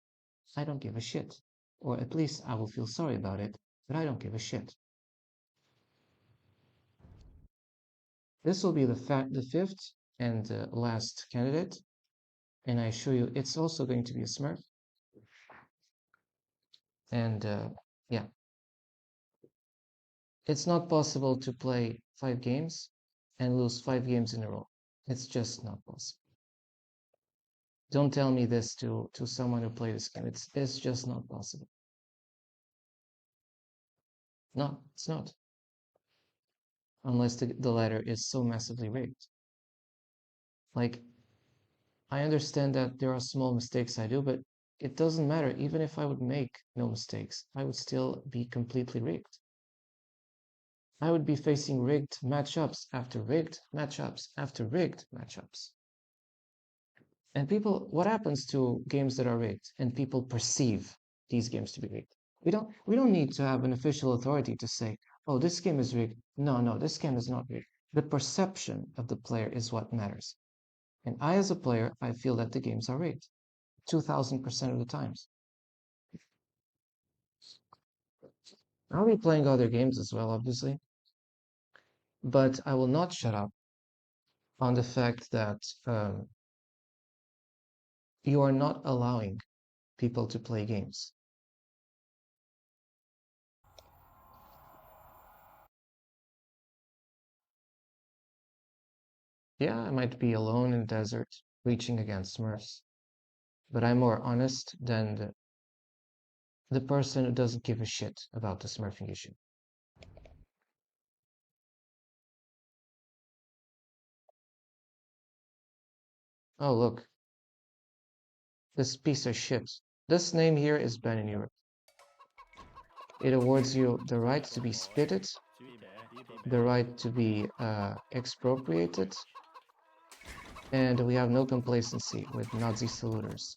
I don't give a shit. Or at least I will feel sorry about it, but I don't give a shit. This will be the fifth and last candidate. And I assure you, it's also going to be a smurf. And yeah, it's not possible to play 5 games and lose 5 games in a row. It's just not possible. Don't tell me this to someone who played this game. It's just not possible. No, it's not. Unless the ladder is so massively rigged. Like, I understand that there are small mistakes I do, but it doesn't matter. Even if I would make no mistakes, I would still be completely rigged. I would be facing rigged matchups after rigged matchups after rigged matchups. And people, what happens to games that are rigged and people perceive these games to be rigged? We don't need to have an official authority to say, oh, this game is rigged. No, this game is not rigged. The perception of the player is what matters. And I, as a player, I feel that the games are rigged 2000% of the times. I'll be playing other games as well, obviously, but I will not shut up on the fact that you are not allowing people to play games. Yeah, I might be alone in the desert, reaching against smurfs, but I'm more honest than the person who doesn't give a shit about the smurfing issue. Oh, look, this piece of shit. This name here is banned in Europe. It awards you the right to be spitted, the right to be expropriated, and we have no complacency with Nazi saluters.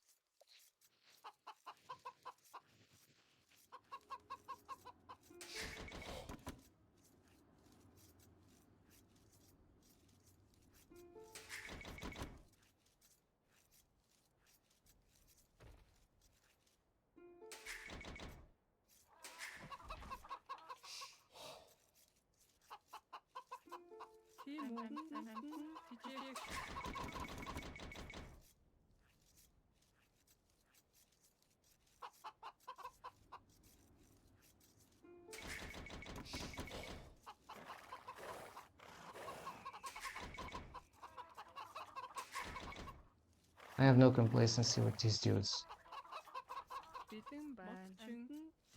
I have no complacency with these dudes.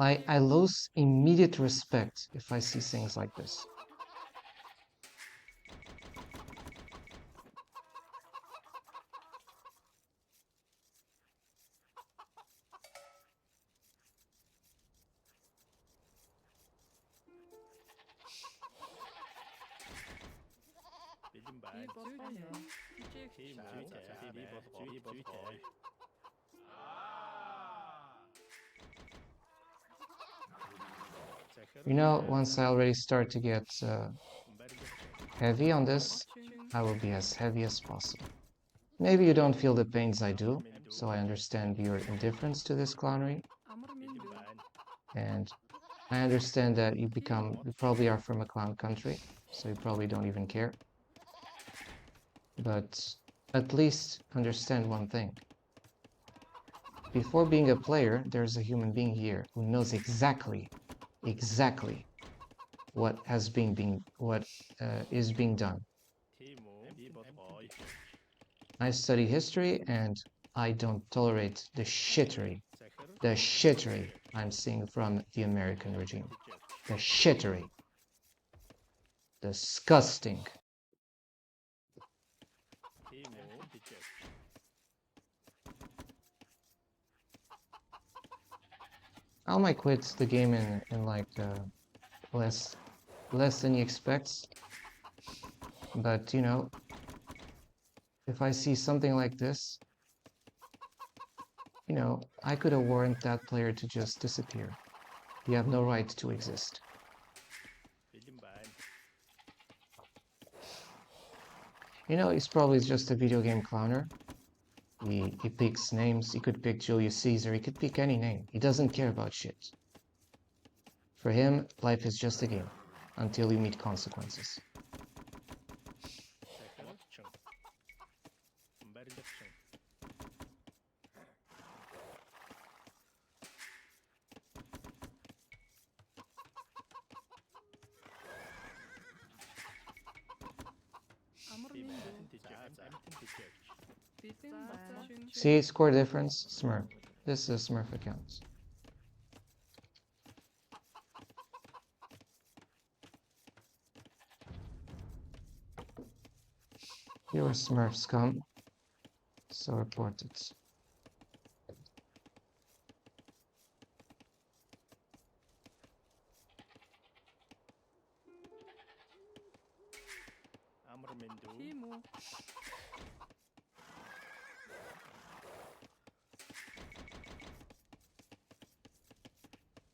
I lose immediate respect if I see things like this. You know, once I already start to get heavy on this, I will be as heavy as possible. Maybe you don't feel the pains I do, so I understand your indifference to this clownery. And I understand that you probably are from a clown country, so you probably don't even care. But at least understand one thing. Before being a player, there's a human being here who knows exactly what is being done. I study history and I don't tolerate the shittery I'm seeing from the American regime. The shittery. Disgusting. I might quit the game in like less than he expects. But you know, if if I see something like this, you know, I could warrant that player to just disappear. You have no right to exist. You know, he's probably just a video game clowner. He picks names. He could pick Julius Caesar. He could pick any name. He doesn't care about shit. For him, life is just a game until you meet consequences. See, score difference, Smurf. This is Smurf account. Your Smurfs come, so report it. Timo.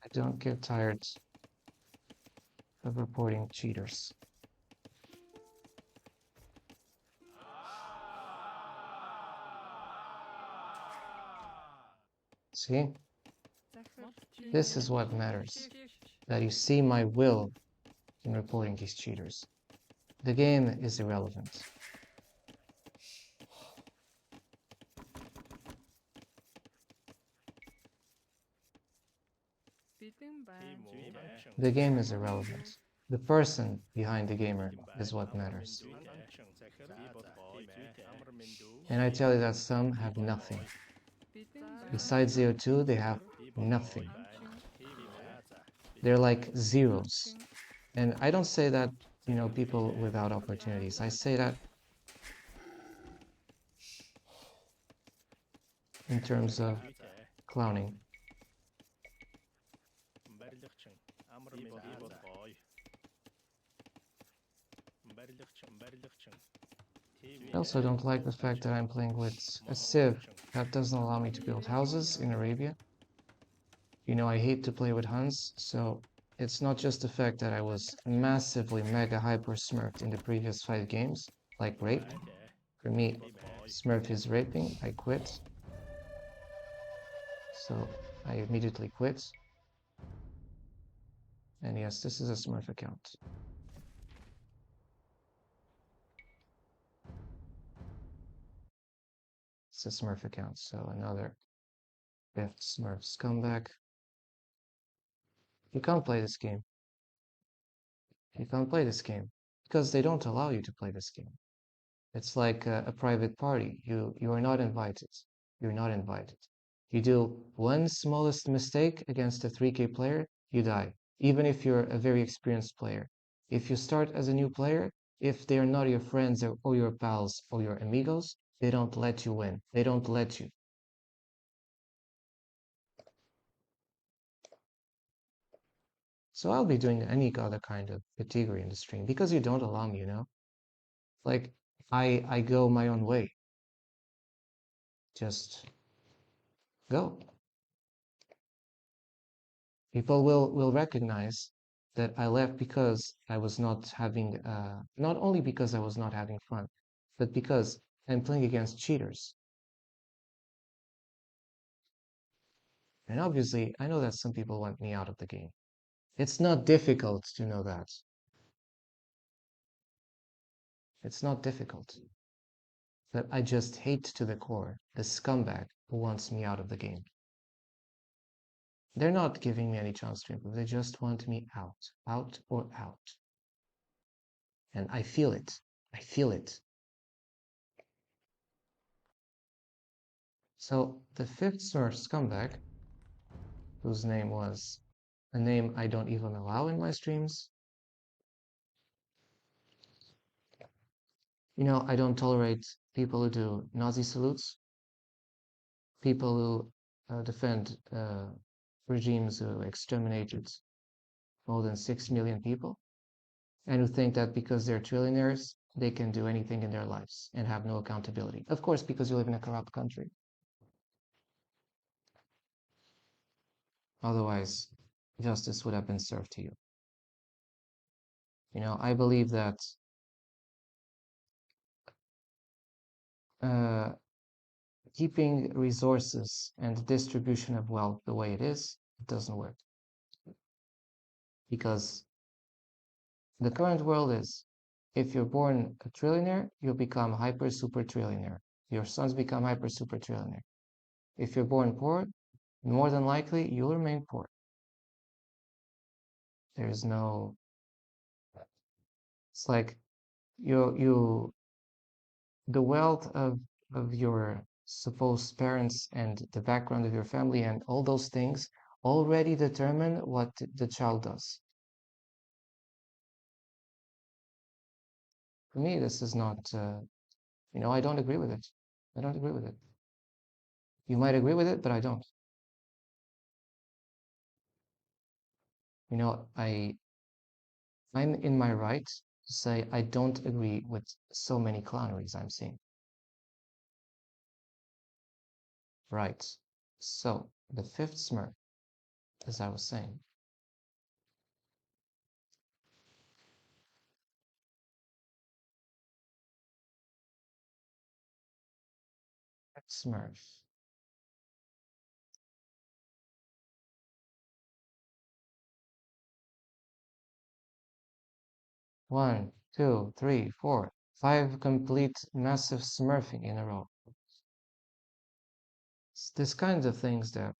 I don't get tired of reporting cheaters. See? This is what matters. That you see my will in reporting these cheaters. The game is irrelevant. The game is irrelevant. The person behind the gamer is what matters. And I tell you that some have nothing. Besides ZO2, they have nothing. They're like zeros. And I don't say that, you know, people without opportunities. I say that in terms of clowning. I also don't like the fact that I'm playing with a sieve that doesn't allow me to build houses in Arabia. You know, I hate to play with Huns, so it's not just the fact that I was massively mega hyper smurfed in the previous 5 games, like rape. For me, smurf is raping. I quit. So I immediately quit. And yes, this is a smurf account. It's a smurf account, so another fifth smurf scumbag. You can't play this game. You can't play this game because they don't allow you to play this game. It's like a private party. You are not invited. You're not invited. You do one smallest mistake against a 3K player, you die. Even if you're a very experienced player. If you start as a new player, if they are not your friends or your pals or your amigos, they don't let you win. They don't let you. So I'll be doing any other kind of category in the stream because you don't allow me, you know? Like, I go my own way. Just go. People will recognize that I left because I was not having, not only because I was not having fun, but because I'm playing against cheaters. And obviously, I know that some people want me out of the game. It's not difficult to know that. It's not difficult. But I just hate to the core the scumbag who wants me out of the game. They're not giving me any chance to improve. They just want me out, out or out. And I feel it. I feel it. So the fifth source scumbag, whose name was a name I don't even allow in my streams. You know, I don't tolerate people who do Nazi salutes, people who defend regimes who exterminated more than 6 million people, and who think that because they're trillionaires, they can do anything in their lives and have no accountability. Of course, because you live in a corrupt country. Otherwise, justice would have been served to you. I believe that uh, keeping resources and distribution of wealth the way it is, it doesn't work. Because the current world is, if you're born a trillionaire, you'll become hyper super trillionaire. Your sons become hyper super trillionaire. If you're born poor, more than likely you'll remain poor. There's no, it's like the wealth of your supposed parents and the background of your family and all those things already determine what the child does. For me, this is not, I don't agree with it. I don't agree with it. You might agree with it, but I don't. I'm in my right to say I don't agree with so many clowneries I'm seeing. Right. So, the fifth Smurf, as I was saying. Smurf. One, two, three, four, five complete massive smurfing in a row. It's this kind of things that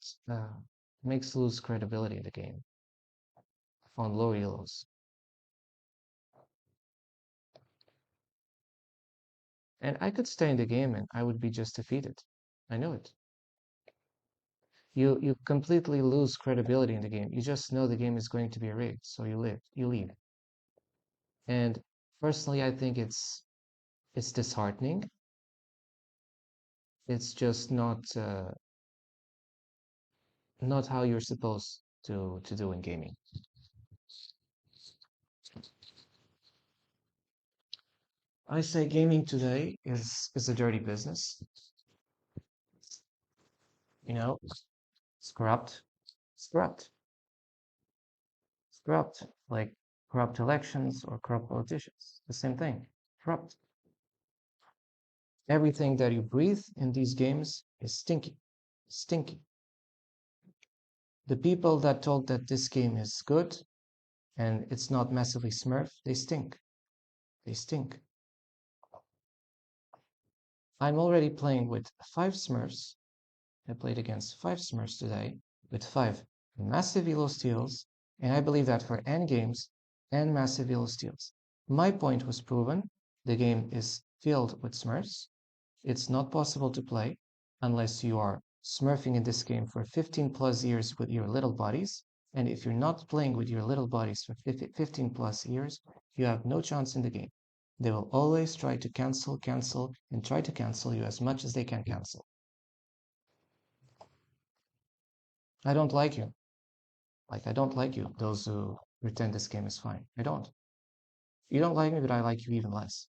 makes lose credibility in the game on low elos. And I could stay in the game and I would be just defeated. I know it. You completely lose credibility in the game. You just know the game is going to be rigged, so you leave. And personally, I think it's disheartening. It's just not how you're supposed to do in gaming. I say gaming today is a dirty business. It's corrupt. It's corrupt. It's corrupt. Like corrupt elections or corrupt politicians. The same thing. Corrupt. Everything that you breathe in these games is stinky. Stinky. The people that told that this game is good and it's not massively smurf, they stink. They stink. I'm already playing with 5 smurfs. I played against 5 smurfs today with 5 massive elo steals, and I believe that for N games and massive elo steals. My point was proven. The game is filled with smurfs. It's not possible to play unless you are smurfing in this game for 15 plus years with your little bodies. And if you're not playing with your little bodies for 15 plus years, you have no chance in the game. They will always try to cancel, and try to cancel you as much as they can cancel. I don't like you. Like, I don't like you, those who pretend this game is fine. I don't. You don't like me, but I like you even less.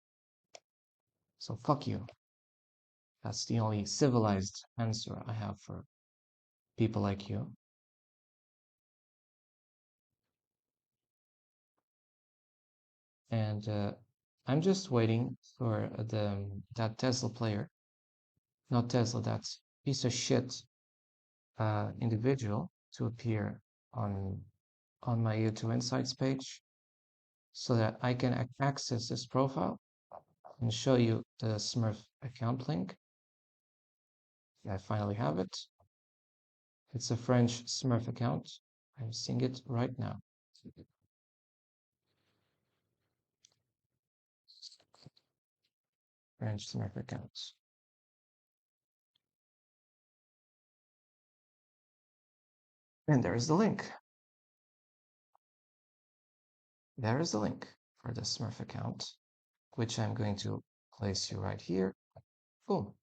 So fuck you. That's the only civilized answer I have for people like you. And I'm just waiting for that Tesla player, not Tesla, that piece of shit individual to appear on my YouTube Insights page so that I can access his profile and show you the Smurf account link. I finally have it. It's a French Smurf account. I'm seeing it right now. French Smurf account. And there is the link. There is the link for the Smurf account, which I'm going to place you right here. Boom.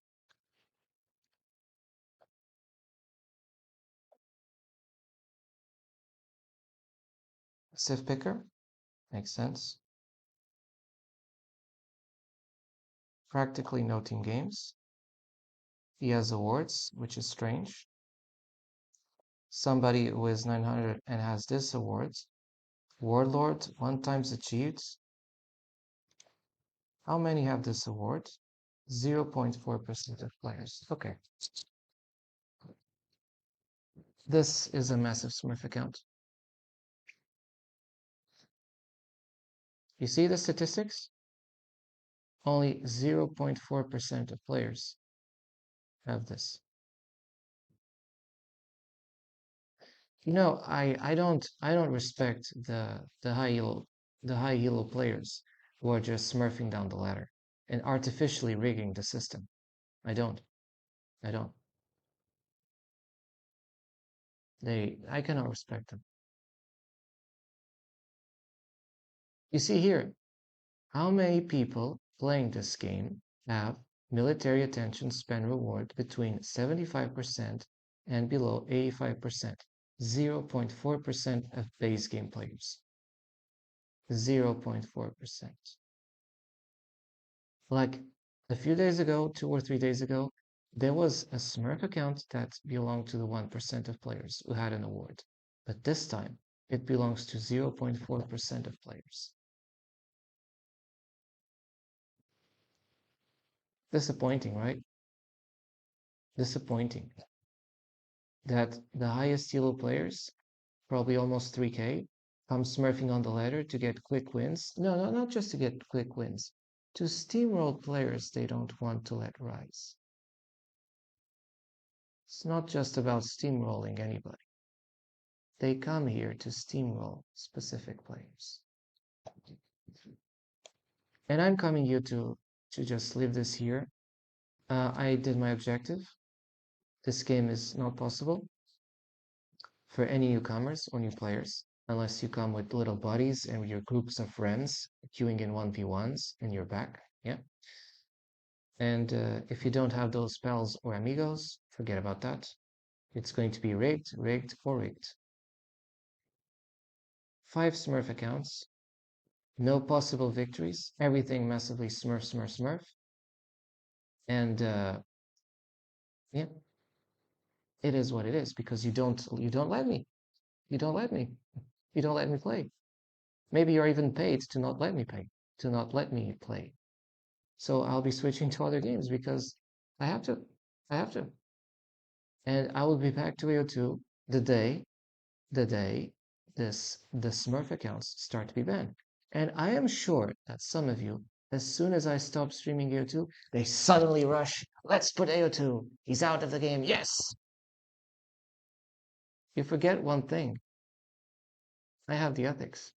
Civ picker. Makes sense. practically no team games. He has awards, which is strange. Somebody who is 900 and has this award. Warlord, 1 times achieved. How many have this award? 0.4% of players. Okay. This is a massive Smurf account. You see the statistics? Only 0.4% of players have this. You know, I don't respect the high elo players who are just smurfing down the ladder and artificially rigging the system. I don't. I don't. I cannot respect them. You see here, how many people playing this game have military attention span reward between 75% and below 85%? 0.4% of base game players. 0.4%. Like a few days ago, 2 or 3 days ago, there was a Smurf account that belonged to the 1% of players who had an award. But this time, it belongs to 0.4% of players. Disappointing, right? Disappointing that the highest elo players, probably almost 3K, come smurfing on the ladder to get quick wins. No, not just to get quick wins, to steamroll players they don't want to let rise. It's not just about steamrolling anybody. They come here to steamroll specific players. And I'm coming here to just leave this here. I did my objective. This game is not possible for any newcomers or new players, unless you come with little buddies and your groups of friends queuing in 1v1s and you're back. Yeah. And if you don't have those pals or amigos, forget about that. It's going to be rigged, rigged, or rigged. 5 Smurf accounts, no possible victories, everything massively Smurf, Smurf, Smurf. And yeah, it is what it is because you don't let me. You don't let me. You don't let me play. Maybe you're even paid to not let me play. So I'll be switching to other games because I have to. I have to. And I will be back to AO2 the day the Smurf accounts start to be banned. And I am sure that some of you, as soon as I stop streaming AO2, they suddenly rush, let's put AO2. He's out of the game. Yes. You forget one thing. I have the ethics.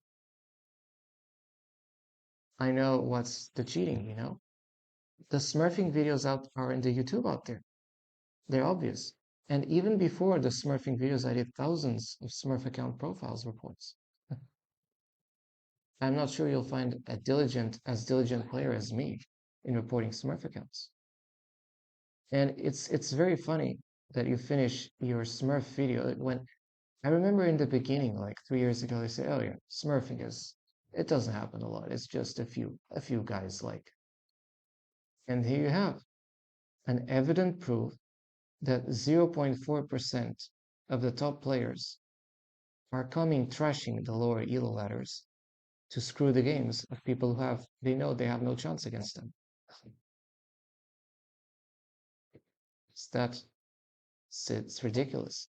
I know what's the cheating, you know? The smurfing videos out are in the YouTube out there. They're obvious. And even before the smurfing videos, I did thousands of Smurf account profiles reports. I'm not sure you'll find a as diligent player as me in reporting Smurf accounts. And it's very funny that you finish your Smurf video when I remember in the beginning, like 3 years ago, they say, "Oh yeah, Smurfing it doesn't happen a lot. It's just a few guys like." And here you have an evident proof that 0.4% of the top players are coming trashing the lower elo ladders to screw the games of people who they know they have no chance against them. It's ridiculous.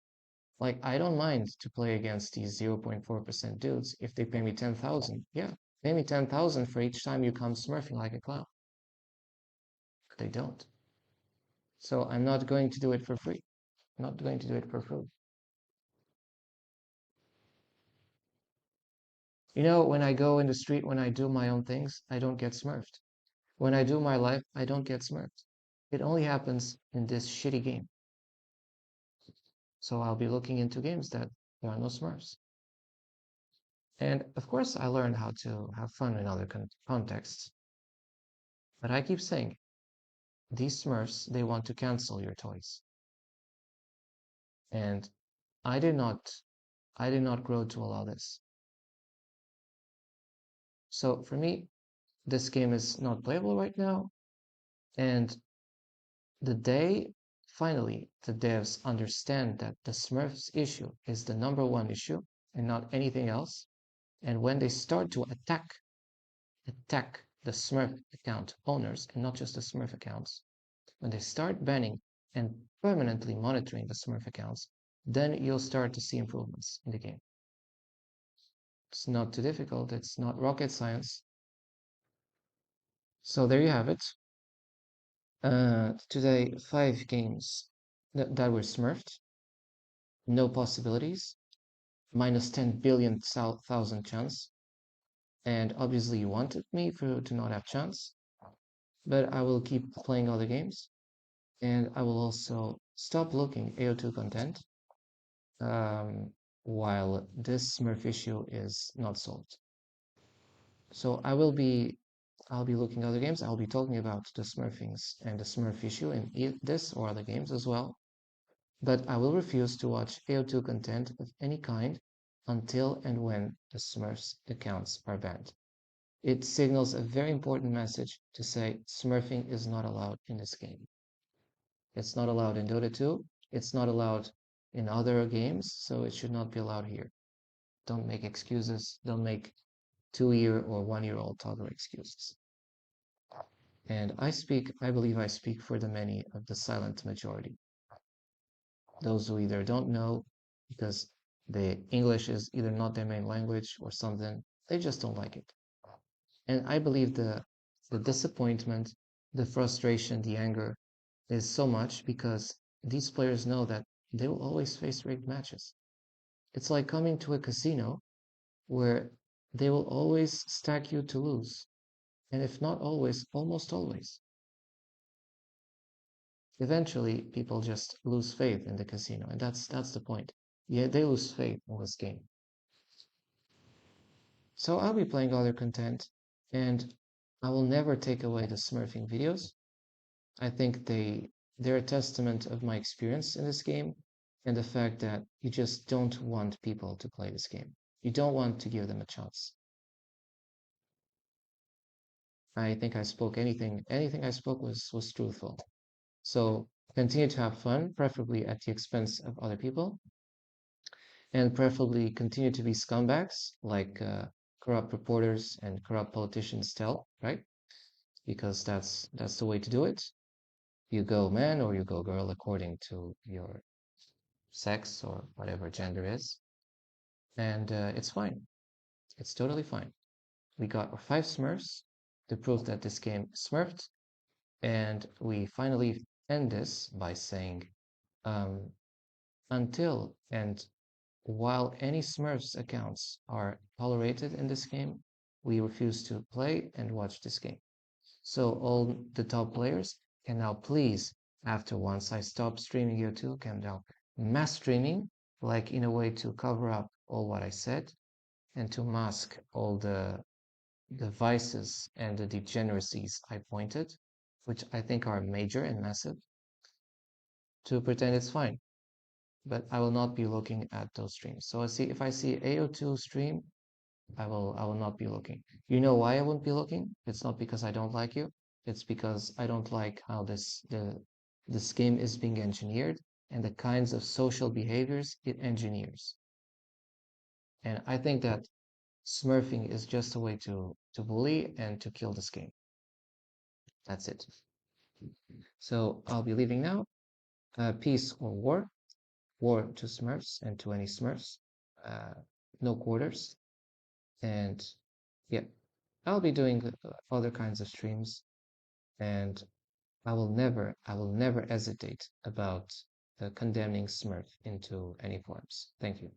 Like, I don't mind to play against these 0.4% dudes if they pay me 10,000. Yeah, pay me 10,000 for each time you come smurfing like a clown. But they don't. So I'm not going to do it for free. I'm not going to do it for free. You know, when I go in the street, when I do my own things, I don't get smurfed. When I do my life, I don't get smurfed. It only happens in this shitty game. So I'll be looking into games that there are no smurfs. And of course, I learned how to have fun in other contexts. But I keep saying, these smurfs, they want to cancel your toys. And I did not grow to allow this. So for me, this game is not playable right now. And the day, finally, the devs understand that the Smurfs issue is the number one issue and not anything else. And when they start to attack the Smurf account owners and not just the Smurf accounts, when they start banning and permanently monitoring the Smurf accounts, then you'll start to see improvements in the game. It's not too difficult, it's not rocket science. So there you have it. Today, 5 games that were smurfed, no possibilities, minus 10 billion thousand chance. And obviously you wanted me to not have chance, but I will keep playing other games. And I will also stop looking AO2 content um, while this Smurf issue is not solved. So I'll be looking at other games. I'll be talking about the Smurfings and the Smurf issue in this or other games as well. But I will refuse to watch AO2 content of any kind until and when the Smurfs accounts are banned. It signals a very important message to say Smurfing is not allowed in this game. It's not allowed in Dota 2. It's not allowed in other games, so it should not be allowed here. Don't make excuses. Don't make 2-year or 1-year-old toddler excuses. And I believe I speak for the many of the silent majority. Those who either don't know because the English is either not their main language or something, they just don't like it. And I believe the disappointment, the frustration, the anger is so much because these players know that they will always face rigged matches. It's like coming to a casino where they will always stack you to lose. And if not always, almost always. Eventually, people just lose faith in the casino, and that's the point. Yeah, they lose faith in this game. So I'll be playing other content, and I will never take away the smurfing videos. I think they're a testament of my experience in this game and the fact that you just don't want people to play this game. You don't want to give them a chance. I think I spoke anything I spoke was truthful. So continue to have fun, preferably at the expense of other people, and preferably continue to be scumbags like corrupt reporters and corrupt politicians tell, right? Because that's the way to do it. You go man or you go girl according to your sex or whatever gender is, and it's fine. It's totally fine. We got our 5 Smurfs to prove that this game is smurfed, and we finally end this by saying um, until and while any Smurfs accounts are tolerated in this game, we refuse to play and watch this game. So all the top players can now please, after once I stop streaming YouTube, can now mass streaming, like in a way to cover up all what I said and to mask all the vices and the degeneracies I pointed, which I think are major and massive, to pretend it's fine. But I will not be looking at those streams. So if I see AO2 stream, I will not be looking. You know why I won't be looking? It's not because I don't like you. It's because I don't like how this game is being engineered and the kinds of social behaviors it engineers. And I think that smurfing is just a way to bully and to kill this game. That's it. So I'll be leaving now. Peace or war. War to Smurfs and to any Smurfs. No quarters. And yeah, I'll be doing other kinds of streams, and I will never hesitate about condemning Smurf into any forms. Thank you.